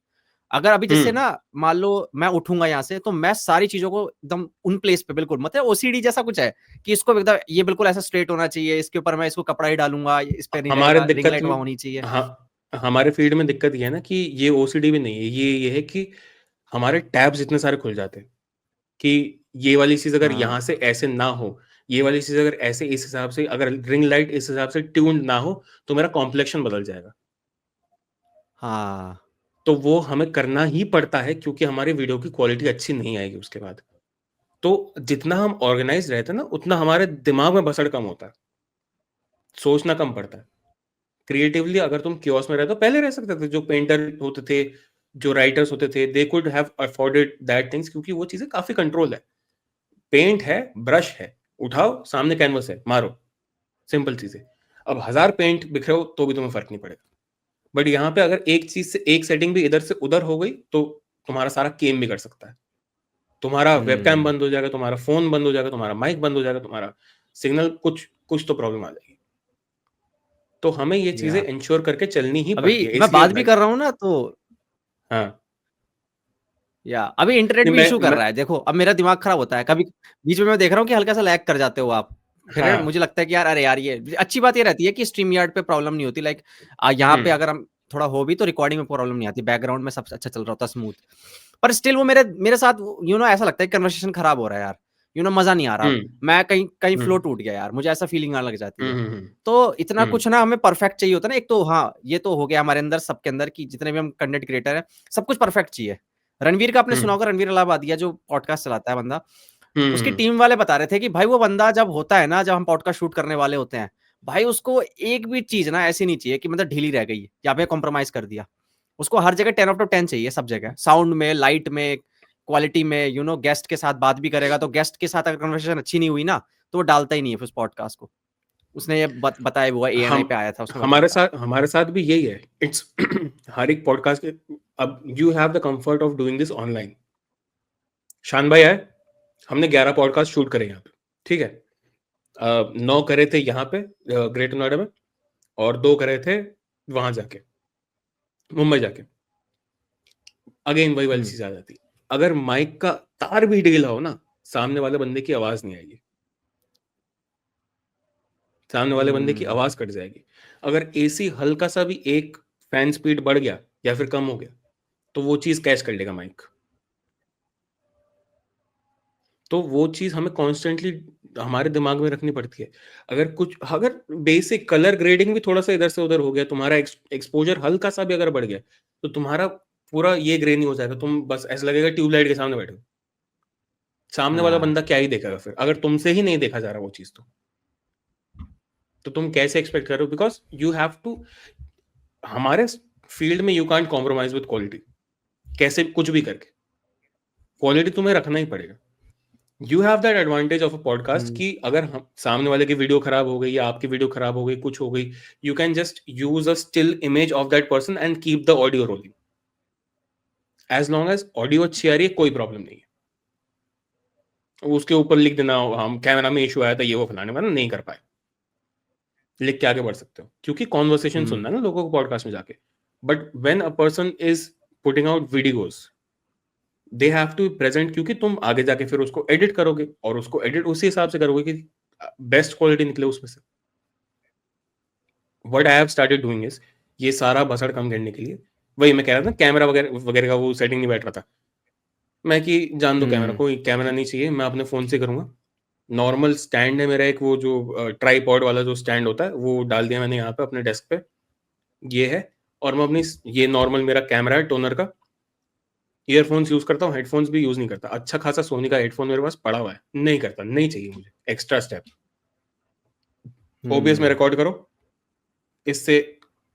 अगर अभी हुँ, जैसे ना मान लो मैं उठूँगा यहाँ से, तो मैं सारी चीज़ों को एकदम उन प्लेस पे बिल्कुल मतलब ओसीडी जैसा कुछ है, कि इसको एकदम ये बिल्कुल ऐसा स्ट्रेट होना चाहिए, इसके ऊपर मैं इसको कपड़ा ही डालूँगा, इस पे नहीं हमारे रहेगा, रिंग दिक्कत लाइट वहाँ होनी चाहिए। हाँ, हमारे फ़ील्ड में दिक्कत ये है ना कि ये ओसीडी भी नहीं है, ये है कि हमारे टैब्स इतने सारे खुल जाते हैं कि ये वाली चीज़ अगर यहाँ हाँ, से ऐसे ना हो, ये वाली चीज़ अगर ऐसे इस हिसाब से, अगर रिंग लाइट इस हिसाब से ट्यून्ड ना हो, तो मेरा कॉम्प्लेक्शन बदल जाएगा। हाँ, तो वो हमें करना ही पड़ता है क्योंकि हमारी वीडियो की क्वालिटी अच्छी नहीं आएगी उसके बाद। तो जितना हम ऑर्गनाइज़्ड रहते हैं ना, उतना हमारे दिमाग में भसड़ कम होता है, सोचना कम पड़ता है। क्रिएटिवली अगर तुम कियोस्क में रहते हो, पहले रह सकते थे, जो पेंटर होते थे, जो राइटर्स होते थे, they could have afforded that things क्योंकि वो चीज़ें काफ़ी कंट्रोल है। पेंट है, ब्रश है, उठाओ, सामने कैनवस है, मारो, सिंपल चीज़ें। अब 1000 पेंट बिखरे हो तो भी तुम्हें फ़र्क नहीं पड़ेगा। बट यहाँ पे अगर एक चीज़ से एक सेटिंग भी इधर से उधर हो गई, तो तुम्हारा सारा गेम बिगड़ सकता है। तुम्हारा वेबकैम हुँ, बंद हो जाएगा, तुम्हारा फ़ोन बंद हो जाएगा, तुम्हारा माइक बंद हो जाएगा, तुम्हारा सिग्नल कुछ कुछ तो प्रॉब्लम आ जाएगी। तो हमें ये चीज़ें या एन्श्योर करके चलनी ही अभी पड़ती है। मैं इसलिए बात भी भाई कर रहा हूँ ना तो हाँ, या अभी इंटरनेट नहीं भी इश्यू कर मैं रहा है। देखो, अब मेरा दिमाग खराब होता है। कभी बीच में मैं देख रहा हूँ कि हल्का-सा लैग कर जाते हो आप। फिर हाँ, मुझे लगता है कि यार अरे यार ये अच्छी बात ये रहती है कि स्ट्रीमयार्ड पे प्रॉब्लम नहीं होती लाइक यहाँ हुँ, पे अगर हम थोड़ा हो भी तो रिकॉर्डिंग में प्रॉब्लम नहीं आती। बैकग्राउंड में सब अच्छा चल रहा होता है स्मूथ। पर स्टिल वो मेरे मेरे साथ ऐसा लगता है कि कन्वर्सेशन खराब हो रहा है यार। मज़ा नहीं आ रहा। हुँ, मैं कहीं कहीं हुँ, फ्लो टूट गया यार। मुझे ऐसा फीलिंग आने लग जाती हुँ, है। हुँ, हुँ, तो इतना हुँ, कुछ ना हमें परफेक्ट चाहिए होता है ना। एक तो हाँ, ये तो हो गया हमारे अंदर सबके अंदर कि जितने भी हम कंटेंट क्रिएटर हैं, सब कुछ परफेक्ट चाहिए। रणवीर का आपने हुँ, सुना होगा रणवीर अलाहाबादिया जो पॉडकास्ट चलाता है बंदा। हुँ, उसकी हुँ, टीम वाले बता रहे थे कि भाई वो बंदा जब होता है ना, जब हम पॉडकास्ट शूट करने वाले होते हैं, भाई उसको एक भी चीज ना ऐसी नहीं चाहिए कि मतलब ढीली रह गई या पे कॉम्प्रोमाइज कर दिया। उसको हर जगह 10 out of 10 चाहिए, सब जगह, साउंड में, लाइट में, क्वालिटी में, गेस्ट के साथ बात भी करेगा तो गेस्ट के साथ अगर कन्वर्सेशन अच्छी नहीं हुई ना तो वो डालता ही नहीं है उस पॉडकास्ट को। उसने ये बताया हुआ ANI हम पे आया था, उसने बताया था। हमारे साथ भी यही है। इट्स हर एक पॉडकास्ट के, अब you have the comfort of doing this online. शान भाई आए, हमने 11 पॉडकास्ट शूट करे यहाँ पे, ठीक है। 9 करे थे यहाँ पे ग्रेटर नोएडा में, और 2 करे थे वहां जाके, मुंबई जाके। अगेन वही वाली चीज आ जाती है, अगर माइक का तार भी ढीला हो ना, सामने वाले बंदे की आवाज नहीं आएगी, सामने वाले बंदे की आवाज कट जाएगी। अगर एसी हल्का सा भी एक फैन स्पीड बढ़ गया या फिर कम हो गया तो वो चीज कैच कर लेगा माइक। तो वो चीज हमें कॉन्स्टेंटली हमारे दिमाग में रखनी पड़ती है। अगर बेसिक कलर ग्रेडिंग भी थोड़ा सा इधर से उधर हो गया, तुम्हारा एक्सपोजर हल्का सा भी अगर बढ़ गया, तो तुम्हारा पूरा ये ग्रे नहीं हो जाएगा, तुम बस ऐसा लगेगा ट्यूबलाइट के सामने बैठे हो। सामने वाला बंदा क्या ही देखेगा फिर, अगर तुमसे ही नहीं देखा जा रहा वो चीज, तो तुम कैसे एक्सपेक्ट कर रहे हो? बिकॉज यू हैव टू, हमारे फील्ड में you can't compromise with quality, कैसे कुछ भी करके क्वालिटी तुम्हें रखना ही पड़ेगा। You have that advantage of a podcast कि अगर हम सामने वाले की वीडियो खराब हो गई या आपकी वीडियो खराब हो गई, कुछ हो गई, you can just use a still image of that person and keep the audio rolling. As long as audio अच्छी आ रही है, कोई प्रॉब्लम नहीं है। उसके ऊपर लिख देना हम कैमरा में इशू आया था, ये वो फलाने वाला, नहीं कर पाए, लिख के आगे बढ़ सकते हो, क्योंकि कॉन्वर्सेशन सुनना है ना लोगों को पॉडकास्ट में जाके। But when a person is putting out videos, they have to present, क्योंकि तुम आगे जाके फिर उसको एडिट करोगे और उसको एडिट उसी हिसाब से करोगे कि बेस्ट क्वालिटी निकले उसमें से। What I have started doing is, ये सारा बसड़ कम करने के लिए, वही मैं कह रहा था, कैमरा वगैरह वगैरह का वो सेटिंग नहीं बैठ रहा था। मैं कि जान दो कैमरा, कोई कैमरा नहीं चाहिए, मैं अपने फोन से करूंगा। नॉर्मल स्टैंड है मेरा एक, वो जो ट्राईपॉड वाला जो स्टैंड होता है वो डाल दिया मैंने यहाँ पे अपने डेस्क पे, ये है। और मैं अपनी, ये नॉर्मल मेरा कैमरा है टोनर का। ईयरफोन्स यूज करता हूँ, हेडफोन्स भी यूज नहीं करता। अच्छा खासा सोनी का हेडफोन मेरे पास पड़ा हुआ है, नहीं करता, नहीं चाहिए मुझे एक्स्ट्रा स्टेप। ओबीएस में रिकॉर्ड करो, इससे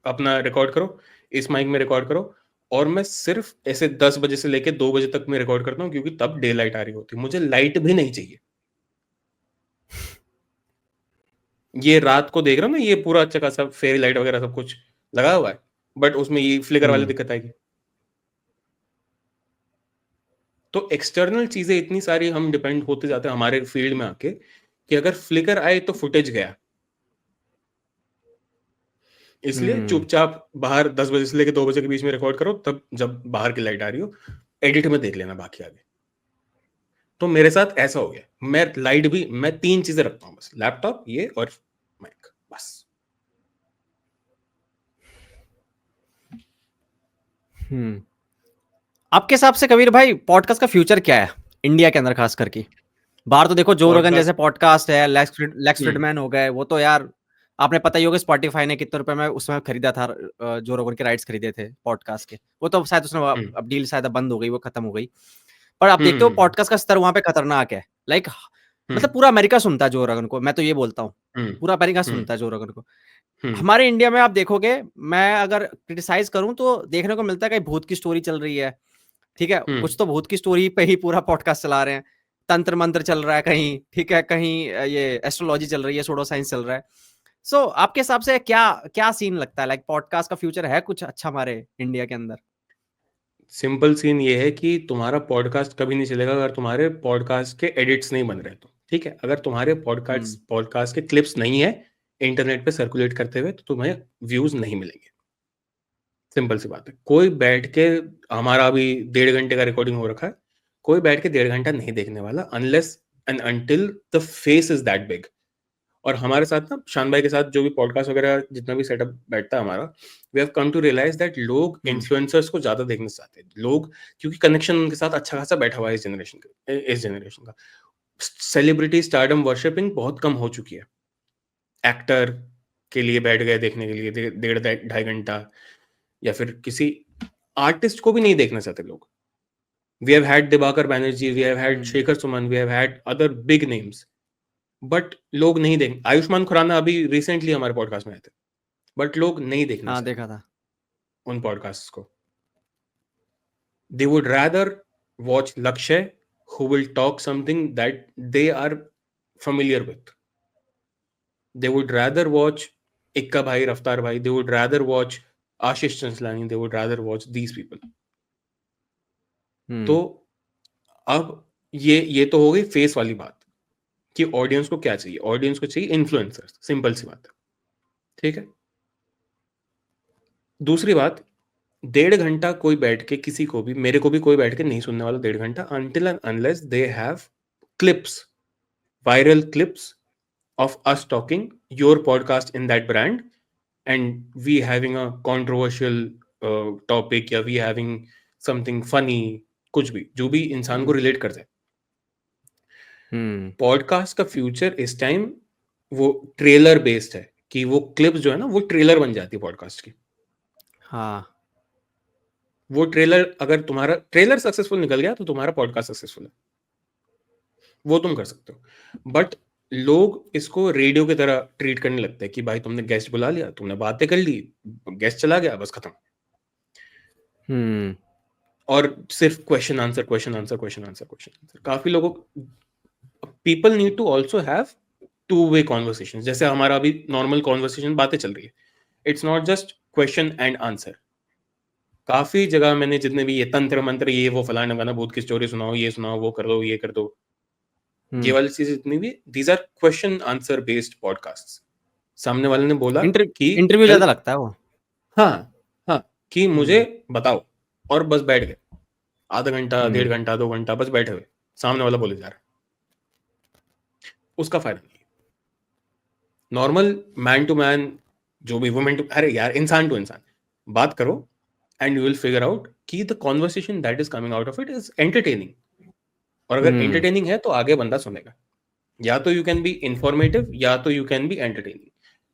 अपना रिकॉर्ड करो, इस माइक में रिकॉर्ड करो, और मैं सिर्फ ऐसे 10 बजे से लेके 2 बजे तक मैं रिकॉर्ड करता हूँ, क्योंकि तब डे लाइट आ रही होती है, मुझे लाइट भी नहीं चाहिए। ये रात को देख रहा हूँ ना, ये पूरा अच्छा खासा फेरी लाइट वगैरह सब कुछ लगा हुआ है, बट उसमें ये फ्लिकर वाली दिक्कत आएगी। तो एक्सटर्नल चीजें इतनी सारी हम डिपेंड होते जाते हैं हमारे फील्ड में आके, कि अगर फ्लिकर आए तो फुटेज गया। इसलिए चुपचाप बाहर 10 बजे से लेकर 2 बजे के बीच में रिकॉर्ड करो, तब जब बाहर की लाइट आ रही हो एडिट में देख लेना बाकी आगे। तो मेरे साथ ऐसा हो गया, मैं लाइट भी, मैं 3 चीजें रखता हूँ बस, लैपटॉप, ये और माइक, बस। आपके हिसाब से कबीर भाई पॉडकास्ट का फ्यूचर क्या है इंडिया के अंदर, खास करके? बाहर तो देखो जो रोगन जैसे पॉडकास्ट है, लेक्स फ्रिडमैन हो गए, वो तो यार आपने पता ही होगा स्पॉटिफाई ने कितने रुपए में उस समय खरीदा था, जो रोगन के राइट्स खरीदे थे पॉडकास्ट के। वो तो शायद उसने अब डील शायद बंद हो गई, वो खत्म हो गई। पर आप देखते हो पॉडकास्ट का स्तर वहां पे खतरनाक है। लाइक मतलब पूरा अमेरिका सुनता है जो रोगन को, मैं तो ये बोलता हूँ, पूरा अमेरिका सुनता है जो रोगन को। हमारे इंडिया में आप देखोगे, मैं अगर क्रिटिसाइज करूं तो देखने को मिलता है कहीं भूत की स्टोरी चल रही है, ठीक है, कुछ तो भूत की स्टोरी पे ही पूरा पॉडकास्ट चला रहे हैं, तंत्र मंत्र चल रहा है कहीं, ठीक है, कहीं ये एस्ट्रोलॉजी चल रही है, सोडो साइंस चल रहा है। सो आपके हिसाब से क्या क्या सीन लगता है? लाइक पॉडकास्ट का फ्यूचर है कुछ अच्छा हमारे इंडिया के अंदर? सिंपल सीन ये है कि तुम्हारा पॉडकास्ट कभी नहीं चलेगा अगर तुम्हारे पॉडकास्ट के एडिट्स नहीं बन रहे तो, ठीक है। अगर तुम्हारे पॉडकास्ट के क्लिप्स नहीं है इंटरनेट पे सर्कुलेट करते हुए, तो तुम्हें व्यूज नहीं मिलेंगे। सिंपल सी बात है। कोई बैठ के, हमारा अभी 1.5 घंटे का रिकॉर्डिंग हो रखा है, कोई बैठ के 1.5 घंटा नहीं देखने वाला, unless and until the face is that big. और हमारे साथ ना, शान भाई के साथ जो भी पॉडकास्ट वगैरह जितना भी सेटअप बैठता है हमारा, we have come to realize that लोग इन्फ्लुएंसर्स को ज्यादा देखना चाहते हैं लोग, क्योंकि कनेक्शन उनके साथ अच्छा खासा बैठा हुआ है इस जनरेशन का। सेलिब्रिटी स्टारडम वर्शिपिंग बहुत कम हो चुकी है। एक्टर के लिए बैठ गए देखने के लिए 1.5 2.5 घंटा, या फिर किसी आर्टिस्ट को भी नहीं देखना चाहते लोग। We have had Dibakar Banerjee, we have had Shekhar Suman, we have had other big names, but लोग नहीं देख, आयुष्मान खुराना अभी रिसेंटली हमारे पॉडकास्ट में आए थे, बट लोग नहीं देखना हाँ चाहते देखा था। उन पॉडकास्ट को. They would rather watch Lakshay, who will talk something that they are familiar with. They would rather watch Ikka Bhai, Raftar Bhai. They would rather watch Ashish Chanslani. They would rather watch these people. तो अब ये तो हो गई face वाली बात कि audience को क्या चाहिए. ऑडियंस को चाहिए इन्फ्लुएंसर्स, सिंपल सी बात है. ठीक है. दूसरी बात, 1.5 घंटा कोई बैठ के, किसी को भी, मेरे को भी कोई बैठ के नहीं सुनने वाला 1.5 घंटा, until and unless they have clips, viral clips of us talking your podcast in that brand, and we having a controversial topic, या we having something funny, कुछ भी जो भी इंसान को रिलेट कर जाए. पॉडकास्ट का फ्यूचर इस टाइम वो ट्रेलर बेस्ड है कि वो क्लिप्स जो है ना वो ट्रेलर बन जाती है पॉडकास्ट की. हाँ वो ट्रेलर, अगर तुम्हारा ट्रेलर सक्सेसफुल निकल गया तो तुम्हारा पॉडकास्ट सक्सेसफुल है, वो तुम कर सकते हो. बट लोग इसको रेडियो की तरह ट्रीट करने लगते हैं कि भाई तुमने गेस्ट बुला लिया, तुमने बातें कर ली, गेस्ट चला गया, बस खत्म. और सिर्फ question answer question answer question answer question answer. काफी लोगों, people need to also have two way conversation. जैसे हमारा अभी नॉर्मल कॉन्वर्सेशन बातें चल रही है, it's not just question and answer. काफी जगह मैंने जितने भी ये तंत्र मंत्र, ये वो फलाना गाना, भूत की स्टोरी सुनाओ, ये सुनाओ, वो कर दो, ये कर दो, ये वाली चीजें जितनी भी, these are question answer based podcast. सामने वाले ने बोला कि इंटरव्यू ज्यादा लगता है वो. हाँ हाँ, कि मुझे बताओ, और बस बैठ गए आधा घंटा, 1.5 घंटा, 2 घंटा बस बैठे हुए, सामने वाला बोले जा रहा है. उसका फायदा नहीं. नॉर्मल मैन टू मैन, जो भी वुमेन टू, अरे यार इंसान टू इंसान बात करो, and you will figure out कि the conversation that is coming out of it is entertaining. और अगर एंटरटेनिंग है तो आगे बंदा सुनेगा. या तो यू कैन बी इंफॉर्मेटिव, या तो यू कैन बी एंटरटेनिंग.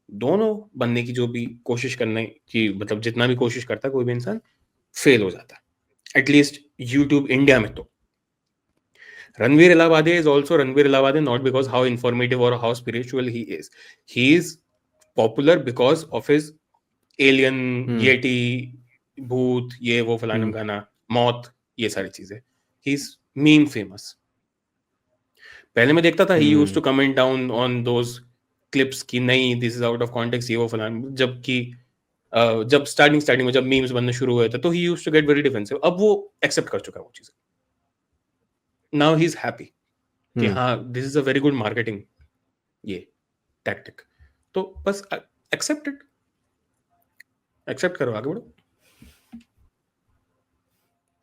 दोनों बनने की जो भी कोशिश करने की, मतलब जितना भी कोशिश करता है कोई भी इंसान, फेल हो जाता है. एटलीस्ट यूट्यूब इंडिया में तो. Ranveer Elavade is also Ranveer Elavade not because how informative or how spiritual he is. He is popular because of his alien, yeti, भूत, ये वो फलाना गाना, मौत, ये सारी चीजें. He is meme famous. पहले मैं देखता था he used to comment down on those clips कि नहीं, this is out of context, ये वो फलाना. जबकि जब स्टार्टिंग में जब मीम्स बनने शुरू हुए थे तो he used to get very defensive. अब वो एक्सेप्ट कर चुका है वो चीजें. Now he's happy कि हाँ, this is a very good marketing ये tactic. तो बस accept it, accept करो, आगे बढ़ो.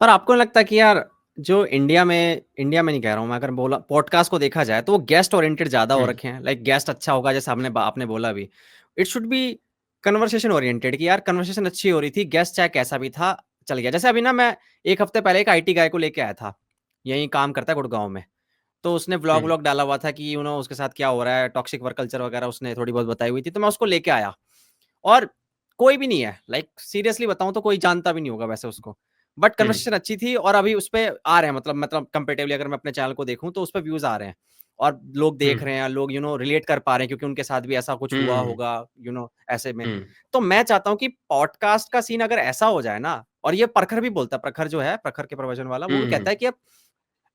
पर आपको नहीं लगता कि यार जो इंडिया में नहीं कह रहा हूँ मैं, अगर बोला पॉडकास्ट को देखा जाए तो वो गेस्ट ओरिएंटेड ज्यादा हो रखे हैं. लाइक गेस्ट अच्छा होगा, जैसे आपने बोला भी, it should be conversation oriented कि यार कन्वर्सेशन अच्छी हो रही थी, गेस्ट चाहे कैसा भी था चल गया. जैसे अभी ना मैं एक हफ्ते पहले एक आईटी गाय को लेके आया था, यही काम करता है गुड़गांव में. तो उसने व्लॉग डाला हुआ था कि उसके साथ क्या हो रहा है, टॉक्सिक वर्क कल्चर वगैरह उसने थोड़ी बहुत बताई हुई थी. तो मैं उसको लेके आया, और कोई भी नहीं है, लाइक सीरियसली बताऊं तो कोई जानता भी नहीं होगा वैसे उसको, बट कन्वर्सेशन अच्छी थी. और अभी उस पे आ रहे हैं, मतलब कंपेरेटिवली अगर मैं अपने चैनल को देखूं तो उस पे व्यूज आ रहे हैं, और लोग देख रहे हैं, लोग रिलेट कर पा रहे हैं क्योंकि उनके साथ भी ऐसा कुछ हुआ होगा ऐसे में. तो मैं चाहता हूँ कि पॉडकास्ट का सीन अगर ऐसा हो जाए ना, और ये प्रखर भी बोलता है, प्रखर जो है, प्रखर के प्रवचन वाला, वो भी कहता है कि अब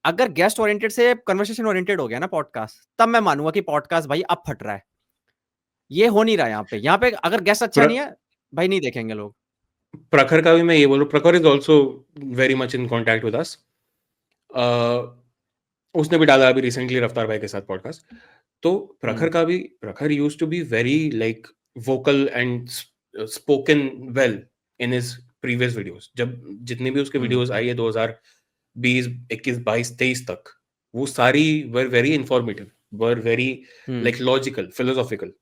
अगर गेस्ट ओरिएंटेड से कन्वर्सेशन ओरिएंटेड हो गया ना पॉडकास्ट, तब मैं मानूंगा कि पॉडकास्ट भाई अब फट रहा है. ये हो नहीं रहा है यहाँ पे अगर गेस्ट अच्छा नहीं है भाई, नहीं देखेंगे लोग. प्रखर का भी मैं ये बोलूं, प्रखर is also very much in contact with us. उसने भी डाला अभी रिसेंटली रफ्तार भाई के साथ पॉडकास्ट. तो Prakhar used to be very like vocal and spoken well in his previous videos. जब जितनी भी उसके वीडियोस आई है 2020, 21, 22, 23 तक, वो सारी were very informative, were very like logical, philosophical.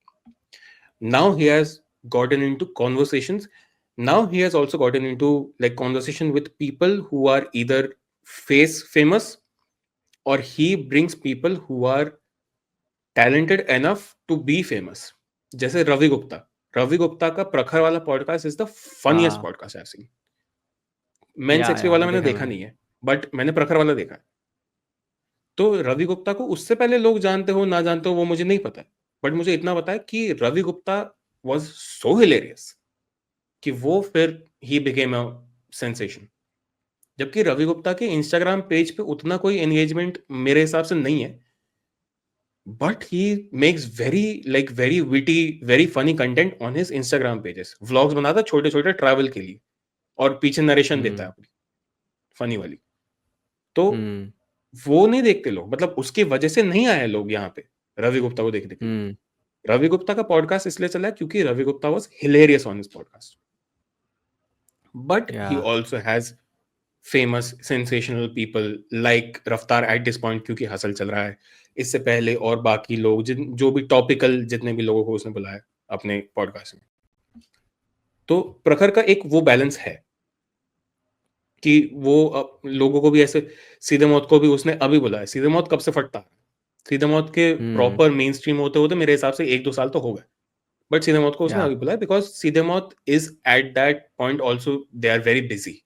Now he has gotten into conversations. Now he has also gotten into like conversation with people who are either famous, or he brings people who are talented enough to be famous. जैसे रवि गुप्ता का प्रखर वाला podcast is the funniest podcast I have seen. Main sexy वाला मैंने देखा नहीं है, but मैंने प्रखर वाला देखा है. तो रवि गुप्ता को उससे पहले लोग जानते हो ना जानते हो वो मुझे नहीं पता है, बट मुझे इतना पता है कि Ravi Gupta was so hilarious कि वो फिर ही बिकेम अ सेंसेशन। जबकि रवि गुप्ता के इंस्टाग्राम पेज पे उतना कोई एंगेजमेंट मेरे हिसाब से नहीं है, but he makes very witty very funny content on his Instagram pages. Vlogs बनाता है छोटे छोटे ट्रैवल के लिए और पीछे नरेशन देता है अपनी फनी वाली। तो वो नहीं देखते लोग, मतलब उसकी वजह से नहीं आए लोग यहाँ पे रवि गुप्ता को देखने के लिए। रवि गुप्ता का पॉडकास्ट इसलिए चला है क्योंकि Ravi Gupta was hilarious on his podcast, but he Yeah. Also has famous sensational people like Raftaar at this point, क्योंकि हसल चल रहा है। इससे पहले और बाकी लोग जो भी टॉपिकल जितने भी लोगों को उसने बुलाया अपने पॉडकास्ट में। तो प्रखर का एक वो बैलेंस है कि वो लोगों को भी ऐसे, सीधे मौत को भी उसने अभी बुलाया। सीधे मौत कब से फटता है, सीधे मौत के प्रॉपर मेन स्ट्रीम होते होते मेरे हिसाब से 1-2 साल तो हो गए, बट सीधे मौत को उसने Yeah. अभी बुलाया because Seedhe Maut is at that point also they are very busy.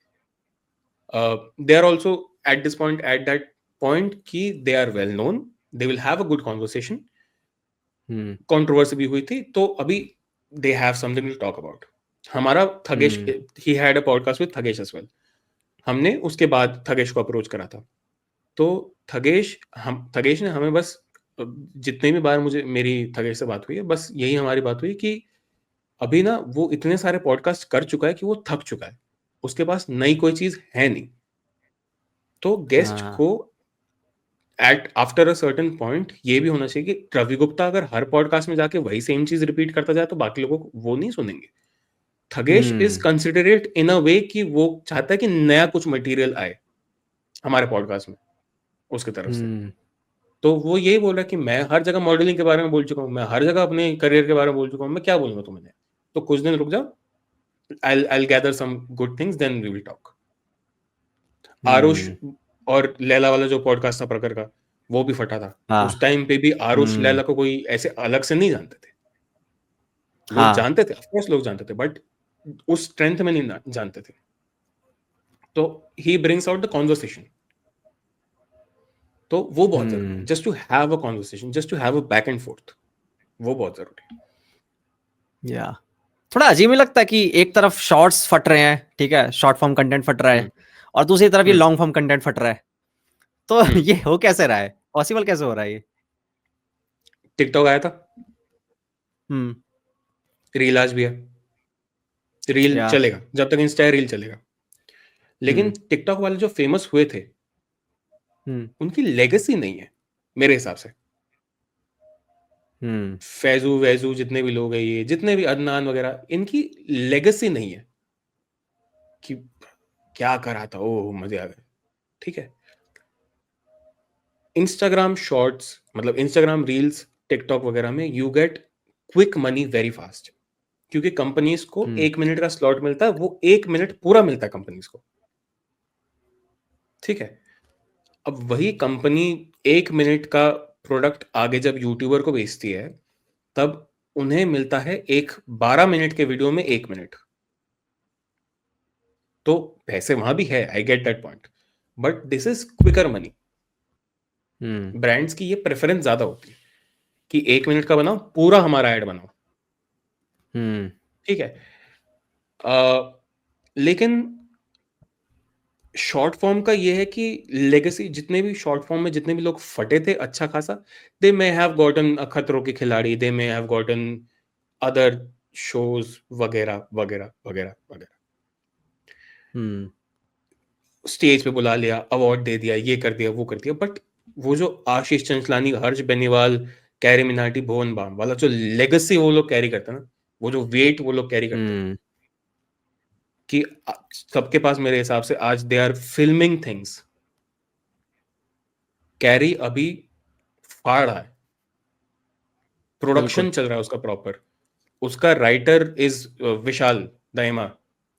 They are also at this point at that point कि they are well known, they will have a good conversation. Controversy भी हुई थी तो अभी they have something to talk about. हमारा Thagesh, he had a podcast with Thagesh as well. हमने उसके बाद थगेश को अप्रोच करा था। तो थगेश ने हमें बस, जितने भी बार मुझे मेरी थगेश से बात हुई है, बस यही हमारी बात हुई कि अभी ना वो इतने सारे पॉडकास्ट कर चुका है कि वो थक चुका है, उसके पास नई कोई चीज है नहीं। तो गेस्ट को at after a certain point ये भी होना चाहिए कि रवि गुप्ता अगर हर पॉडकास्ट में जाके वही सेम चीज रिपीट करता जाए तो बाकी लोगों को वो नहीं सुनेंगे। Thagesh is considerate in a way कि वो चाहता है कि नया कुछ मटेरियल आए हमारे पॉडकास्ट में उसकी तरफ से। तो वो यही बोल रहा है कि मैं हर जगह मॉडलिंग के बारे में बोल चुका हूँ, मैं हर जगह अपने करियर के बारे में बोल चुका हूँ, मैं क्या बोलूंगा तुम्हें, तो कुछ दिन रुक जाओ, I'll gather some good things, then we will talk. Aarush और लैला वाला जो पॉडकास्ट था प्रकर का, वो भी फटा था। उस टाइम पे भी आरुष लैला को कोई ऐसे अलग से नहीं जानते थे, लोग जानते थे, ऑफ कोर्स लोग जानते थे, बट उस स्ट्रेंथ में नहीं जानते थे। तो he brings out the conversation, तो वो बहुत जरूरी है। Just to have a conversation, just to have a back and forth, वो बहुत जरूरी है। या थोड़ा अजीब ही लगता है कि एक तरफ शॉर्ट्स फट रहे हैं, ठीक है, शॉर्ट फॉर्म कंटेंट फट रहा है, और दूसरी तरफ ये लॉन्ग फॉर्म कंटेंट फट रहा है। तो ये हो कैसे रहा है, पॉसिबल कैसे हो रहा है ये? टिकटॉक आया था, रील आज भी है, रील चलेगा जब तक इंस्टा रील चलेगा। लेकिन टिकटॉक वाले जो फेमस हुए थे उनकी लेगेसी नहीं है मेरे हिसाब से। फैजू वैजू जितने भी लोग हैं, ये जितने भी अदनान वगैरह, इनकी लेगेसी नहीं है कि क्या करा था, ओह मजे आ गए, ठीक है। इंस्टाग्राम शॉर्ट्स, मतलब इंस्टाग्राम रील्स, टिकटॉक वगैरह में you gate quick money very fast, क्योंकि कंपनीज को 1 मिनट का स्लॉट मिलता है, वो 1 मिनट पूरा मिलता है कंपनीज को, ठीक है। अब वही कंपनी 1 मिनट का प्रोडक्ट आगे जब यूट्यूबर को बेचती है, तब उन्हें मिलता है एक 12 मिनट के वीडियो में 1 मिनट। तो पैसे वहां भी है, I get that point, but this is quicker money. Brands की ये प्रेफरेंस ज्यादा होती है कि 1 मिनट का बनाओ, पूरा हमारा ऐड बनाओ, ठीक है। लेकिन शॉर्ट फॉर्म का ये है कि लेगेसी, जितने भी शॉर्ट फॉर्म में जितने भी लोग फटे थे अच्छा खासा, दे may have gotten Khatron Ke Khiladi, they may have gotten other shows वगैरह वगैरह वगैरह वगैरह, स्टेज पे बुला लिया, अवार्ड दे दिया, ये कर दिया वो कर दिया, बट वो जो आशीष चंचलानी, हर्ष बेनीवाल, कैरी मिनाटी, भुवन बाम वाला जो लेगेसी वो लोग कैरी करते हैं ना, वो जो वेट वो लोग कैरी करते हैं कि सबके पास मेरे हिसाब से आज they are filming things. Carry अभी फाड़ रहा है, प्रोडक्शन चल रहा है उसका प्रॉपर, उसका राइटर इज विशाल दाइमा,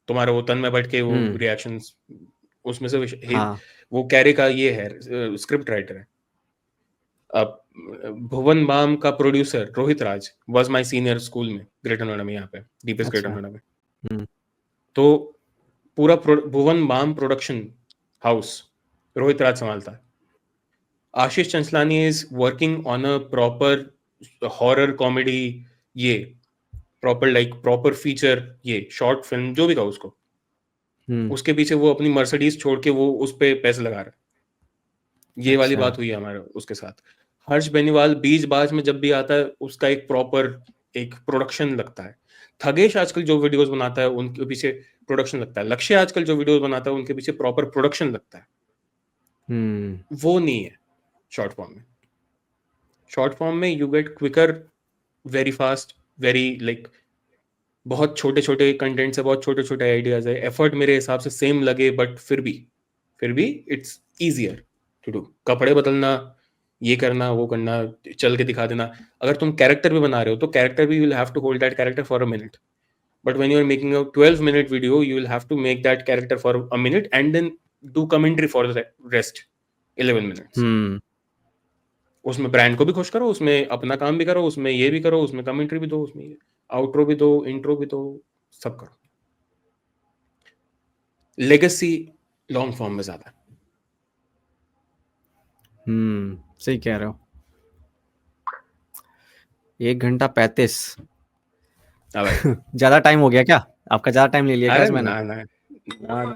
तुम्हारे वो तन में बैठ के वो रिएक्शंस, उसमें से वो कैरी का ये है स्क्रिप्ट राइटर है। अब भुवन बाम का producer Rohit Raj was my senior school में, ग्रेटर नोएडा में, यहाँ पे डीपीएस ग्रेटर नोएडा में। तो पूरा भुवन बाम प्रोडक्शन हाउस रोहित राज संभालता है। Ashish Chanchlani is working on a proper horror comedy, ये प्रॉपर फीचर, ये शॉर्ट फिल्म जो भी कहो उसको, उसके पीछे वो अपनी मर्सिडीज छोड़ के वो उस पे पैसे लगा रहा है। ये वाली अच्छा। बात हुई है हमारे उसके साथ। हर्ष बेनीवाल बीच बाज में जब भी आता है उसका एक प्रॉपर एक प्रोडक्शन लगता है। थगेश आजकल जो वीडियोस बनाता है उनके पीछे प्रोडक्शन लगता है। लक्ष्य आजकल जो वीडियोस बनाता है उनके पीछे प्रॉपर प्रोडक्शन लगता है। वो नहीं है शॉर्ट फॉर्म में। शॉर्ट फॉर्म में you get quicker, very fast, very like बहुत छोटे छोटे कंटेंट है, बहुत छोटे छोटे आइडियाज है। एफर्ट मेरे हिसाब से सेम लगे बट फिर भी इट्स इजियर टू डू। कपड़े बदलना, ये करना, वो करना, चल के दिखा देना। अगर तुम कैरेक्टर भी बना रहे हो तो कैरेक्टर भी will have to hold that character for a minute, but when you are making a 12-minute video you will have to make that character for a minute and then do commentary for the rest 11 minutes। उसमें brand को भी खुश करो, उसमें अपना काम भी करो, उसमें ये भी करो, उसमें कमेंट्री भी दो, उसमें आउट्रो भी दो, इंट्रो भी दो, सब करो। लेगेसी लॉन्ग फॉर्म में ज्यादा। सही कह रहे हो। 1 घंटा 35। हाँ भाई। ज्यादा टाइम हो गया क्या? आपका ज्यादा टाइम ले लिया क्या अरे आज मैंने? ना ना ना,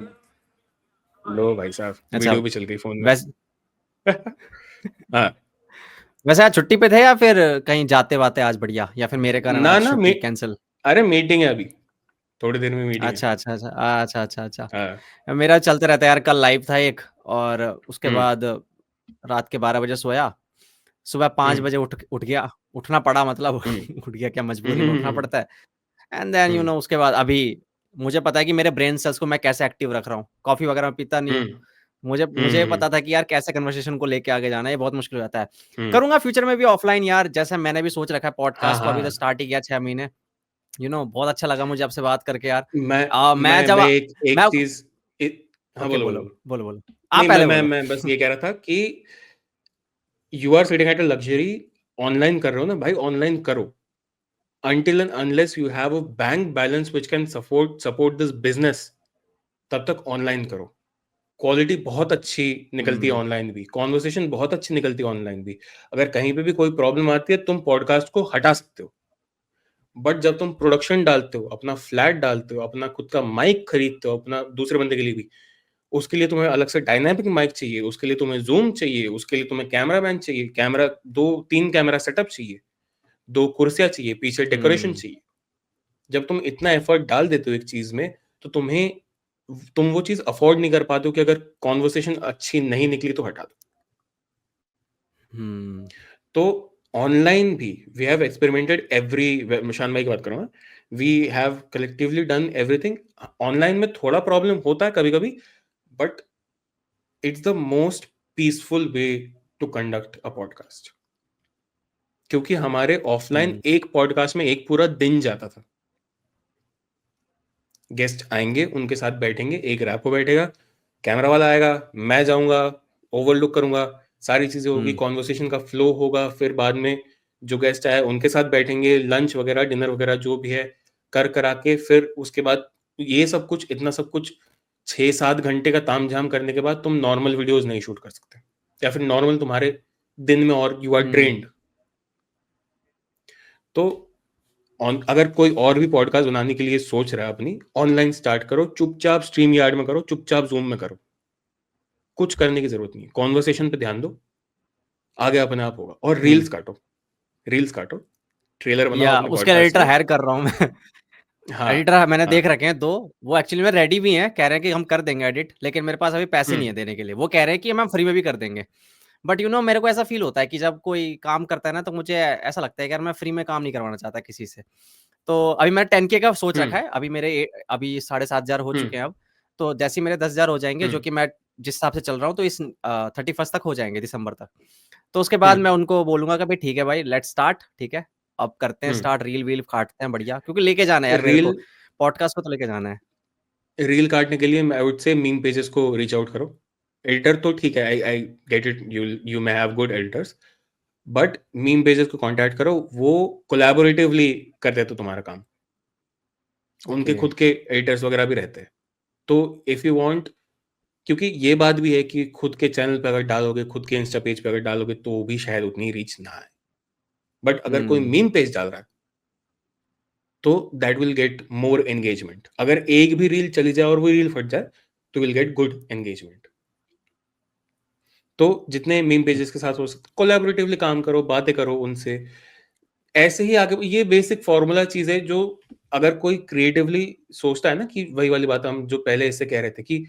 लो भाई साहब, अच्छा। वीडियो भी चल गई फोन में। वैसे हाँ वैसे आज छुट्टी पे थे या फिर कहीं जाते वाते आज बढ़िया, या फिर मेरे कारण ना आज ना, छुट्टी कैंसिल? अरे मीटिंग है अभी, थोड़ी देर में मीटिंग है। अच्छा अच्छा अच्छा अच्छा अच्छा हाँ। अच्छा। मेरा चलते रहता है यार। कल लाइव था एक, और उसके हम्म बाद रात के 12 बजे सोया, सुबह 5 बजे उठ उठ गया। उठना पड़ा मतलब हम्म उठ गया क्या, मजबूरी में उठना हम्म पड़ता है। एंड देन हम्म उसके बाद अभी मुझे पता है कि मेरे ब्रेन सेल्स को मैं कैसे एक्टिव रख रहा हूँ। कॉफी वगैरह मैं पीता नहीं हूँ। हम्म मुझे हम्म मुझे हम्म पता था कि यार कैसे कन्वर्सेशन को लेके आगे जाना है, ये बहुत मुश्किल हो जाता है। हम्म। करूंगा फ्यूचर में भी ऑफलाइन यार, जैसे मैंने भी सोच रखा है हाँ पॉडकास्ट को, अभी तो हाँ। स्टार्ट ही किया 6 महीने। बहुत अच्छा लगा मुझे आपसे बात करके यार। मैं मैं जब मैं एक मैं चीज, हाँ ओके, बोलो बोलो बोलो बोलो। बोलो बोलो। आप नहीं, पहले मैं बोलो। मैं बस ये कह रहा था कि you are sitting at a luxury, online कर रहे हो ना भाई, ऑनलाइन करो। until and unless you have a bank balance which can support this business, तब तक ऑनलाइन करो। क्वालिटी बहुत अच्छी निकलती है हम्म ऑनलाइन भी, कॉन्वर्सेशन बहुत अच्छी निकलती है ऑनलाइन भी। अगर कहीं पे भी कोई प्रॉब्लम आती है तुम पॉडकास्ट को हटा सकते हो, बट जब तुम प्रोडक्शन डालते हो, अपना फ्लैट डालते हो, अपना खुद का माइक खरीदते हो, अपना दूसरे बंदे के लिए भी, उसके लिए तुम्हें अलग से डायनामिक माइक चाहिए, उसके लिए तुम्हें जूम चाहिए, उसके लिए तुम्हें कैमरा मैन चाहिए, कैमरा 2-3 कैमरा सेटअप चाहिए, 2 कुर्सियां चाहिए, पीछे डेकोरेशन हम्म चाहिए। जब तुम इतना एफर्ट डाल देते हो एक चीज में, तो तुम वो चीज अफोर्ड नहीं कर पाते हो कि अगर कॉन्वर्सेशन अच्छी नहीं निकली तो हटा दो। हम्म तो ऑनलाइन भी वी हैव एक्सपेरिमेंटेड एवरी, शान भाई की बात करूंगा, we have collectively done everything. Online में थोड़ा प्रॉब्लम होता है कभी कभी, but it's the most peaceful way to conduct a podcast. क्योंकि हमारे ऑफलाइन हम्म एक पॉडकास्ट में एक पूरा दिन जाता था। गेस्ट आएंगे, उनके साथ बैठेंगे, एक रैपो बैठेगा, कैमरा वाला आएगा, मैं जाऊंगा, ओवरलुक करूंगा, सारी चीजें होगी, हम्म कॉन्वर्सेशन का फ्लो होगा, फिर बाद में जो गेस्ट आए उनके साथ बैठेंगे, लंच वगैरह डिनर वगैरह जो भी है कर करा के, फिर उसके बाद ये सब कुछ, इतना सब कुछ 6-7 घंटे का तामझाम करने के बाद तुम नॉर्मल वीडियोज नहीं शूट कर सकते, या फिर नॉर्मल तुम्हारे दिन में, और यू आर हम्म ड्रेन्ड। तो अगर कोई और भी पॉडकास्ट बनाने के लिए सोच रहा है अपनी, ऑनलाइन स्टार्ट करो, चुपचाप स्ट्रीम यार्ड में करो, चुपचाप जूम में करो, कुछ करने की जरूरत नहीं है, कॉन्वर्सेशन पे ध्यान दो, आगे अपने आप होगा। और हम्म रील्स काटो, ट्रेलर बनाओ या अपने उसके पॉडकास्ट एडिटर के। हायर कर रहा हूँ मैं। हाँ एडिटर मैंने हाँ। देख रखे हैं 2। वो एक्चुअली में रेडी भी हैं, कह रहे हैं कि हम कर देंगे एडिट, लेकिन मेरे पास अभी पैसे नहीं है हम्म देने के लिए। वो कह रहे हैं कि हम फ्री में भी कर देंगे। बट मेरे को ऐसा फील होता है कि जब कोई काम करता है ना, तो मुझे ऐसा लगता है कि यार मैं फ्री में काम नहीं करवाना चाहता किसी से। तो अभी मैंने 10K का सोच रखा हम्म है। अभी मेरे अभी 7,500 हो चुके हम्म हैं अब। तो जैसे ही मेरे 10,000 हो जाएंगे, जो हम्म कि मैं जिस हिसाब से चल रहा हूँ, तो इस 31st तक हो जाएंगे, दिसंबर तक। तो उसके बाद हम्म मैं उनको बोलूंगा कि भाई ठीक है भाई, लेट्स स्टार्ट, ठीक है, अब करते हैं हम्म। स्टार्ट, रील वील काटते हैं बढ़िया, क्योंकि लेके जाना है यार मेरे रील को, पॉडकास्ट को तो लेके जाना है। रील काटने के लिए I would say meme pages को रीच आउट करो। एडिटर तो ठीक है, I I get it, you may have good editors, but meme pages को कांटेक्ट करो, वो कोलैबोरेटिवली कर देते तुम्हारा काम, उनके ओके। खुद के एडिटर्स वगैरह भी रहते हैं। तो इफ यू वांट क्योंकि ये बात भी है कि खुद के चैनल पे अगर डालोगे, खुद के इंस्टा पेज पे अगर डालोगे, तो भी शायद उतनी रीच ना आए। बट अगर कोई मीम पेज डाल रहा है, तो that will get more engagement. अगर एक भी रील चली जाए और वो रील फट जाए, तो विल गेट गुड एंगेजमेंट। तो जितने मीम पेजेस के साथ हो सकते, कोलैबोरेटिवली काम करो, बातें करो उनसे, ऐसे ही आगे। ये बेसिक फॉर्मूला चीज है जो अगर कोई क्रिएटिवली सोचता है ना, कि वही वाली बात हम जो पहले इससे कह रहे थे कि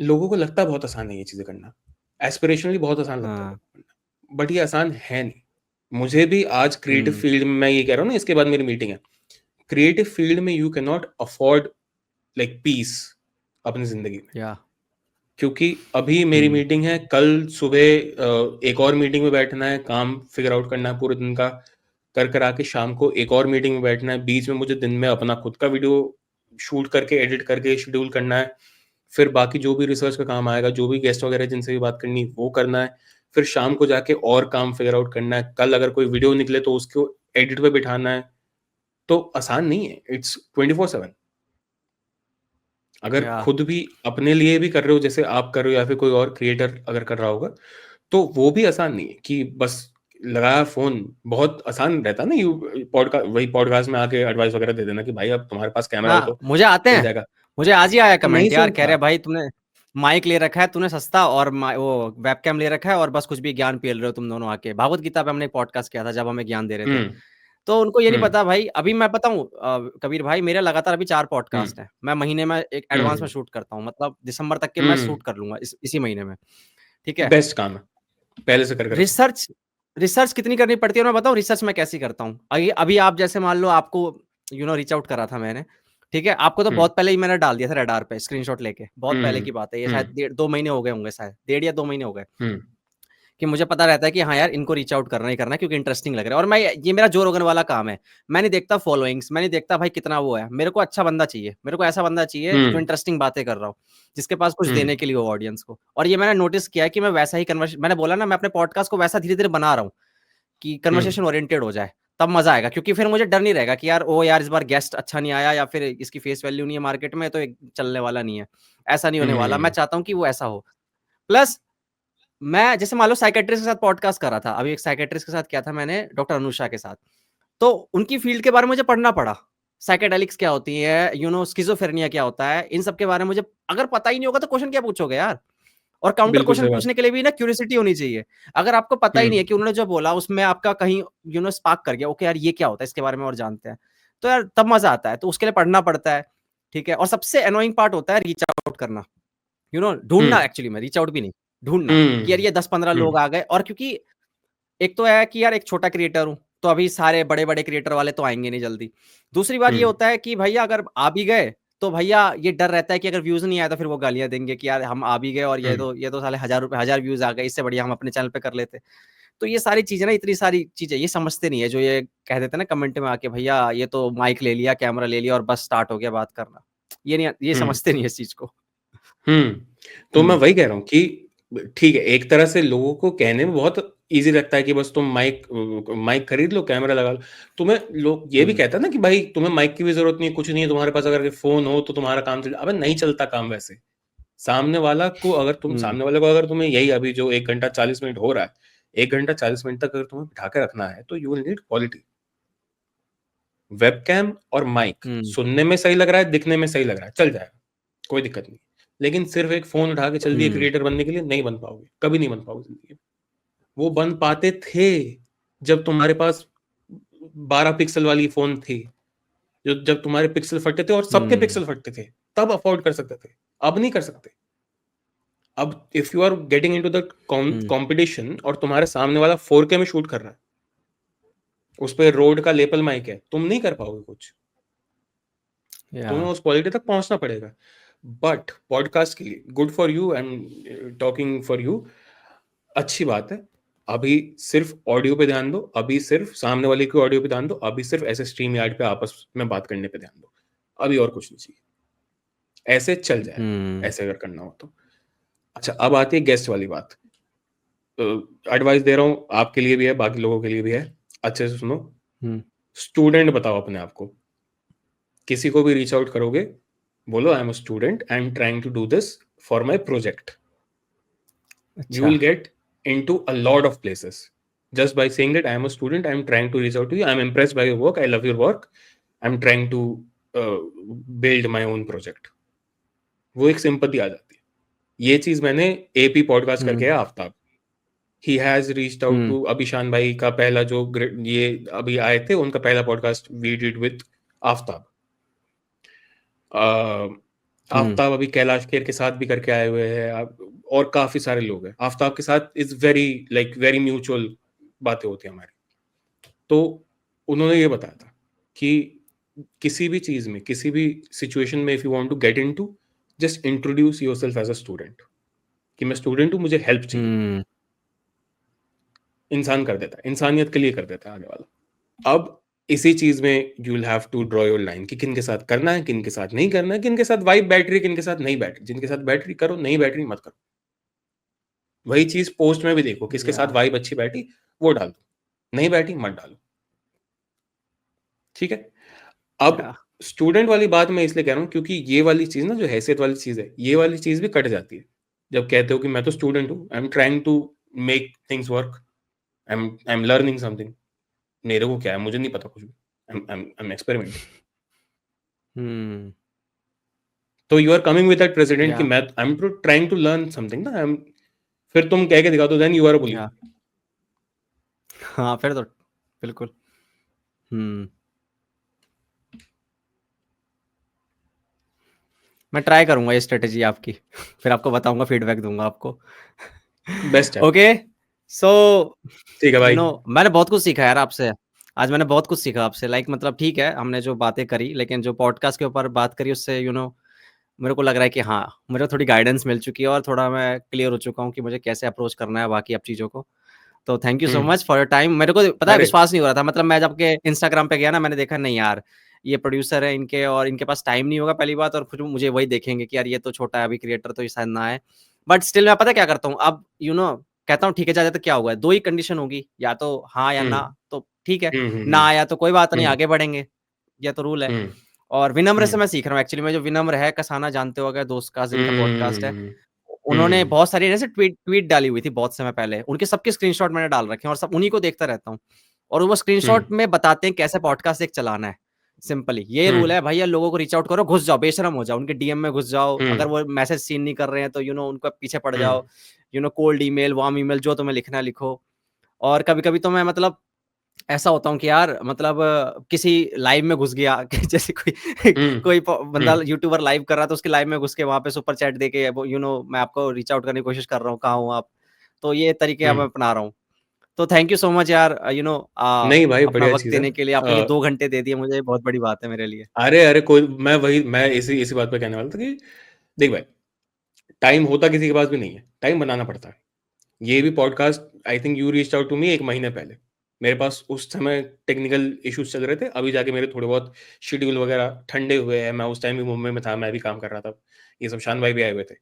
लोगों को लगता बहुत आसान है ये चीजें करना, एस्पिरेशनली बहुत आसान लगता है हाँ। लोगों को करना, बट ये आसान है नहीं। मुझे भी आज क्रिएटिव फील्ड में, मैं ये कह रहा हूँ ना, इसके बाद मेरी मीटिंग है, क्रिएटिव फील्ड में you can not afford like peace अपनी जिंदगी में। या क्योंकि अभी मेरी मीटिंग है, कल सुबह एक और मीटिंग में बैठना है, काम फिगर आउट करना है पूरे दिन का, कर आके शाम को एक और मीटिंग में बैठना है, बीच में मुझे दिन में अपना खुद का वीडियो शूट करके एडिट करके शेड्यूल करना है, फिर बाकी जो भी रिसर्च का काम आएगा, जो भी गेस्ट वगैरह जिनसे भी बात करनी वो करना है, फिर शाम को जाके और काम फिगर आउट करना है, कल अगर कोई वीडियो निकले तो उसको एडिट पे बिठाना है। तो आसान नहीं है, इट्स 24/7। अगर या खुद भी अपने लिए भी कर रहे हो, जैसे आप कर रहे हो, या फिर कोई और क्रिएटर अगर कर रहा होगा, तो वो भी आसान नहीं है कि बस लगाया फोन। बहुत आसान रहता है ना, यू पॉडकास्ट, वही पॉडकास्ट में आके एडवाइस वगैरह दे देना कि भाई अब तुम्हारे पास कैमरा हो हाँ, तो मुझे आते चल हैं। जाएगा। मुझे आज ही आया तो नहीं कमेंट यार, कह चलता। रहे भाई तुमने माइक ले रखा है तूने सस्ता, और वो वेबकैम ले रखा है, और बस कुछ भी ज्ञान पेल रहे हो तुम दोनों आके। भागवत गीता पे हमने पॉडकास्ट किया था जब हमें ज्ञान दे रहे थे। हम्म। तो उनको ये नहीं हम्म। पता भाई, अभी मैं बताऊं कबीर भाई, मेरे लगातार अभी 4 हम्म। पॉडकास्ट हैं। मैं महीने में एक एडवांस में हम्म। शूट करता हूँ, मतलब दिसंबर तक के मैं हम्म। शूट कर लूंगा इसी महीने में। ठीक है। बेस्ट काम है, पहले से करके रखो। रिसर्च रिसर्च कितनी करनी पड़ती है, और मैं बताऊं रिसर्च मैं कैसी करता हूँ। अभी अभी आप जैसे मान लो, आपको रीच आउट करा था मैंने, ठीक है, आपको तो हम्म। बहुत पहले ही मैंने डाल दिया था रडार पे स्क्रीनशॉट लेके, बहुत पहले हम्म। की बात है ये, शायद हम्म। 1.5-2 महीने हो गए होंगे, शायद 1.5 या 2 महीने हो गए, हम्म। कि मुझे पता रहता है कि हाँ यार इनको रीच आउट करना ही करना है, क्योंकि इंटरेस्टिंग लग रहा है। और मैं, ये मेरा जो रोगन वाला काम है, मैं नहीं देखता फॉलोइंग्स, मैं नहीं देखता भाई कितना वो है, मेरे को अच्छा बंदा चाहिए, मेरे को ऐसा बंदा चाहिए जो हम्म। इंटरेस्टिंग बातें कर रहा हो, जिसके पास कुछ हम्म। देने के लिए हो ऑडियंस को। और ये मैंने नोटिस किया है कि मैं वैसा ही कन्वर्सेशन, मैंने बोला ना, मैं अपने पॉडकास्ट को वैसा धीरे धीरे बना रहा हूँ कि हम्म। कन्वर्सेशन ओरिएंटेड हो जाए, तब मजा आएगा। क्योंकि फिर मुझे डर नहीं रहेगा कि यार ओ यार इस बार गेस्ट अच्छा नहीं आया, या फिर इसकी फेस वैल्यू नहीं है मार्केट में, तो एक चलने वाला नहीं है। ऐसा नहीं होने वाला, मैं हम्म। चाहता हूँ कि वो ऐसा हो। प्लस मैं जैसे मान लो साइकेट्रिस्ट के साथ पॉडकास्ट कर रहा था, अभी एक साइकेट्रिस्ट के साथ किया था मैंने, डॉक्टर अनुषा के साथ। तो उनकी फील्ड के बारे में मुझे पढ़ना पड़ा, साइकेडेलिक्स क्या होती है, स्किज़ोफ्रेनिया क्या होता है, इन सब के बारे में मुझे अगर पता ही नहीं होगा तो क्वेश्चन क्या पूछोगे यार। और काउंटर बिल्कुल क्वेश्चन सही बात। पूछने के लिए भी ना क्यूरियोसिटी होनी चाहिए। अगर आपको पता ही नहीं है कि उन्होंने जो बोला उसमें आपका कहीं स्पार्क कर गया, ओके यार ये क्या होता है, इसके बारे में और जानते हैं, तो यार तब मजा आता है। तो उसके लिए पढ़ना पड़ता है। ठीक है। और सबसे अनोइंग पार्ट होता है रीच आउट करना, ढूंढना, हम्म। एक्चुअली में रीच आउट भी नहीं, ढूंढना, कि यार हम्म। ये 10-15 लोग हम्म। आ गए। और क्योंकि एक तो है कि यार एक छोटा क्रिएटर हूं, तो अभी सारे बड़े बड़े क्रिएटर वाले तो आएंगे नहीं जल्दी। दूसरी बात ये हम्म। होता है कि भैया अगर आ भी गए, तो भैया ये डर रहता है कि अगर व्यूज नहीं आया तो फिर वो गालियां देंगे कि यार हम आ भी गए और हम्म। ये तो साले 1000 व्यूज आ गए, इससे बढ़िया हम अपने चैनल पे कर लेते। तो ये सारी चीजें ना, इतनी सारी चीजें ये समझते नहीं है, जो ये कह देते हैं ना कमेंट में आके, भैया ये तो माइक ले लिया, कैमरा ले लिया और बस स्टार्ट हो गया बात करना। ये हम्म। समझते नहीं है इस चीज को। हम्म। तो मैं हम्म। वही कह रहा हूँ कि ठीक है, एक तरह से लोगों को कहने में बहुत इजी लगता है कि बस तुम माइक माइक खरीद लो, कैमरा लगा लो। तुम्हें लोग ये भी हम्म। कहता है ना कि भाई तुम्हें माइक की भी जरूरत नहीं है, कुछ नहीं है, तुम्हारे पास अगर फोन हो तो तुम्हारा काम चल। अबे नहीं चलता काम वैसे। हम्म। सामने वाले को अगर तुम्हें यही अभी जो 1 घंटा 40 मिनट हो रहा है, 1 घंटा 40 मिनट तक अगर तुम्हें बिठा के रखना है, तो you will need quality. Webcam और माइक हम्म। सुनने में सही लग रहा है, दिखने में सही लग रहा है, चल जाएगा, कोई दिक्कत नहीं। लेकिन सिर्फ एक फोन उठा के चल दिए हम्म। क्रिएटर बनने के लिए, नहीं बन पाओगे, कभी नहीं बन पाओगे जिंदगी में। वो बन पाते थे जब तुम्हारे पास 12 पिक्सल वाली फोन थी, जो जब तुम्हारे पिक्सल फटते थे और सबके हम्म। पिक्सल फटते थे, तब अफोर्ड कर सकते थे। अब नहीं कर सकते। अब if you are getting into the hmm. Competition और तुम्हारे सामने वाला 4K में शूट कर रहा है, उस पे रोड का लेपल माइक है, तुम नहीं कर पाओगे कुछ। या तुम्हें उस क्वालिटी तक पहुंचना पड़ेगा। बट पॉडकास्ट के लिए good for you, I am talking for you, अच्छी बात है। अभी सिर्फ ऑडियो पे ध्यान दो, अभी सिर्फ सामने वाले की ऑडियो पे ध्यान दो, अभी सिर्फ ऐसे स्ट्रीम यार्ड पे आपस में बात करने पे ध्यान दो, अभी और कुछ नहीं चाहिए। ऐसे चल जाएगा, हम्म। ऐसे अगर करना हो तो। अच्छा, अब आती है गेस्ट वाली बात। एडवाइस दे रहा हूँ, आपके लिए भी है, बाकी लोगों के लिए भी है, अच्छे से सुनो। हम्म। स्टूडेंट बताओ अपने आप को। किसी को भी रीच आउट करोगे, बोलो I am a student, I am trying to do this for my project. You अच्छा will get into a lot of places just by saying that I am a student, I am trying to reach out to you, I am impressed by your work, I love your work, I am trying to build my own project. वो एक sympathy आ जाती है। ये चीज मैंने AP podcast करके है Aftab, he has reached out to Abhishan भाई का पहला जो ये अभी आए थे उनका पहला podcast we did with Aftab. Aftab अभी कैलाश खेर के साथ भी करके आए हुए हैं और काफी सारे लोग हैं। आफ्ताब के साथ इज वेरी वेरी म्यूचुअल बातें होती है हमारी। तो उन्होंने ये बताया था कि किसी भी चीज में, किसी भी सिचुएशन में, if you want to get into, just introduce yourself as a student, कि मैं स्टूडेंट हूं, मुझे हेल्प चाहिए। इंसान कर देता है, इंसानियत के लिए कर देता है आगे वाला। अब इसी चीज में you will have to draw your line कि किन के साथ करना है, किन के साथ नहीं करना है, किन के साथ वाइब बैठ रही, किन के साथ नहीं बैठ रही। जिनके साथ बैठ रही करो, नहीं बैठ रही मत करो। वही चीज पोस्ट में भी देखो, किसके साथ वाइब अच्छी बैठी वो डाल दो, नहीं बैठी मत डालो। ठीक है। अब स्टूडेंट वाली बात मैं इसलिए कह रहा हूँ क्योंकि ये वाली चीज ना, जो हैसियत वाली चीज है, ये वाली चीज भी कट जाती है जब कहते हो कि मैं तो स्टूडेंट हूँ, I am trying to make things work, I am learning something. मेरे को क्या है, मुझे नहीं पता कुछ भी, आई एम एक्सपेरिमेंटिंग। तो you are coming with that precedent कि मैं I am trying to learn something ना, आई एम, फिर तुम कह के दिखा दो, then you are a bully. हाँ फिर तो बिल्कुल। मैं ट्राई करूंगा ये स्ट्रेटेजी आपकी, फिर आपको बताऊंगा, फीडबैक दूंगा आपको। बेस्ट है। ओके सो ठीक है भाई। मैंने बहुत कुछ सीखा यार आपसे आज, मैंने बहुत कुछ सीखा आपसे। लाइक मतलब ठीक है हमने जो बातें करी, लेकिन जो पॉडकास्ट के ऊपर बात करी उससे मेरे को लग रहा है कि हाँ मुझे थोड़ी गाइडेंस मिल चुकी है और थोड़ा मैं क्लियर हो चुका हूँ कि मुझे कैसे अप्रोच करना है बाकी अब चीज़ों को। तो thank you so much for your time. मेरे को पता है विश्वास नहीं हो रहा था, मतलब मैं जब के इंस्टाग्राम पे गया ना, मैंने देखा नहीं यार ये प्रोड्यूसर है इनके और इनके पास टाइम नहीं होगा पहली बात, और फिर मुझे वही देखेंगे कि यार ये तो छोटा है अभी क्रिएटर, तो ये शायद ना है। बट स्टिल मैं पता क्या करता हूँ अब, कहता हूँ ठीक है जाते तो क्या हुआ है, दो ही कंडीशन होगी, या तो हाँ या ना, तो ठीक है, ना आया तो कोई बात नहीं, आगे बढ़ेंगे, ये तो रूल है। और विनम्र से मैं सीख रहा हूँ एक्चुअली। मैं जो विनम्र है कसाना, जानते हो अगर दोस्त का जिनका पॉडकास्ट है, उन्होंने बहुत सारी ऐसे ट्वीट डाली हुई थी बहुत समय पहले, उनके सबके स्क्रीनशॉट मैंने डाल रखे हैं और सब उन्हीं को देखता रहता हूँ। और वो स्क्रीनशॉट में बताते हैं कैसे पॉडकास्ट एक चलाना है। सिंपली ये रूल है भैया, लोगों को रीच आउट करो, घुस जाओ, बेशरम हो जाओ, उनके डीएम में घुस जाओ, अगर वो मैसेज सीन नहीं कर रहे हैं तो उनको पीछे पड़ जाओ, कोल्ड ईमेल, वार्म ईमेल, जो तुम्हें लिखना है लिखो। और कभी कभी तो मैं मतलब ऐसा होता हूँ कि यार मतलब किसी लाइव में घुस गया जैसे कोई बंदा यूट्यूबर लाइव कर रहा है तो उसके लाइव में घुस के वहां पे सुपर चैट देके मैं आपको रीच आउट करने की कोशिश कर रहा हूँ, कहाँ हूँ आप। तो ये तरीके अब मैं अपना रहा हूँ। तो थैंक यू सो मच यार, नहीं भाई अपना बढ़िया वक्त चीज है। देने के लिए। आपने ये 2 घंटे दे दिए मुझे, बहुत बड़ी बात है मेरे लिए। अरे कोई, मैं इसी बात पे कहने वाला था कि देख भाई, टाइम होता किसी के पास भी नहीं है, टाइम बनाना पड़ता है। ये भी podcast I think you reached out to me 1 महीने पहले। मेरे पास उस समय टेक्निकल इश्यूज चल रहे थे, अभी जाके मेरे थोड़े बहुत शेड्यूल वगैरह ठंडे हुए हैं। मैं उस टाइम भी मुंबई में था, मैं भी काम कर रहा था, ये सब शान भाई भी आए हुए थे,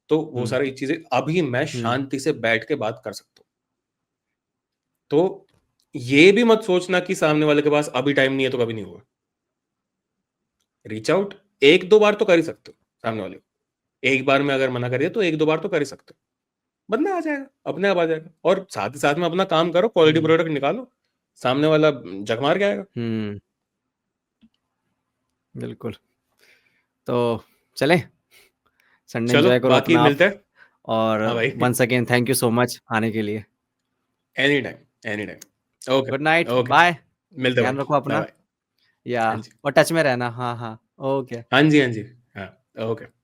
तो वो सारी चीजें अभी मैं शांति से बैठ के बात कर सकता हूँ। तो ये भी मत सोचना कि सामने वाले के पास अभी टाइम नहीं है तो कभी नहीं होगा। रीच आउट 1-2 बार तो कर ही सकते हो सामने वाले को। एक बार में अगर मना करिए तो 1-2 बार तो कर ही सकते हो, बंदा आ जाएगा, अपने आप आ जाएगा। और साथ ही साथ में अपना काम करो, क्वालिटी प्रोडक्ट निकालो, सामने वाला जग मार के आएगा। बिल्कुल। तो चले संडे चलो एंजॉय करो बाकी अपना आप, मिलते हैं। और हाँ भाई, once again thank you so much आने के लिए। Any time any time. Okay good night, okay, bye, मिलते हैं ध्यान भाई, रखो बाय अपना, बाय। या हाँ जी और टच में रहना। हाँ हाँ, ओके। हाँ जी हाँ जी, हाँ ओके।